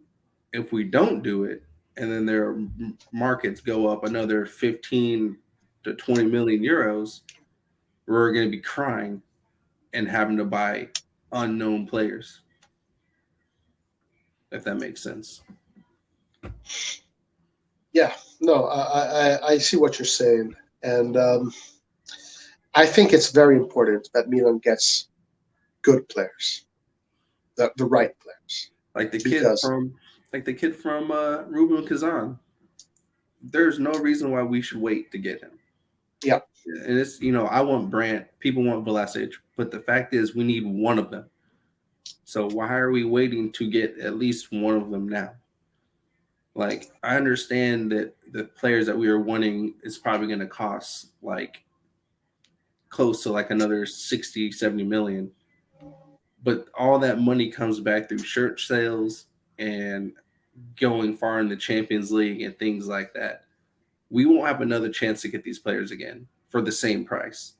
if we don't do it and then their markets go up another 15 to 20 million euros, we're going to be crying and having to buy unknown players, if that makes sense. Yeah, no, I see what you're saying, and I think it's very important that Milan gets good players, the right players. Like the kid from Ruben Kazan. There's no reason why we should wait to get him. Yeah. And it's, I want Brandt, people want Vlasic, but the fact is we need one of them. So why are we waiting to get at least one of them now? Like, I understand that the players that we are wanting is probably going to cost like close to like another 60, 70 million. But all that money comes back through shirt sales and going far in the Champions League and things like that. We won't have another chance to get these players again for the same price.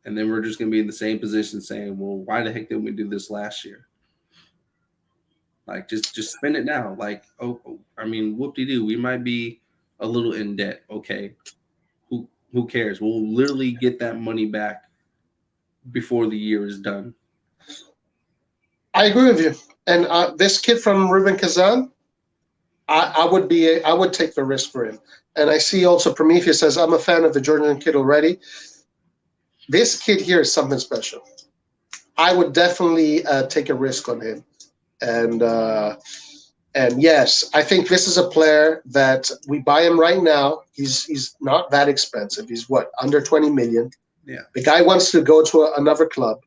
And then we're just going to be in the same position saying, well, why the heck didn't we do this last year? Like, just spend it now. Like, whoop-de-doo, we might be a little in debt. Okay, who cares? We'll literally get that money back before the year is done. I agree with you. And this kid from Ruben Kazan, I would take the risk for him. And I see also Prometheus says, I'm a fan of the Georgian kid already. This kid here is something special. I would definitely take a risk on him. And yes, I think this is a player that we buy him right now. He's not that expensive. He's what, under 20 million. Yeah. The guy wants to go to another club.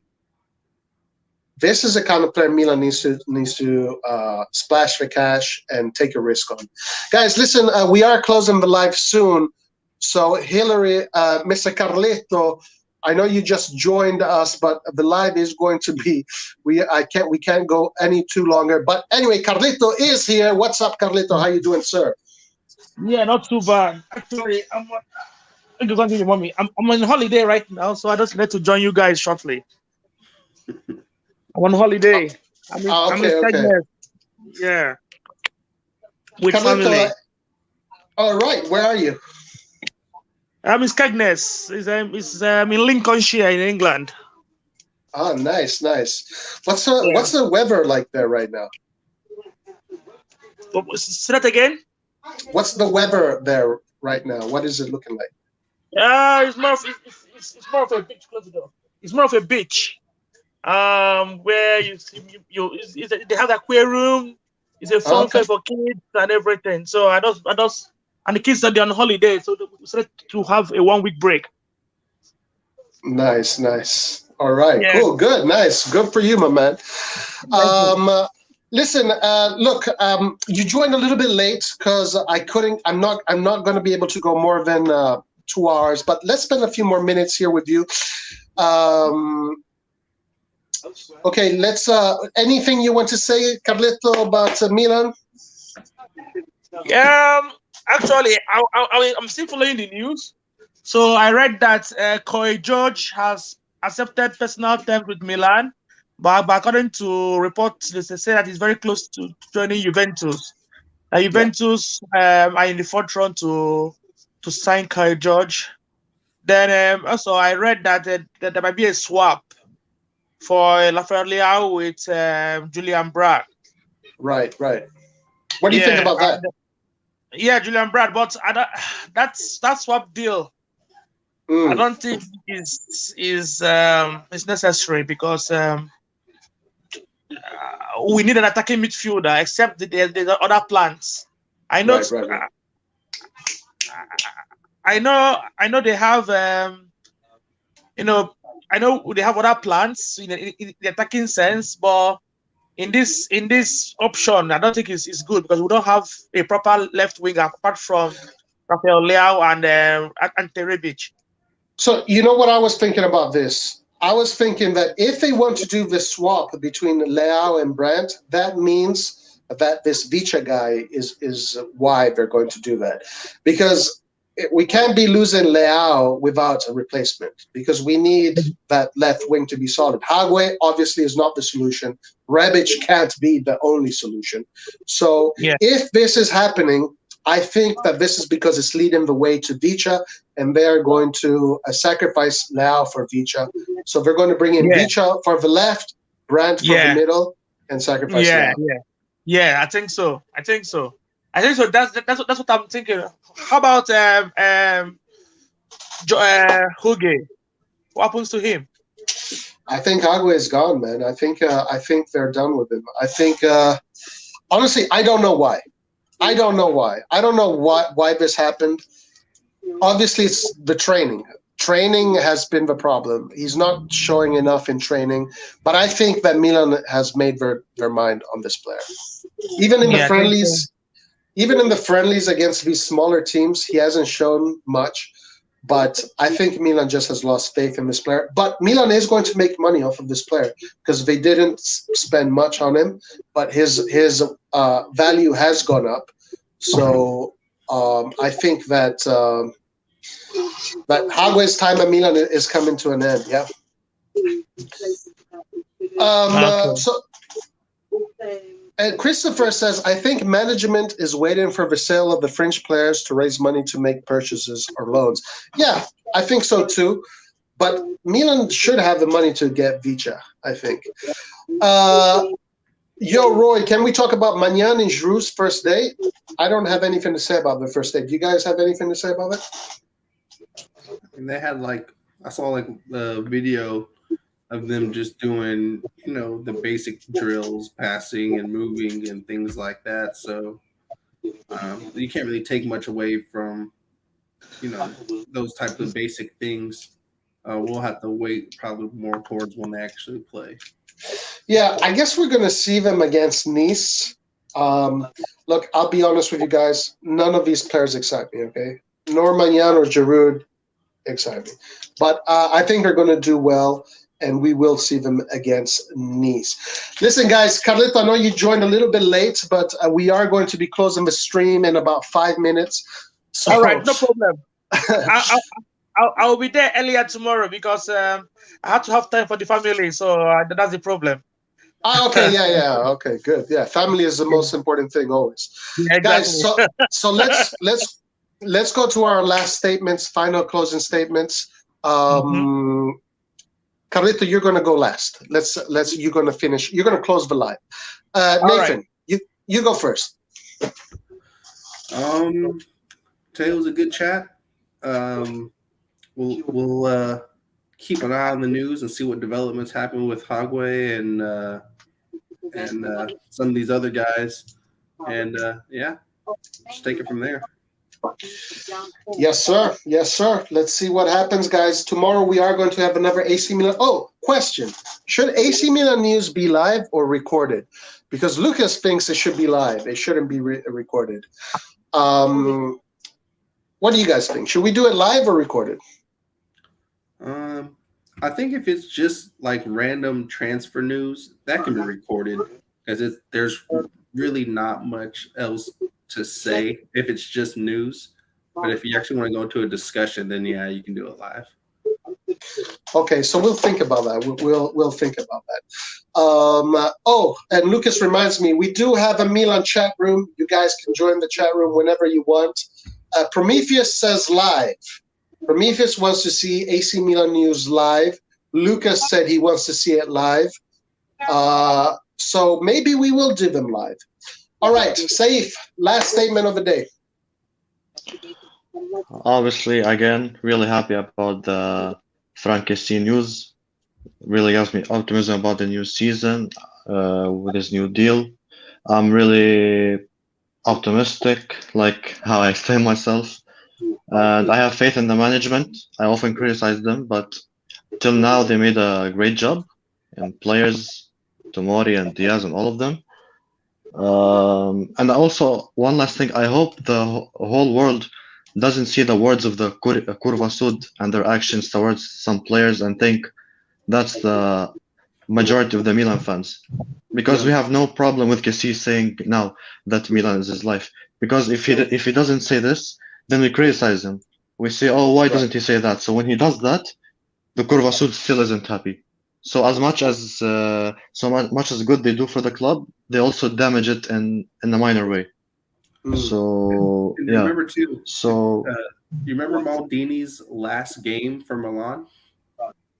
This is the kind of player Milan needs to splash the cash and take a risk on. Guys, listen, we are closing the live soon. So Hillary, Mr. Carletto, I know you just joined us, but the live is going to be, we can't go any too longer. But anyway, Carletto is here. What's up, Carletto? How you doing, sir? Yeah, not too bad. Actually, I'm on holiday right now, so I just need to join you guys shortly. I'm on holiday. I'm in Skegness. Yeah. With Carletto, family. All right, where are you? I'm in Skegness. It's in Lincolnshire in England. Oh, nice. What's the weather like there right now? Say that again. What's the weather there right now? What is it looking like? It's more of a beach. Close the door. It's more of a beach. Where they have aquarium. It's a fun fair for kids and everything. So I just, and the kids are on holiday, so we decided to have a 1 week break. Nice. All right, cool, good, nice, good for you, my man. Listen, look, you joined a little bit late because I'm not going to be able to go more than 2 hours, but let's spend a few more minutes here with you. Okay, let's. Anything you want to say, Carleto, about Milan? Actually, I'm still following the news. So I read that Koi George has accepted personal terms with Milan, but according to reports, they say that he's very close to joining Juventus. Juventus are in the fourth round to sign Koi George. Then also I read that there might be a swap for Rafael with Julian Brad. Right. What do you think about that? Julian Brad, but that swap deal, I don't think is necessary because we need an attacking midfielder. Except there's other plans. I know. Right. I know they have. I know they have other plans in the attacking sense, but in this option, I don't think it's good because we don't have a proper left winger apart from Rafael Leao and Terebic. So you know what I was thinking about this? I was thinking that if they want to do the swap between Leao and Brandt, that means that this Vicha guy is why they're going to do that, because we can't be losing Leao without a replacement because we need that left wing to be solid. Hagwe obviously is not the solution. Rebic can't be the only solution. So if this is happening, I think that this is because it's leading the way to Vicha, and they're going to sacrifice Leao for Vicha. So they're going to bring in Vicha for the left, Brandt for the middle, and sacrifice Leao. I think so. That's what I'm thinking. How about Huge? What happens to him? I think Hagwe is gone, man. I think they're done with him. I think honestly, I don't know why. I don't know why this happened. Obviously, it's the training. Training has been the problem. He's not showing enough in training, but I think that Milan has made their mind on this player. Even in the friendlies. Even in the friendlies against these smaller teams, he hasn't shown much. But I think Milan just has lost faith in this player. But Milan is going to make money off of this player because they didn't spend much on him. But his value has gone up. So I think that Hagwe's time at Milan is coming to an end. Yeah. And Christopher says, I think management is waiting for the sale of the French players to raise money to make purchases or loans. Yeah, I think so too. But Milan should have the money to get Vicha, I think. Yo, Roy, can we talk about Magnan and Giroud's first date? I don't have anything to say about the first date. Do you guys have anything to say about it? And they had I saw a video of them just doing, the basic drills, passing and moving and things like that. So you can't really take much away from, those types of basic things. We'll have to wait probably more towards when they actually play. Yeah, I guess we're going to see them against Nice. Look, I'll be honest with you guys. None of these players excite me, okay? Nor Magnan or Giroud excite me. But I think they're going to do well. And we will see them against Nice. Listen, guys, Carlito, I know you joined a little bit late, but we are going to be closing the stream in about 5 minutes. So, all right, no problem. I'll be there earlier tomorrow because I have to have time for the family, so that's the problem. Okay, yeah. Okay, good. Yeah, family is the most important thing always. Yeah, exactly. Guys, so let's go to our last statements, final closing statements. Carlito, you're going to go last. You're going to finish. You're going to close the live. Nathan, right. you go first. Today was a good chat. We'll keep an eye on the news and see what developments happen with Hagway and some of these other guys. And just take it from there. Yes, sir. Yes, sir. Let's see what happens, guys. Tomorrow we are going to have another AC Milan. Oh, question. Should AC Milan news be live or recorded? Because Lucas thinks it should be live. It shouldn't be recorded. What do you guys think? Should we do it live or recorded? I think if it's just like random transfer news, that can be recorded because there's really not much else to say if it's just news. But if you actually want to go into a discussion, then yeah, you can do it live. Okay, so we'll think about that. We'll think about that. And Lucas reminds me, we do have a Milan chat room. You guys can join the chat room whenever you want. Prometheus says live. Prometheus wants to see AC Milan news live. Lucas said he wants to see it live. So maybe we will do them live. All right, Saif, last statement of the day. Obviously, again, really happy about the Frank Kessie news. Really gives me optimism about the new season with this new deal. I'm really optimistic, like how I explain myself. And I have faith in the management. I often criticize them, but till now they made a great job. And players, Tomori and Diaz and all of them. And also, one last thing, I hope the whole world doesn't see the words of the Curva Sud and their actions towards some players and think that's the majority of the Milan fans. Because we have no problem with Kessie saying now that Milan is his life. Because if he doesn't say this, then we criticize him. We say, oh, why doesn't he say that? So when he does that, the Curva Sud still isn't happy. So as much as good they do for the club, they also damage it in a minor way. So and yeah. Remember too. So you remember Maldini's last game for Milan?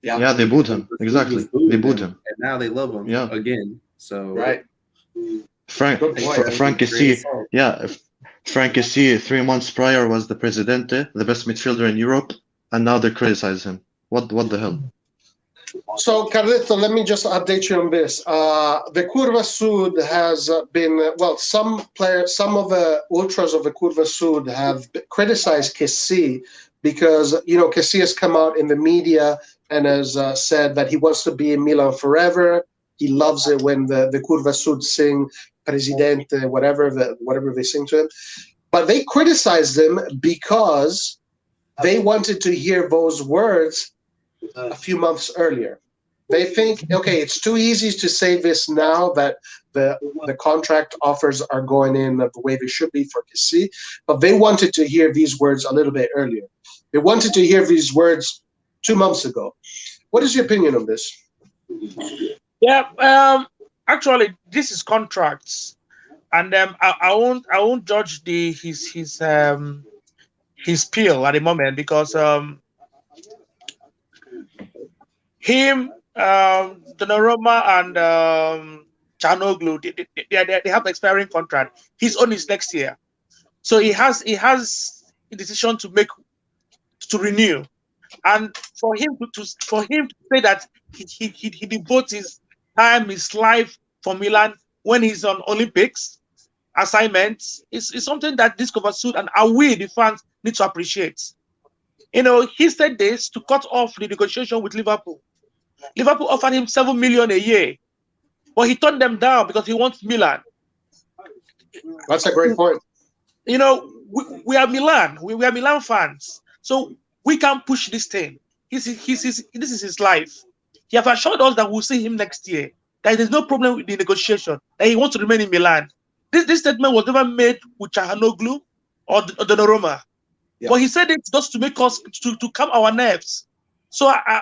Yeah, they booed him. Exactly, they booed him, and now they love him. Yeah. Again. So right. Frank Kessie. Yeah, Frank Kessie 3 months prior was the Presidente, the best midfielder in Europe, and now they criticize him. What the hell? So, Carlito, let me just update you on this. The Curva Sud has been, some of the ultras of the Curva Sud have criticized Kessie because, Kessie has come out in the media and has said that he wants to be in Milan forever. He loves it when the Curva Sud sing Presidente, whatever they sing to him. But they criticized him because they wanted to hear those words a few months earlier. They think, okay, it's too easy to say this now that the contract offers are going in the way they should be for Kessie, but they wanted to hear these words a little bit earlier. They wanted to hear these words 2 months ago. What is your opinion on this? Yeah, actually, this is contracts, and I won't judge his appeal at the moment because him, Donnarumma and Çalhanoğlu, they have expiring contract. His own is next year, so he has a decision to make to renew, and for him to say that he devotes his time, his life for Milan when he's on Olympics assignments is something that this Curva Sud and we the fans need to appreciate. He said this to cut off the negotiation with Liverpool. Liverpool offered him 7 million a year, but he turned them down because he wants Milan. That's a great point. We are Milan. We are Milan fans, so we can't push this thing. This is his life. He has assured us that we'll see him next year. That there's no problem with the negotiation. That he wants to remain in Milan. This statement was never made with Çalhanoğlu or Donnarumma. Yeah. But he said it just to make us to calm our nerves. So I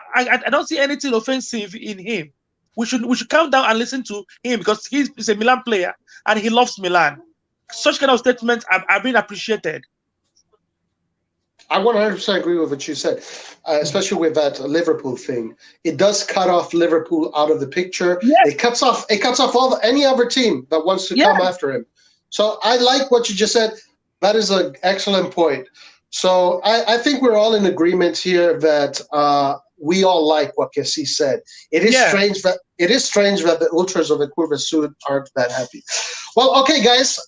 don't see anything offensive in him. We should calm down and listen to him because he's a Milan player and he loves Milan. Such kind of statements are being appreciated. I 100% agree with what you said, especially with that Liverpool thing. It does cut off Liverpool out of the picture. Yes. It cuts off any other team that wants to come after him. So I like what you just said. That is an excellent point. So I think we're all in agreement here that we all like what Kessie said. It is strange that the ultras of the Curva Sud aren't that happy. Well, okay, guys.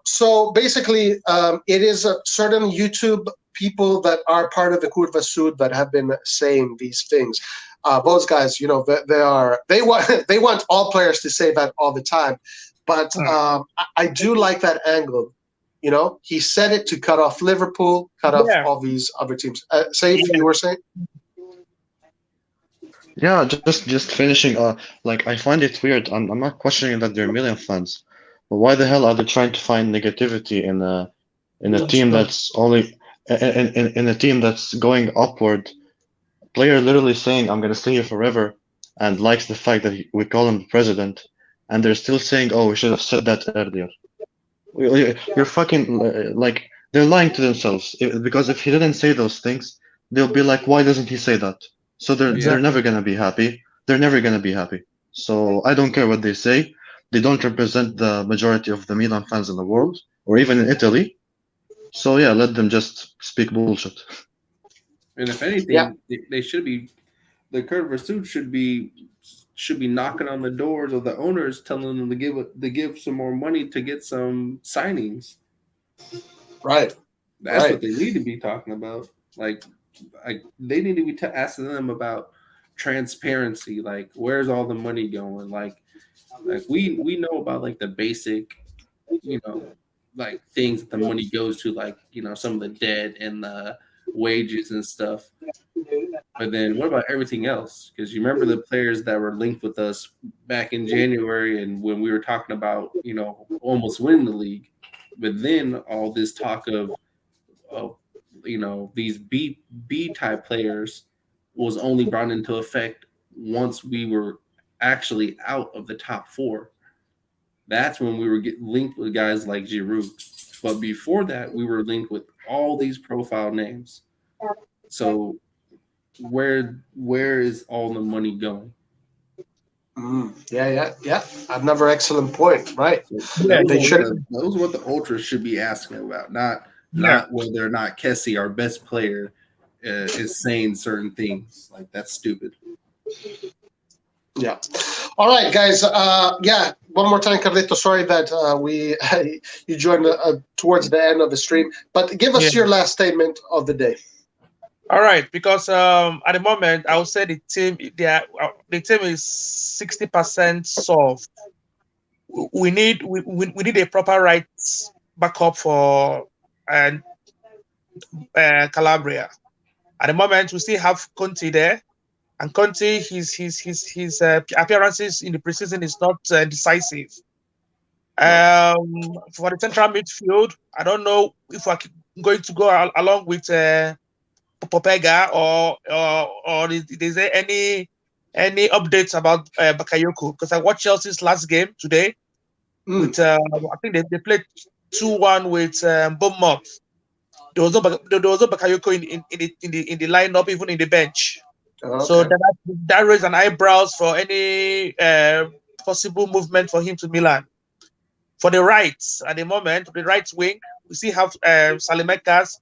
So basically, it is a certain YouTube people that are part of the Curva Sud that have been saying these things. Those guys, you know, they want all players to say that all the time. But I do like that angle. You know, he said it to cut off Liverpool, cut off all these other teams. Say if you were saying. Yeah, just finishing. Like I find it weird. I'm not questioning that they're Milan fans, but why the hell are they trying to find negativity in a team that's only in a team that's going upward? Player literally saying, "I'm gonna stay here forever," and likes the fact that we call him president, and they're still saying, "Oh, we should have said that earlier." You're fucking like they're lying to themselves because if he didn't say those things, they'll be like, "Why doesn't he say that?" So they're never gonna be happy. They're never gonna be happy. So I don't care what they say. They don't represent the majority of the Milan fans in the world or even in Italy. So yeah, let them just speak bullshit. And if anything, they should be the Curva Sud should be knocking on the doors of the owners, telling them to give some more money to get some signings. Right. That's what they need to be talking about. Like they need to be asking them about transparency. Like, where's all the money going? Like we know about like the basic, you know, like things that the money goes to, like, you know, some of the debt and the wages and stuff. But then what about everything else? Because you remember the players that were linked with us back in January and when we were talking about, you know, almost winning the league. But then all this talk of you know, these B type players was only brought into effect once we were actually out of the top four. That's when we were getting linked with guys like Giroud. But before that, we were linked with all these profile names. So where is all the money going? Yeah. Another excellent point, right? Those are what the ultras should be asking about, not whether or not Kessie, our best player, is saying certain things. Like, that's stupid. Yeah. All right, guys. One more time, Carlito. Sorry that you joined towards the end of the stream, but give us your last statement of the day. All right, because at the moment I would say the team is 60% solved. We need a proper right backup for Calabria. At the moment, we still have Conte there, and Conte his appearances in the preseason is not decisive. For the central midfield, I don't know if we're going to go along with Popega or is there any updates about Bakayoko? Because I watched Chelsea's last game today. With I think they played 2-1 with Bournemouth. There was no Bakayoko in the lineup, even in the bench. Okay. So that raised an eyebrows for any possible movement for him to Milan. For the right, at the moment, the right wing, we still have Salimekas.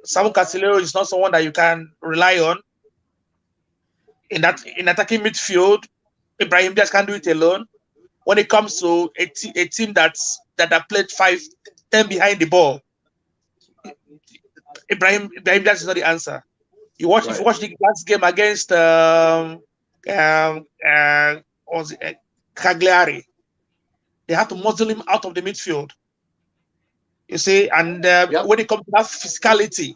Samu Casilero is not someone that you can rely on. In attacking midfield, Ibrahim just can't do it alone. When it comes to a team that played 5-10 behind the ball, Ibrahim just is not the answer. If you watch the last game against Cagliari, they have to muzzle him out of the midfield. You see, and when it comes to that physicality,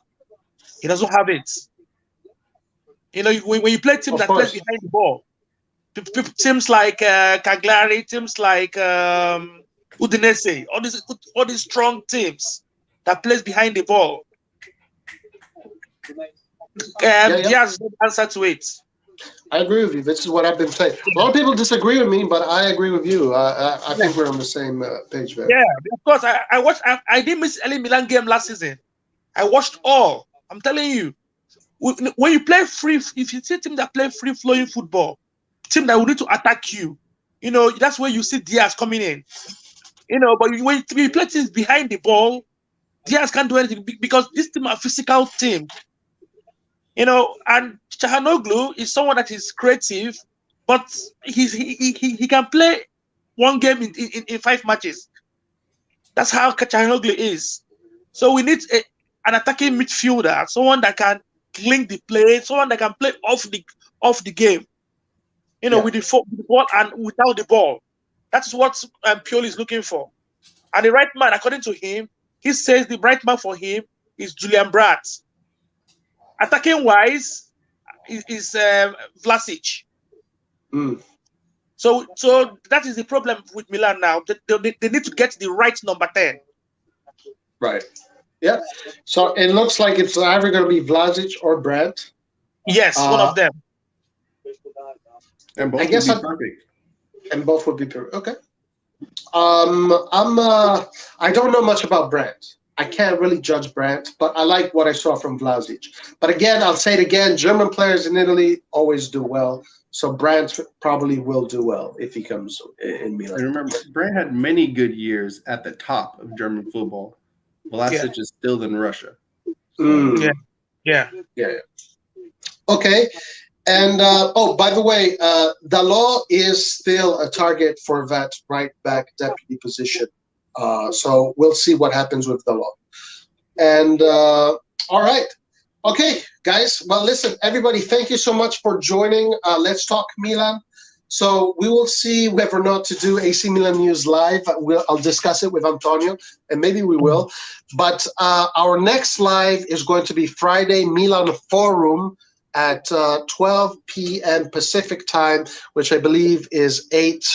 he doesn't have it. You know, when you play teams that play behind the ball, teams like Cagliari, teams like Udinese, all these strong teams that plays behind the ball. Diaz no answer to it. I agree with you. This is what I've been saying. A lot of people disagree with me, but I agree with you. I think we're on the same page there. Yeah, of course. I watched. I didn't miss any Milan game last season. I watched all. I'm telling you, when you play free, if you see a team that play free flowing football, team that will need to attack you, that's where you see Diaz coming in. But when you play teams behind the ball, Diaz can't do anything because this team are physical team. And Çalhanoğlu is someone that is creative, but he can play one game in 5 matches. That's how Çalhanoğlu is. So we need an attacking midfielder, someone that can link the play, someone that can play off the game, with the ball and without the ball. That's what Pioli is looking for. And the right man, according to him, he says the right man for him is Julian Brandt. Attacking wise, is Vlasic. So that is the problem with Milan now. They need to get the right number 10. Right. Yeah. So it looks like it's either going to be Vlasic or Brandt. Yes, one of them. And both would be perfect. And both would be perfect. Okay. I don't know much about Brandt. I can't really judge Brandt, but I like what I saw from Vlasic. But again, I'll say it again, German players in Italy always do well. So Brandt probably will do well if he comes in Milan. And remember, Brandt had many good years at the top of German football. Vlasic is still in Russia. So, Yeah. Okay. And, by the way, Dalot is still a target for that right-back deputy position. So we'll see what happens with Dalot. And, all right. Okay, guys. Well, listen, everybody, thank you so much for joining. Let's Talk Milan. So we will see whether or not to do AC Milan News Live. I'll discuss it with Antonio, and maybe we will. But our next live is going to be Friday, Milan Forum at 12 p.m. Pacific time, which I believe is 8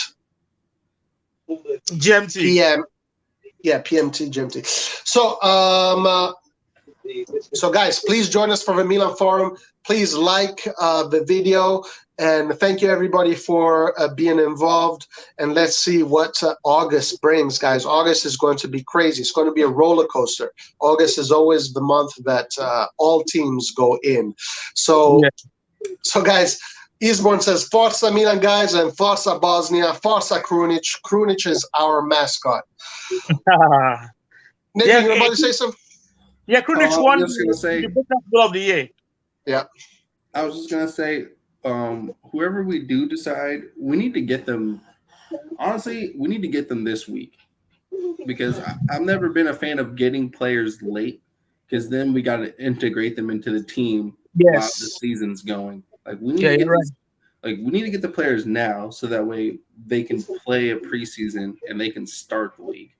GMT. p.m. Yeah, PMT, GMT. So guys, please join us for the Milan Forum. Please like the video, and thank you everybody for being involved. And let's see what August brings, guys. August is going to be crazy. It's going to be a roller coaster. August is always the month that all teams go in. So guys, Eastbourne says, Forza Milan, guys, and Forza Bosnia, Forza Krunic. Krunic is our mascot. Nick, you about to say something? Yeah, Krunic won the best goal of the year. Yeah. I was just going to say, whoever we do decide, we need to get them. Honestly, we need to get them this week, because I've never been a fan of getting players late, because then we got to integrate them into the team while the season's going. Like we need to get we need to get the players now, so that way they can play a preseason and they can start the league.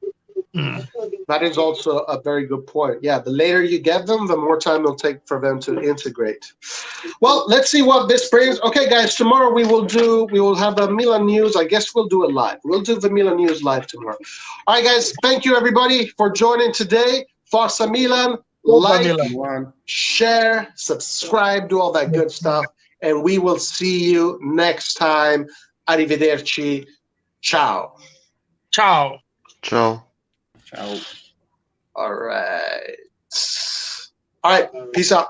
That is also a very good point. Yeah, the later you get them, the more time it'll take for them to integrate. Well, let's see what this brings. Okay, guys, tomorrow we will have the Milan News. I guess we'll do it live. We'll do the Milan News live tomorrow. All right, guys, thank you everybody for joining today. Forza Milan, like, share, subscribe, do all that good stuff. And we will see you next time. Arrivederci. Ciao. Ciao. Ciao. Ciao. All right. All right. Peace out.